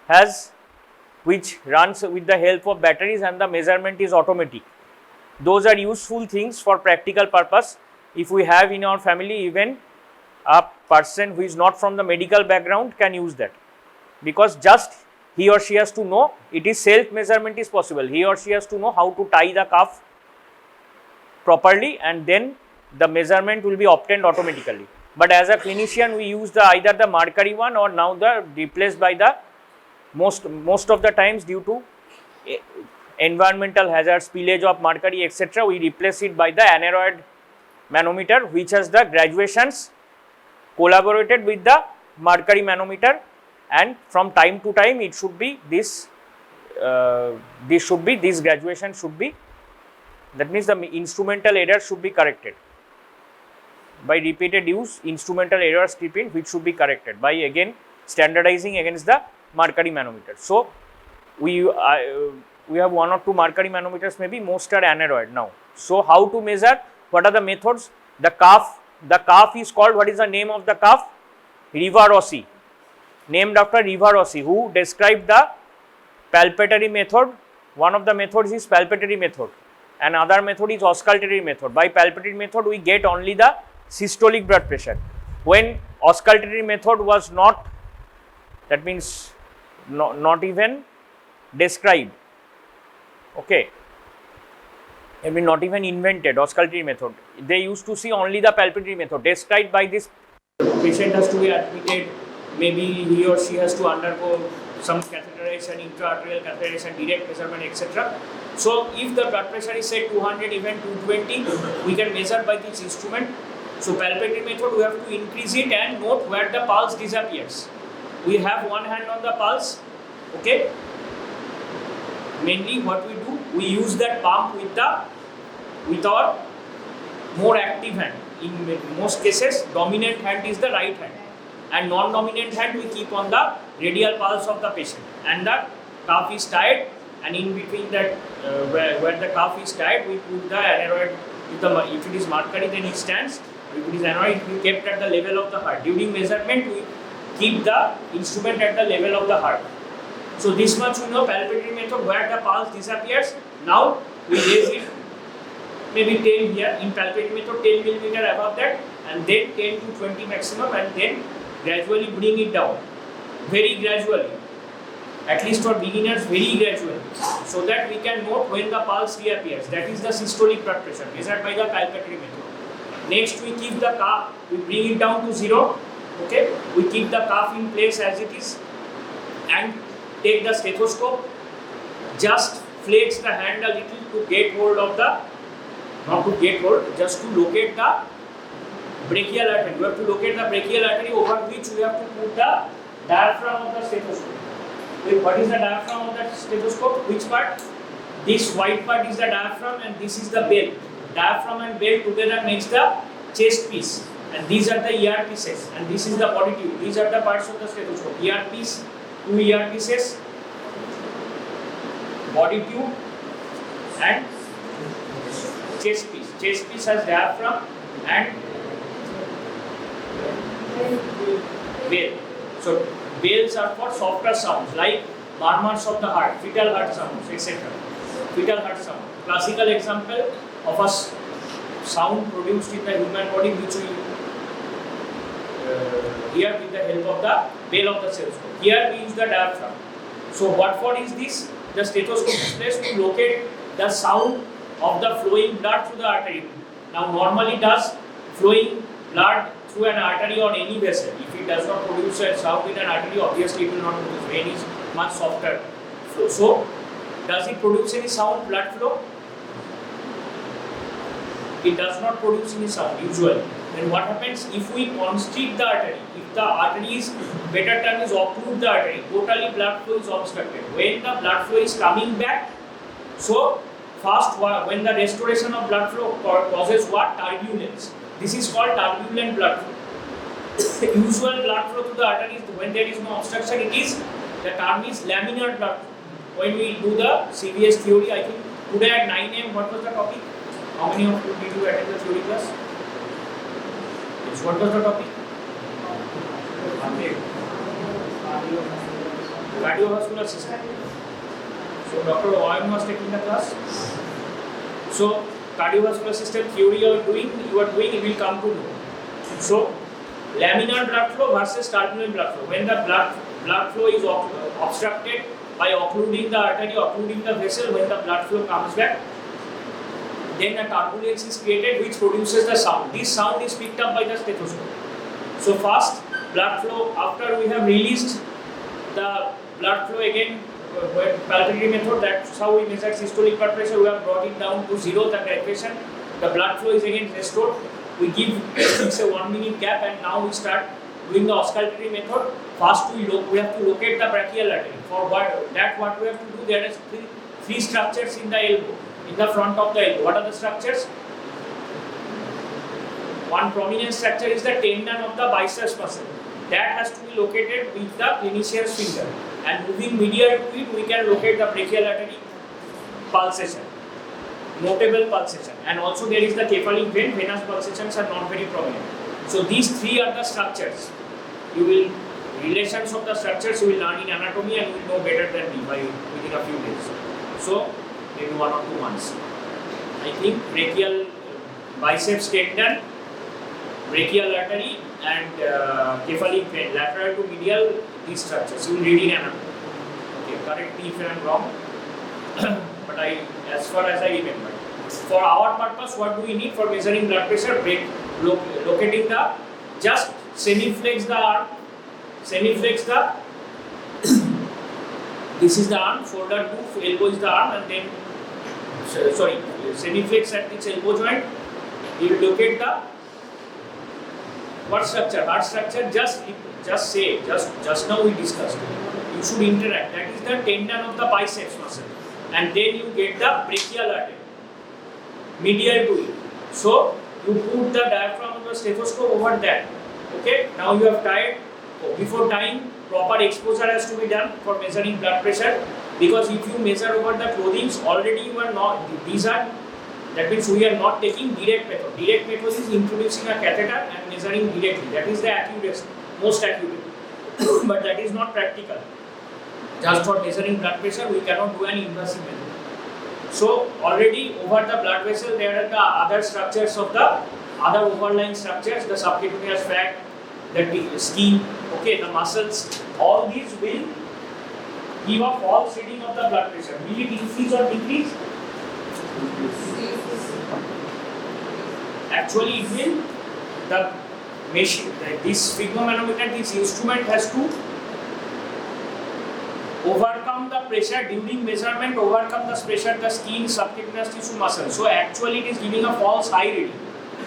runs with the help of batteries and the measurement is automatic. Those are useful things for practical purpose. If we have in our family, even a person who is not from the medical background can use that, because just he or she has to know, it is self measurement is possible. He or she has to know how to tie the cuff properly, and then the measurement will be obtained automatically. But as a clinician, we use either the mercury one, or now replaced by the most of the times due to environmental hazards, spillage of mercury, etc. we replace it by the aneroid manometer, which has the graduations collaborated with the mercury manometer, and from time to time it should be this graduation should be, that means the instrumental error should be corrected. By repeated use, instrumental error stripping, which should be corrected by again standardizing against the mercury manometer. So we have one or two mercury manometers, maybe most are aneroid now. So how to measure? What are the methods? The cuff is called, what is the name of the cuff? Rivarossi, named after Rivarossi, who described the palpatory method. One of the methods is palpatory method, and other method is auscultatory method. By palpatory method, we get only the systolic blood pressure. When auscultatory method was not, that means not even described, okay, I mean not even invented, auscultatory method. They used to see only the palpatory method described by this. Patient has to be admitted, maybe he or she has to undergo some catheterization, intra-arterial catheterization, direct measurement, etc. So if the blood pressure is say 200, even 220, we can measure by this instrument. So palpatory method, we have to increase it and note where the pulse disappears. We have one hand on the pulse, okay. Mainly what we do, we use that pump with our more active hand. In most cases, dominant hand is the right hand. and non-dominant hand we keep on the radial pulse of the patient, and the cuff is tied, and in between that where the cuff is tied we put the aneroid. If it is Mercury then it stands, if it is aneroid we kept at the level of the heart. During measurement we keep the instrument at the level of the heart. So this much we know palpatory method where the pulse disappears. Now we raise it maybe 10 here, in palpatory method 10 millimeter above that, and then 10 to 20 maximum, and then gradually bring it down, very gradually, at least for beginners very gradually, so that we can note when the pulse reappears. That is the systolic blood pressure measured by the palpatory method. Next we keep the cuff, we bring it down to 0, okay, we keep the cuff in place as it is, and take the stethoscope, just flex the hand a little to get hold of the, not to get hold, just to locate the brachial artery. You have to locate the brachial artery over which we have to put the diaphragm of the stethoscope. Wait, what is the diaphragm of the stethoscope? Which part? This white part is the diaphragm and this is the bell. Diaphragm and bell together makes the chest piece, and these are the earpieces, and this is the body tube. These are the parts of the stethoscope. Earpiece, 2 earpieces, body tube, and chest piece. Chest piece has diaphragm and bell. So bells are for softer sounds like murmurs of the heart, fetal heart sounds, etc. Fetal heart sound. Classical example of a sound produced in the human body which we hear with the help of the bell of the stethoscope. Here we use the diaphragm. So what for is this? The stethoscope is placed to locate the sound of the flowing blood through the artery. Now normally does flowing blood through an artery or any vessel, if it does not produce a sound in an artery, obviously it will not produce. Vein is much softer flow. So does it produce any sound, blood flow? It does not produce any sound usually. Then what happens if we constrict the artery? If the artery is, better term is occlude the artery, totally blood flow is obstructed. When the blood flow is coming back, so first when the restoration of blood flow causes what? Turbulence. This is called turbulent blood flow. Usual blood flow to the arteries when there is no obstruction, it is, the term is laminar blood flow. When we do the CVS theory, I think today at 9 AM, what was the topic? How many of you did you attend the theory class? Yes, what was the topic? Cardiovascular system. So Dr. Owen was taking the class. So cardiovascular system theory you are doing, it will come to know. So laminar blood flow versus turbulent blood flow. When the blood flow is obstructed by occluding the artery, occluding the vessel, when the blood flow comes back, then a turbulence is created which produces the sound. This sound is picked up by the stethoscope. So first blood flow, after we have released the blood flow again, palpatory method, that's how we measure systolic blood pressure. We have brought it down to 0, the graduation. The blood flow is again restored. We give a 1 minute gap, and now we start doing the auscultatory method. First we have to locate the brachial artery. For what we have to do, there is three structures in the elbow, in the front of the elbow. What are the structures? One prominent structure is the tendon of the biceps muscle. That has to be located with the clinician's finger. And moving medial to it, we can locate the brachial artery pulsation, notable pulsation. And also there is the cephalic vein. Venous pulsations are not very prominent. So these three are the structures. Relations of the structures you will learn in anatomy, and you will know better than me within a few days. So maybe 1 or 2 months. I think brachial biceps tendon, brachial artery, and cephalic vein, lateral to medial, these structures. You will read in anatomy. Okay, correct me if I am wrong. But as far as I remember. For our purpose, what do we need for measuring blood pressure? Locating the, just semi-flex the arm, semi-flex the, this is the arm, shoulder to elbow is the arm, and then, semi-flex at its elbow joint. You will locate the, what structure? Heart structure, just now we discussed. You should interact. That is the tendon of the biceps muscle. And then you get the brachial artery, medial to it. So you put the diaphragm of the stethoscope over that. Okay, now you have tied before tying, proper exposure has to be done for measuring blood pressure, because if you measure over the clothing, already you are not, that means we are not taking direct method. Direct method is introducing a catheter and measuring directly. That is the accuracy, most accurate. But that is not practical. Just for measuring blood pressure, we cannot do an invasive method. So already over the blood vessel, there are the other structures of the other overlying structures, the subcutaneous fat, the skin, okay, the muscles. All these will give a false reading of the blood pressure. Will it increase or decrease? Actually, it will. The machine, this sphygmomanometer, this instrument has to overcome the pressure during measurement, overcome the pressure, the skin, subcutaneous tissue, muscle. So actually, it is giving a false high reading.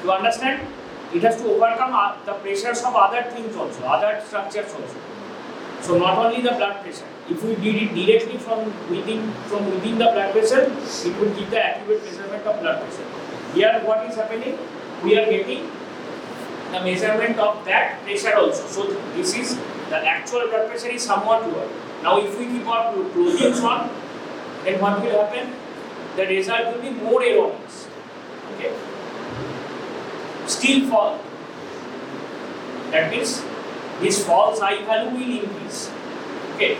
You understand? It has to overcome the pressures of other things also, other structures also. So not only the blood pressure. If we did it directly from within the blood vessel, it will give the accurate measurement of blood pressure. Here, what is happening? We are getting the measurement of that pressure also. So this is the actual blood pressure is somewhat lower. Now, if we keep our clothing on, then what will happen? The result will be more erroneous. Okay. Still fall. That means this false high value will increase. Okay.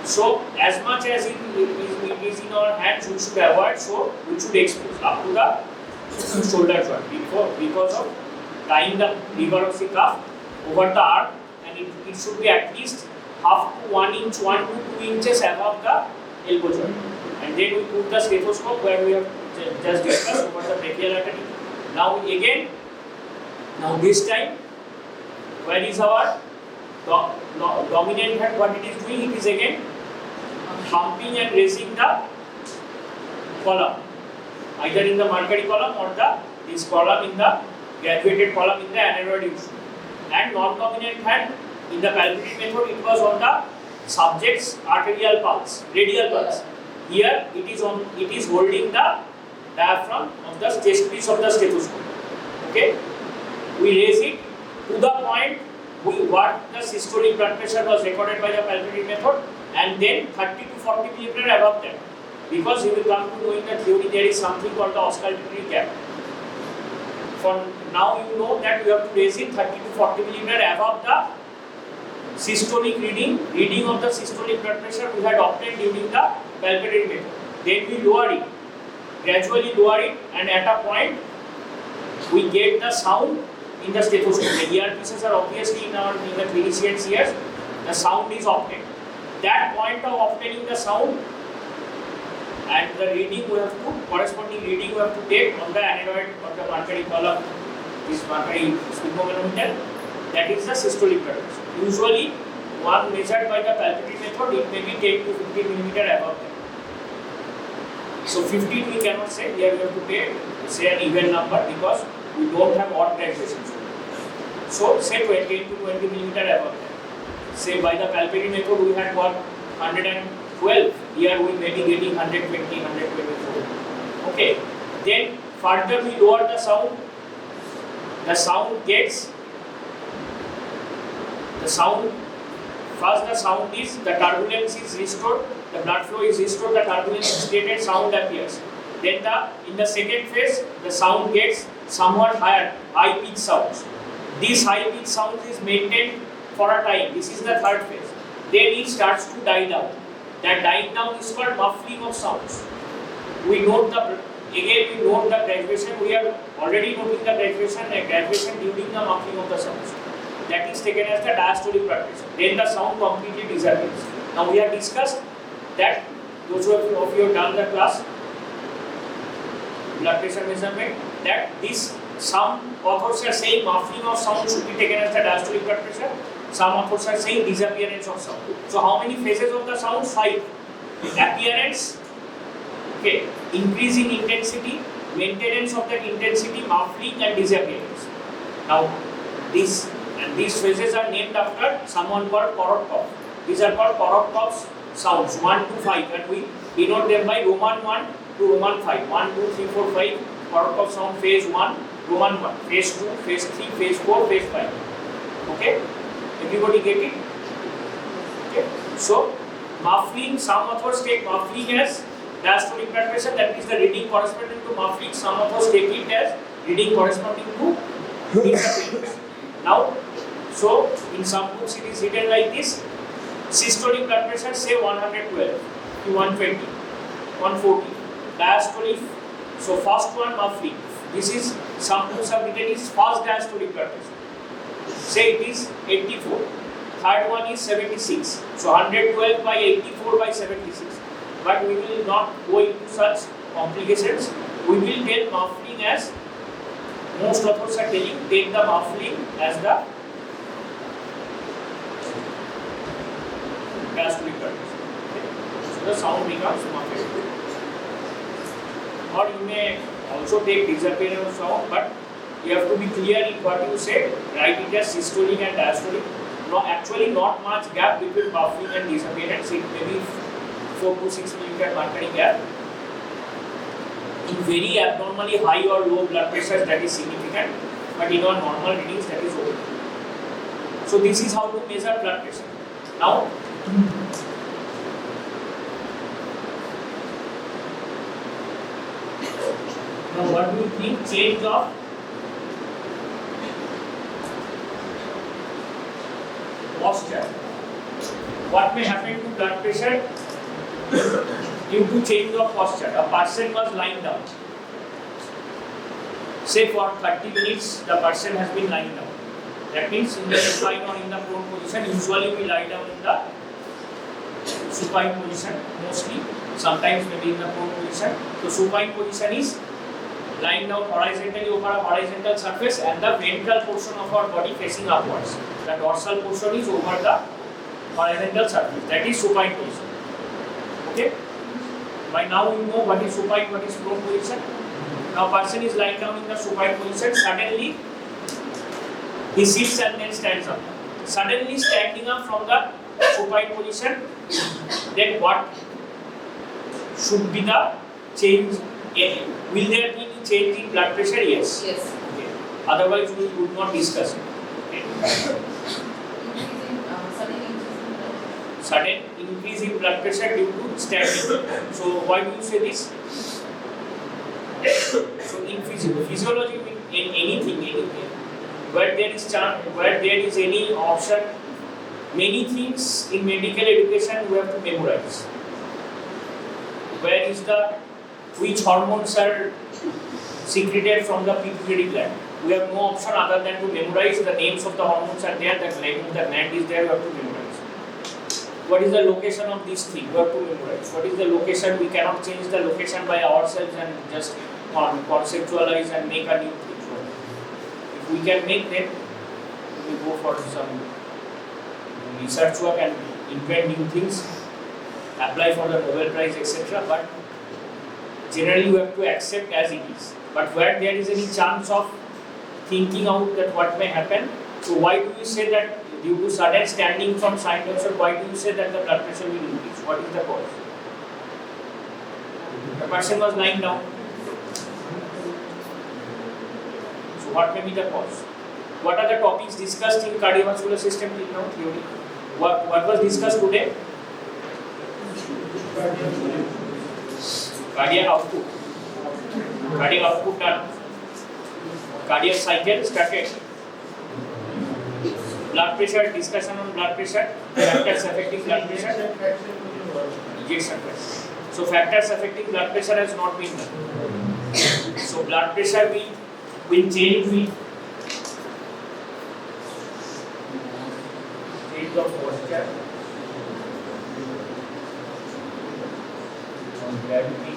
So as much as it is in our hands, we should avoid. So we should expose up to the shoulder joint because of tying the lever of the cuff over the arm, and it should be at least half to 1 inch, 1 to 2 inches above the elbow joint. And then we put the stethoscope where we have just discussed over the brachial artery. Now again, this time, where is our dominant hand? What it is doing? It is again pumping and raising the column, either in the Mercury column or this column in the graduated column in the aneroid instrument. And non-dominant hand in the palpation method, it was on the subject's arterial pulse, radial pulse. Here it is holding the diaphragm of the chest piece of the stethoscope. Okay, we raise it to the point what the systolic blood pressure was recorded by the palpation method, and then 30 to 40 millimeter above that. Because you will come to know in the theory there is something called the auscultatory gap. For now you know that you have to raise it 30 to 40 millimeter above the systolic reading of the systolic blood pressure we had obtained during the palpatory method. Then we lower it, gradually lower it, and at a point we get the sound in the stethoscope. The earpieces are obviously in the clinician's ears. The sound is obtained. That point of obtaining the sound and the reading we have to, corresponding reading we have to take on the aneroid or the Mercury column, this Mercury sphygmomanometer, that is the systolic blood pressure. Usually, one measured by the palpatory method, it may be 10 to 15 millimeter above that. So 15 we cannot say, here we have to take, say an even number because we don't have odd graduations. So say 10 to 20 millimeter above that. Say by the palpatory method we had got 112, here we may be getting 120, 124. Okay, then further we lower the sound. The sound gets, first the sound is, the turbulence is restored, the blood flow is restored, the turbulence is created, sound appears. Then in the second phase, the sound gets somewhat higher, high pitch sounds. This high pitch sound is maintained for a time. This is the third phase. Then it starts to die down. That dying down is called muffling of sounds. We note the graduation. We are already noting the graduation during the muffling of the sounds. That is taken as the diastolic blood pressure. Then the sound completely disappears. Now we have discussed that those of you have done the class blood pressure measurement, that this, some authors are saying muffling of sound should be taken as the diastolic blood pressure. Some authors are saying disappearance of sound. So how many phases of the sound? 5. Appearance, okay, increase in intensity, maintenance of that intensity, muffling and disappearance. Now these phases are named after someone called Korotkov. These are called Korotkov's sounds 1 to 5, and we denote them by Roman 1 to Roman 5. 1, 2, 3, 4, 5. Korotkov sound phase 1, Roman 1, phase 2, phase 3, phase 4, phase 5. Okay? Everybody get it? Okay. So muffling, some authors take muffling as diastolic blood pressure, that means the reading corresponding to muffling. Some authors take it as reading corresponding to disappearance. Now, so in some books it is written like this: systolic blood pressure say 112 to 120, 140. Diastolic, so first one muffling. This is, some books have written is first diastolic blood pressure. Say it is 84. Third one is 76. So 112 by 84 by 76. But we will not go into such complications. We will tell muffling as, most authors are telling, take the muffling as the diastolic blood pressure. Okay. So the sound becomes muffled. Or you may also take disappearance sound, but you have to be clear in what you say. Write it as systolic and diastolic. No, actually not much gap between muffling and disappearance. It may be 4 to 6 millimeter mercury gap. In very abnormally high or low blood pressure, that is significant, but in our normal readings, that is okay. So this is how to measure blood pressure. Now, what do you think? Change of posture. What may happen to blood pressure due to change of posture? A person was lying down. Say for 30 minutes, the person has been lying down. That means in the supine or in the prone position, usually we lie down in the supine position mostly. Sometimes maybe in the prone position. So supine position is lying down horizontally over a horizontal surface and the ventral portion of our body facing upwards. The dorsal portion is over the horizontal surface. That is supine position. Okay? By now you know what is supine, what is prone position. Now person is lying down in the supine position. Suddenly he sits and then stands up. Suddenly standing up from the supine position, then what should be the change? Will there be any change in blood pressure? Yes. Yes. Okay. Otherwise we would not discuss it. Okay. Sudden increase in blood pressure due to standing. So why do you say this? So in physiology, in anything, where there is chance, where there is any option, many things in medical education we have to memorize. Where is which hormones are secreted from the pituitary gland? We have no option other than to memorize the names of the hormones are there, the name of the gland is there, we have to memorize. What is the location of this thing? We have to memorize. What is the location? We cannot change the location by ourselves and just conceptualize and make a new thing. If we can make them, we go for some research work and invent new things, apply for the Nobel Prize, etc. But generally we have to accept as it is. But where there is any chance of thinking out that what may happen, so why do you say that due to sudden standing from side tension, why do you say that the blood pressure will increase? What is the cause? The person was lying down. So what may be the cause? What are the topics discussed in cardiovascular system till now theory? What was discussed today? Cardiac output. Cardiac output done. Cardiac cycle started. Blood pressure, discussion on blood pressure, factors affecting blood pressure, ejection pressure. So factors affecting blood pressure has not been done. So blood pressure will change with change of posture, on gravity,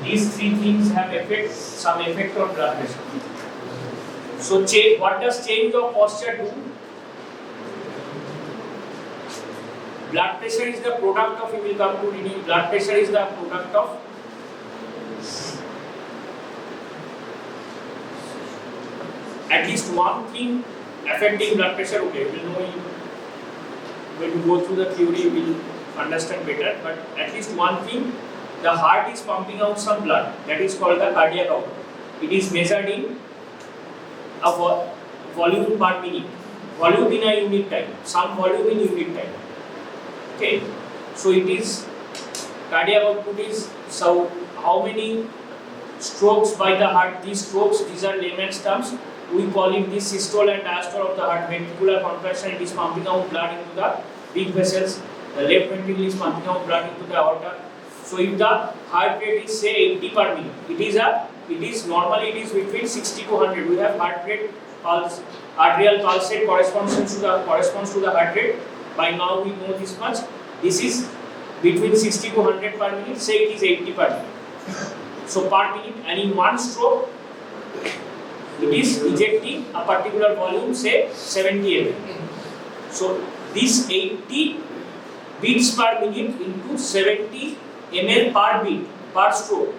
these three things have some effect on blood pressure. So what does change of posture do? Blood pressure is the product of, we will come to reading, blood pressure is the product of at least one thing affecting blood pressure. Okay, we will know when you go through the theory you will understand better, but at least one thing the heart is pumping out some blood, that is called the cardiac output. It is measured in a volume per minute, volume in a unit time, some volume in unit time. Okay, so it is cardiac output is so how many strokes by the heart. These strokes, these are layman's terms. We call it the systole and diastole of the heart. Ventricular contraction, it is pumping out blood into the big vessels. The left ventricle is pumping out blood into the aorta. So if the heart rate is say 80 per minute, it is normally it is between 60 to 100. We have heart rate pulse, arterial pulse rate corresponds to the heart rate. By now we know this much. This is between 60 to 100 per minute. Say it is 80 per minute. So per minute, and in one stroke, it is ejecting a particular volume, say 70 ml. So this 80 beats per minute into 70 ml per beat per stroke.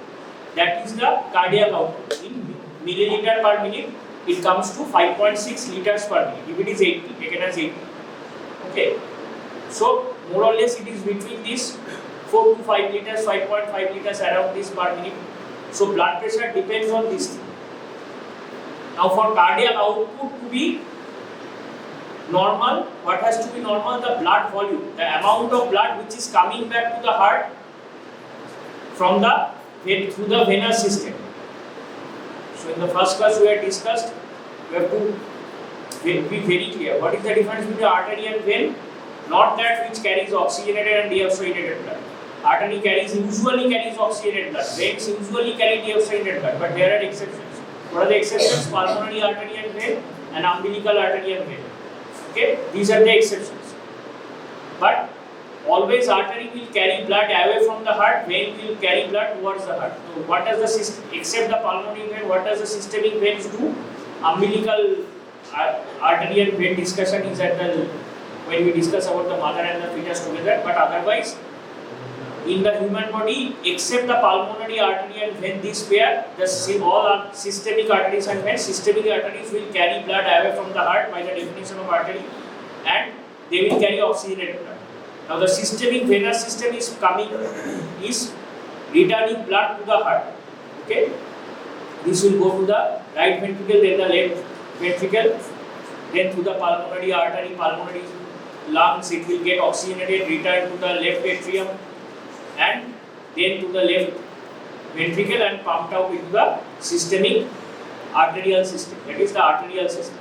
That is the cardiac output. In milliliter per minute, it comes to 5.6 liters per minute. If it is 80, taken as 80. Okay. So more or less it is between this 4 to 5 liters, 5.5 liters around this per minute. So blood pressure depends on this thing. Now for cardiac output to be normal, what has to be normal? The blood volume, the amount of blood which is coming back to the heart from through the venous system. So in the first class we had discussed, we have to be very clear. What is the difference between artery and vein? Not that which carries oxygenated and deoxygenated blood. Artery usually carries oxygenated blood. Veins usually carry deoxygenated blood, but there are exceptions. What are the exceptions? Pulmonary artery and vein, and umbilical artery and vein. Okay, these are the exceptions. But always artery will carry blood away from the heart, vein will carry blood towards the heart. So what does the system, except the pulmonary vein, what does the systemic veins do? Umbilical artery and vein discussion is at the when we discuss about the mother and the fetus together, but otherwise in the human body, except the pulmonary artery and vein, this pair, all are systemic arteries and veins. Systemic arteries will carry blood away from the heart by the definition of artery, and they will carry oxygenated blood. Now the systemic venous system is returning blood to the heart. Okay, this will go to the right ventricle, then the left ventricle, then to the pulmonary artery, pulmonary lungs. It will get oxygenated, return to the left atrium, and then to the left ventricle and pumped out into the systemic arterial system. That is the arterial system.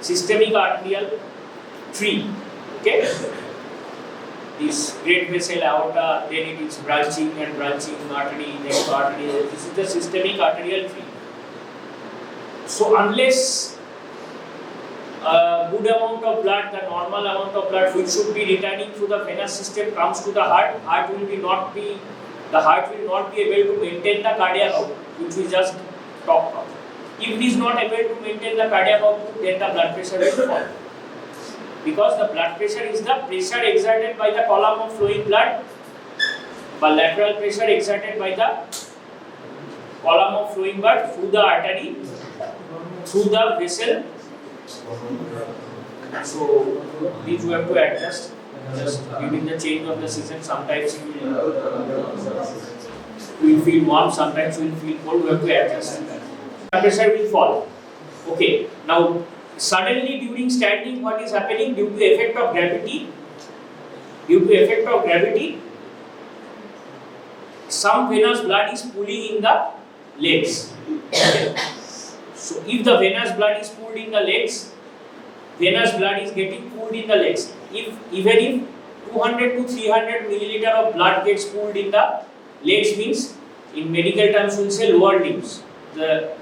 Systemic arterial tree. Okay. This great vessel aorta, then it is branching artery, next artery. This is the systemic arterial tree. So unless a good amount of blood, the normal amount of blood which should be returning through the venous system comes to the heart, the heart will not be able to maintain the cardiac output, which we just talked about. If it is not able to maintain the cardiac output, then the blood pressure will fall. Because the blood pressure is the pressure exerted by the column of flowing blood, bilateral pressure exerted by the column of flowing blood through the artery, through the vessel. So these we have to adjust. Just during the change of the season, sometimes you will feel warm, sometimes you will feel cold. We have to adjust. Blood pressure will fall. Okay. Now suddenly during standing, what is happening due to effect of gravity? Some venous blood is pooling in the legs. Okay. So if the venous blood is pooled in the legs, venous blood is getting pooled in the legs. Even if 200 to 300 milliliter of blood gets pooled in the legs, means in medical terms we will say lower limbs. Leg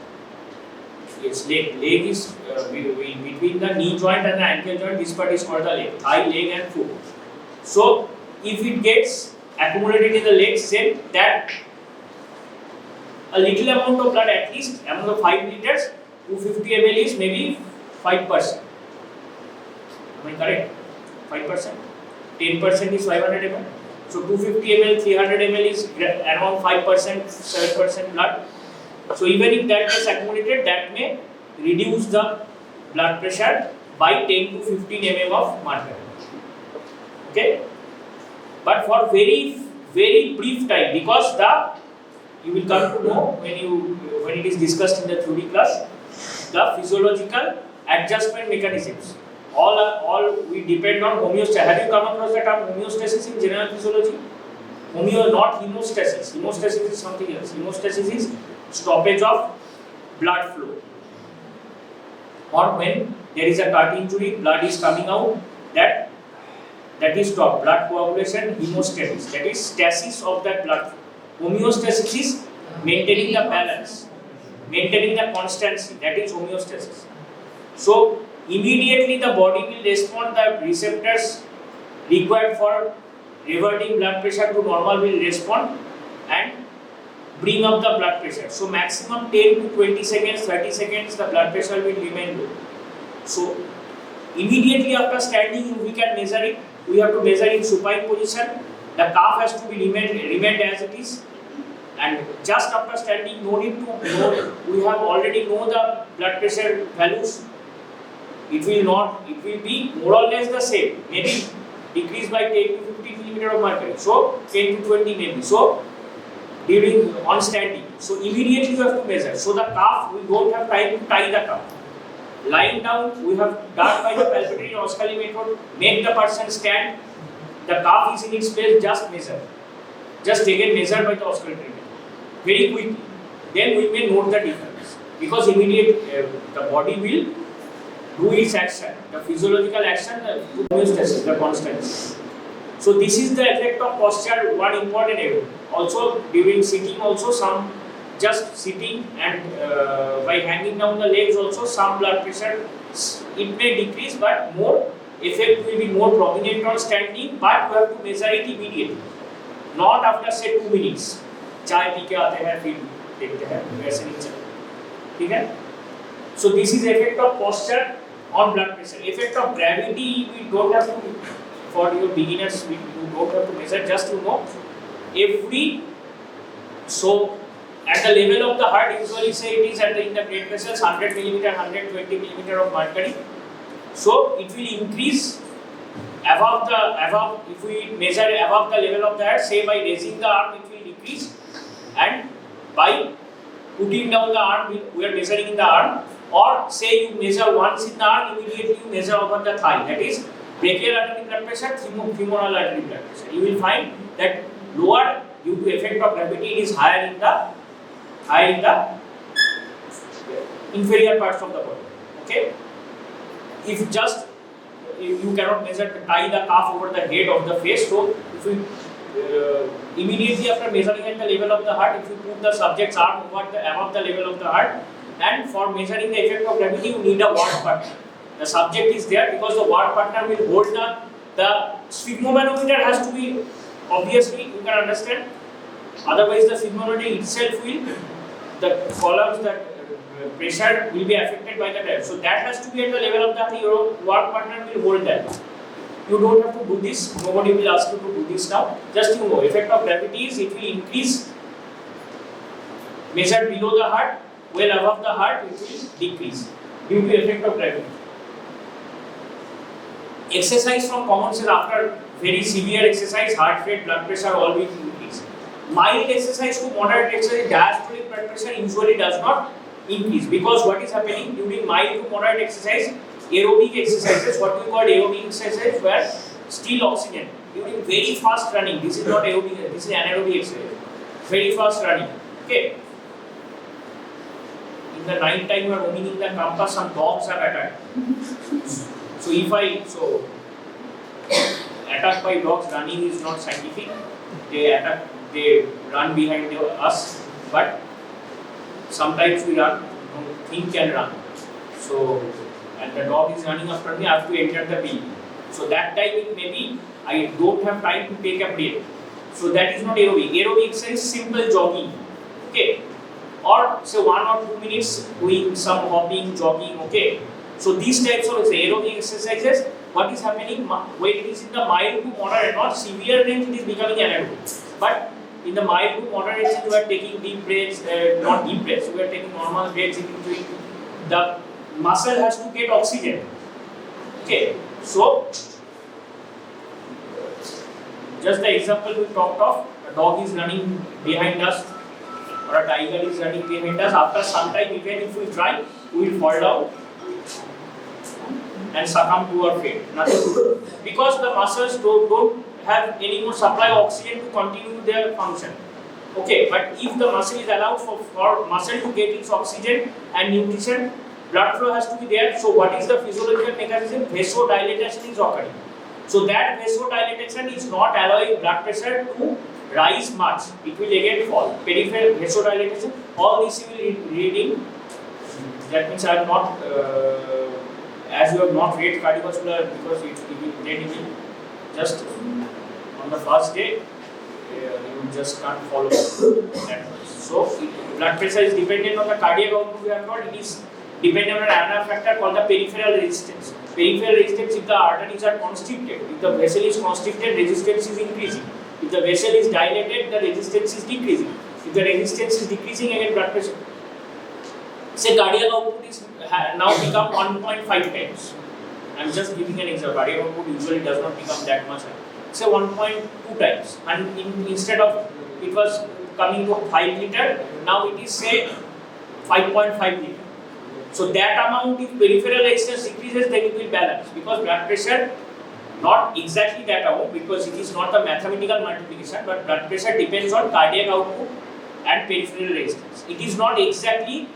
is between the knee joint and the ankle joint. This part is called the leg, thigh, leg and foot. So if it gets accumulated in the legs, then that a little amount of blood, at least amount of 5 liters, 250 ml is maybe 5%. Am I correct? 5%? 10% is 500 ml. So 250 ml, 300 ml is around 5%, 7% blood. So even if that gets accumulated, that may reduce the blood pressure by 10 to 15 mm of mercury. Okay? But for very very brief time, because you will come to know when it is discussed in the theory class, the physiological adjustment mechanisms. All we depend on homeostasis. Have you come across the term homeostasis in general physiology? Not hemostasis. Hemostasis is something else. Hemostasis is stoppage of blood flow. Or when there is a cut injury, blood is coming out, that is stopped. Blood coagulation, hemostasis. That is stasis of that blood flow. Homeostasis is maintaining the balance, maintaining the constancy. That is homeostasis. So immediately the body will respond, the receptors required for reverting blood pressure to normal will respond and bring up the blood pressure. So maximum 10 to 20 seconds, 30 seconds the blood pressure will remain low. So immediately after standing we can measure it. We have to measure in supine position. The calf has to be remained as it is. And just after standing, no need to know, we have already know the blood pressure values. It will be more or less the same, maybe decrease by 10 to 15 millimeter of mercury. So 10 to 20 maybe. So during on standing, so immediately you have to measure. So the calf, we don't have time to tie the calf. Lying down, we have done by the palpatory oscillatory method. Make the person stand. The calf is in its place. Just measure. Just again measure by the oscillatory method. Very quickly. Then we may note the difference, because immediate the body will do its action, the physiological action, the homeostasis, the constancy. So this is the effect of posture. One important area. Also during sitting, also some just sitting and by hanging down the legs, also some blood pressure it may decrease, but more effect will be more prominent on standing. But you have to measure it immediately, not after say 2 minutes. चाय P के आते हैं फिर देखते हैं, वैसे नहीं चलता, ठीक है? So this is effect of posture on blood pressure. Effect of gravity, we don't have to, for your beginners, you don't have to measure, just to know. So at the level of the heart, usually say it is in the blood vessels 100 millimeter, 120 millimeter of mercury. So it will increase above, if we measure above the level of the heart, say by raising the arm, it will decrease. And by putting down the arm, we are measuring in the arm, or say you measure once in the arm, immediately you measure over the thigh. That is brachial artery blood pressure, femoral artery blood pressure. You will find that lower due to effect of gravity, it is higher in the inferior parts of the body. Okay. If you cannot measure, tie the calf over the head of the face. So if you immediately after measuring at the level of the heart, if you put the subject's arm above the level of the heart, and for measuring the effect of gravity, you need a ward partner. The subject is there because the ward partner will hold the sphygmomanometer has to be, obviously you can understand, otherwise the sphygmomanometer itself will, the columns, that pressure will be affected by the time. So that has to be at the level of the heart, your ward partner will hold that. You don't have to do this, nobody will ask you to do this now. Just you know, effect of gravity is it will increase, measured below the heart, well above the heart it will decrease due to effect of gravity. Exercise from common sense, after very severe exercise, heart rate, blood pressure all will increase. Mild exercise to moderate exercise, diastolic blood pressure usually does not increase, because what is happening during mild to moderate exercise, aerobic exercises, what we call aerobic exercises, where still oxygen during very fast running. This is not aerobic, this is anaerobic exercise. Very fast running. Okay. In the night time, you are roaming in the campus, some dogs are attacked. So attack by dogs, running is not scientific. They run behind us, but sometimes we run, don't think can run. So, and the dog is running after me, I have to enter the wheel. So that time it may be, I don't have time to take a break. So that is not aerobic. Aerobic exercise is simple jogging. Okay. Or say 1 or 2 minutes doing some hopping, jogging. Okay. So these types of aerobic exercises, what is happening when it is in the mild to moderate, not severe range, it is becoming anaerobic. But in the mild to moderate range, you are taking deep breaths, not deep breaths, you are taking normal breaths in between. The muscle has to get oxygen. Okay, so just the example we talked of a dog is running behind us or a tiger is running behind us, after some time, even if we try, we will fall down and succumb to our fate. Nothing to do. Because the muscles don't have any more supply of oxygen to continue their function. Okay, but if the muscle is allowed for muscle to get its oxygen and nutrition, blood flow has to be there. So what is the physiological mechanism? Vasodilatation is occurring. So that vasodilatation is not allowing blood pressure to rise much. It will again fall. Peripheral vasodilatation, all this you will reading. That means I am not, as you have not read cardiovascular, because then it will just on the first day, you just can't follow that much. So blood pressure is dependent on the cardiac output. We have got, it is dependent on another factor called the peripheral resistance. Peripheral resistance, if the arteries are constricted, if the vessel is constricted, resistance is increasing. If the vessel is dilated, the resistance is decreasing. If the resistance is decreasing, again blood pressure. Say cardiac output is now become 1.5 times. I am just giving an example. Cardiac output usually does not become that much high. Say 1.2 times, and instead of it was coming to 5 liter, now it is say 5.5 liter. So that amount, if peripheral resistance decreases, then it will balance, because blood pressure, not exactly that amount, because it is not the mathematical multiplication, but blood pressure depends on cardiac output and peripheral resistance. It is not exactly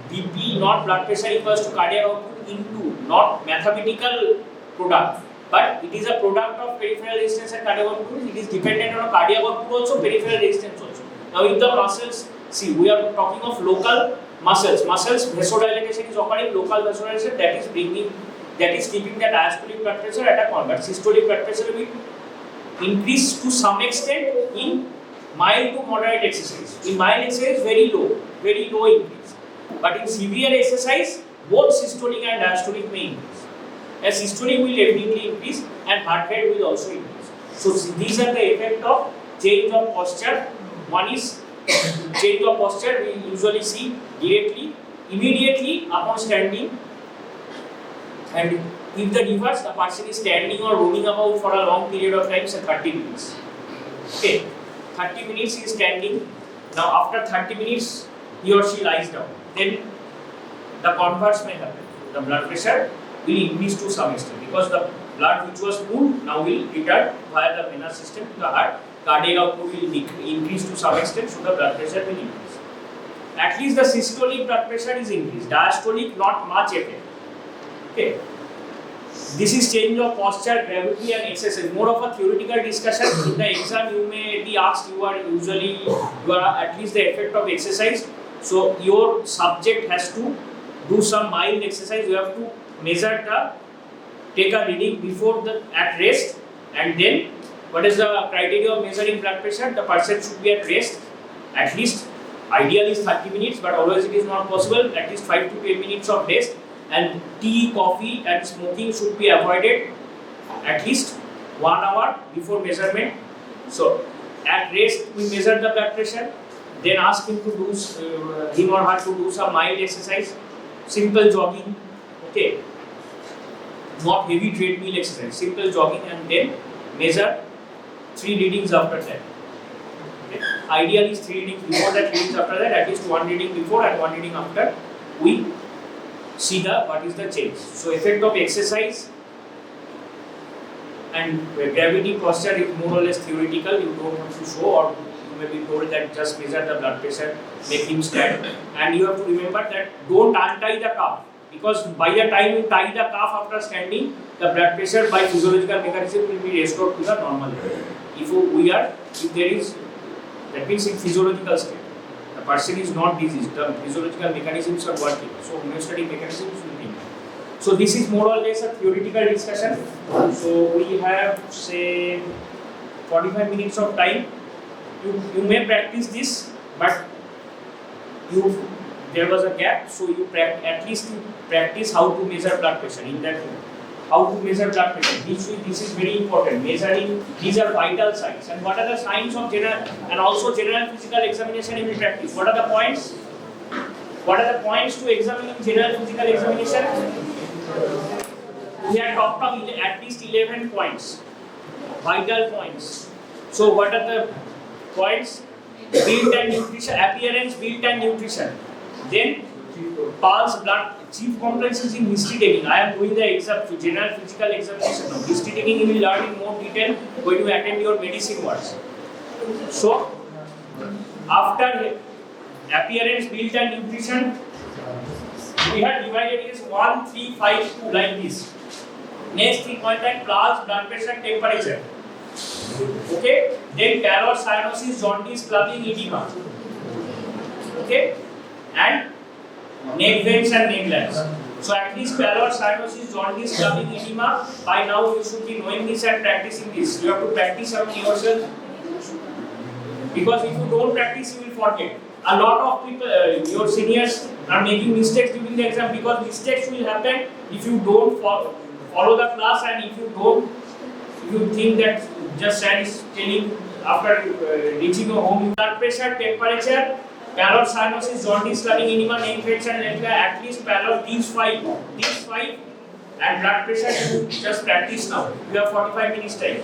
BP, not blood pressure equals to cardiac output into, not mathematical product, but it is a product of peripheral resistance and cardiac output. It is dependent on a cardiac output also, peripheral resistance also. Now if the muscles, see, we are talking of local muscles, vasodilatation is occurring, local vasodilatation, that is bringing, that is keeping the diastolic blood pressure at a constant. But systolic blood pressure will increase to some extent in mild to moderate exercise. In mild exercise, very low increase. But in severe exercise, both systolic and diastolic may increase. As systolic will definitely increase and heart rate will also increase. So these are the effect of change of posture. One is change of posture, we usually see directly, immediately upon standing, and if the reverse, the person is standing or rolling about for a long period of time, say 30 minutes. Okay, 30 minutes he is standing. Now after 30 minutes, he or she lies down. Then the converse may happen. The blood pressure will increase to some extent, because the blood which was pulled now will return via the venous system to the heart. Cardiac output will increase to some extent, so the blood pressure will increase. At least the systolic blood pressure is increased. Diastolic, not much effect. Okay. This is change of posture, gravity and exercise. More of a theoretical discussion. In the exam, you may be asked, you are at least the effect of exercise. So your subject has to do some mild exercise. You have to measure take a reading before at rest, and then what is the criteria of measuring blood pressure? The person should be at rest, at least ideal is 30 minutes, but always it is not possible, at least 5 to 10 minutes of rest, and tea, coffee and smoking should be avoided at least 1 hour before measurement. So at rest we measure the blood pressure, then ask him to do, him or her to do some mild exercise, simple jogging, okay, not heavy treadmill exercise, simple jogging, and then measure 3 readings after that. Okay. Ideally is 3 readings before that, readings after that, at least 1 reading before and 1 reading after. We see what is the change. So effect of exercise and gravity posture is more or less theoretical. You don't want to show, or you may be told that just measure the blood pressure, make him stand, and you have to remember that don't untie the cuff, because by the time you tie the cuff after standing, the blood pressure by physiological mechanism will be restored to the normal level. If there is, that means in physiological state, the person is not diseased, the physiological mechanisms are working, so homeostatic mechanisms will be. So this is more or less a theoretical discussion. So we have say 45 minutes of time. You may practice this, but there was a gap, so at least you practice how to measure blood pressure in that room. How to measure blood pressure. This is very important. Measuring, these are vital signs. And what are the signs of general and also general physical examination you will practice? What are the points? What are the points to examine in general physical examination? We have talked of at least 11 points, vital points. So what are the points: build and nutrition, appearance, build and nutrition. Then pulse, blood, chief competencies in history taking. I am doing the exam, general physical examination now. History taking you will learn in more detail when you attend your medicine wards. So, after appearance, build and nutrition, we have divided it as 1, 3, 5, 2 like this. Next 3 point like pulse, blood pressure, temperature. Okay. Then pallor, cyanosis, jaundice, clubbing, edema. Okay. And neck veins and neck glands. So at least pallor, cyanosis, jaundice, clubbing, edema. By now you should be knowing this and practicing this. You have to practice on yourself. Because if you don't practice, you will forget. A lot of people, your seniors are making mistakes during the exam because mistakes will happen if you don't follow the class, and if you think that just sir is telling after reaching your home. Blood pressure, temperature, pallor, cyanosis, jaundice, clubbing, edema, neck veins and neck gland, at least pallor, these five, and blood pressure you just practice now. You have 45 minutes time.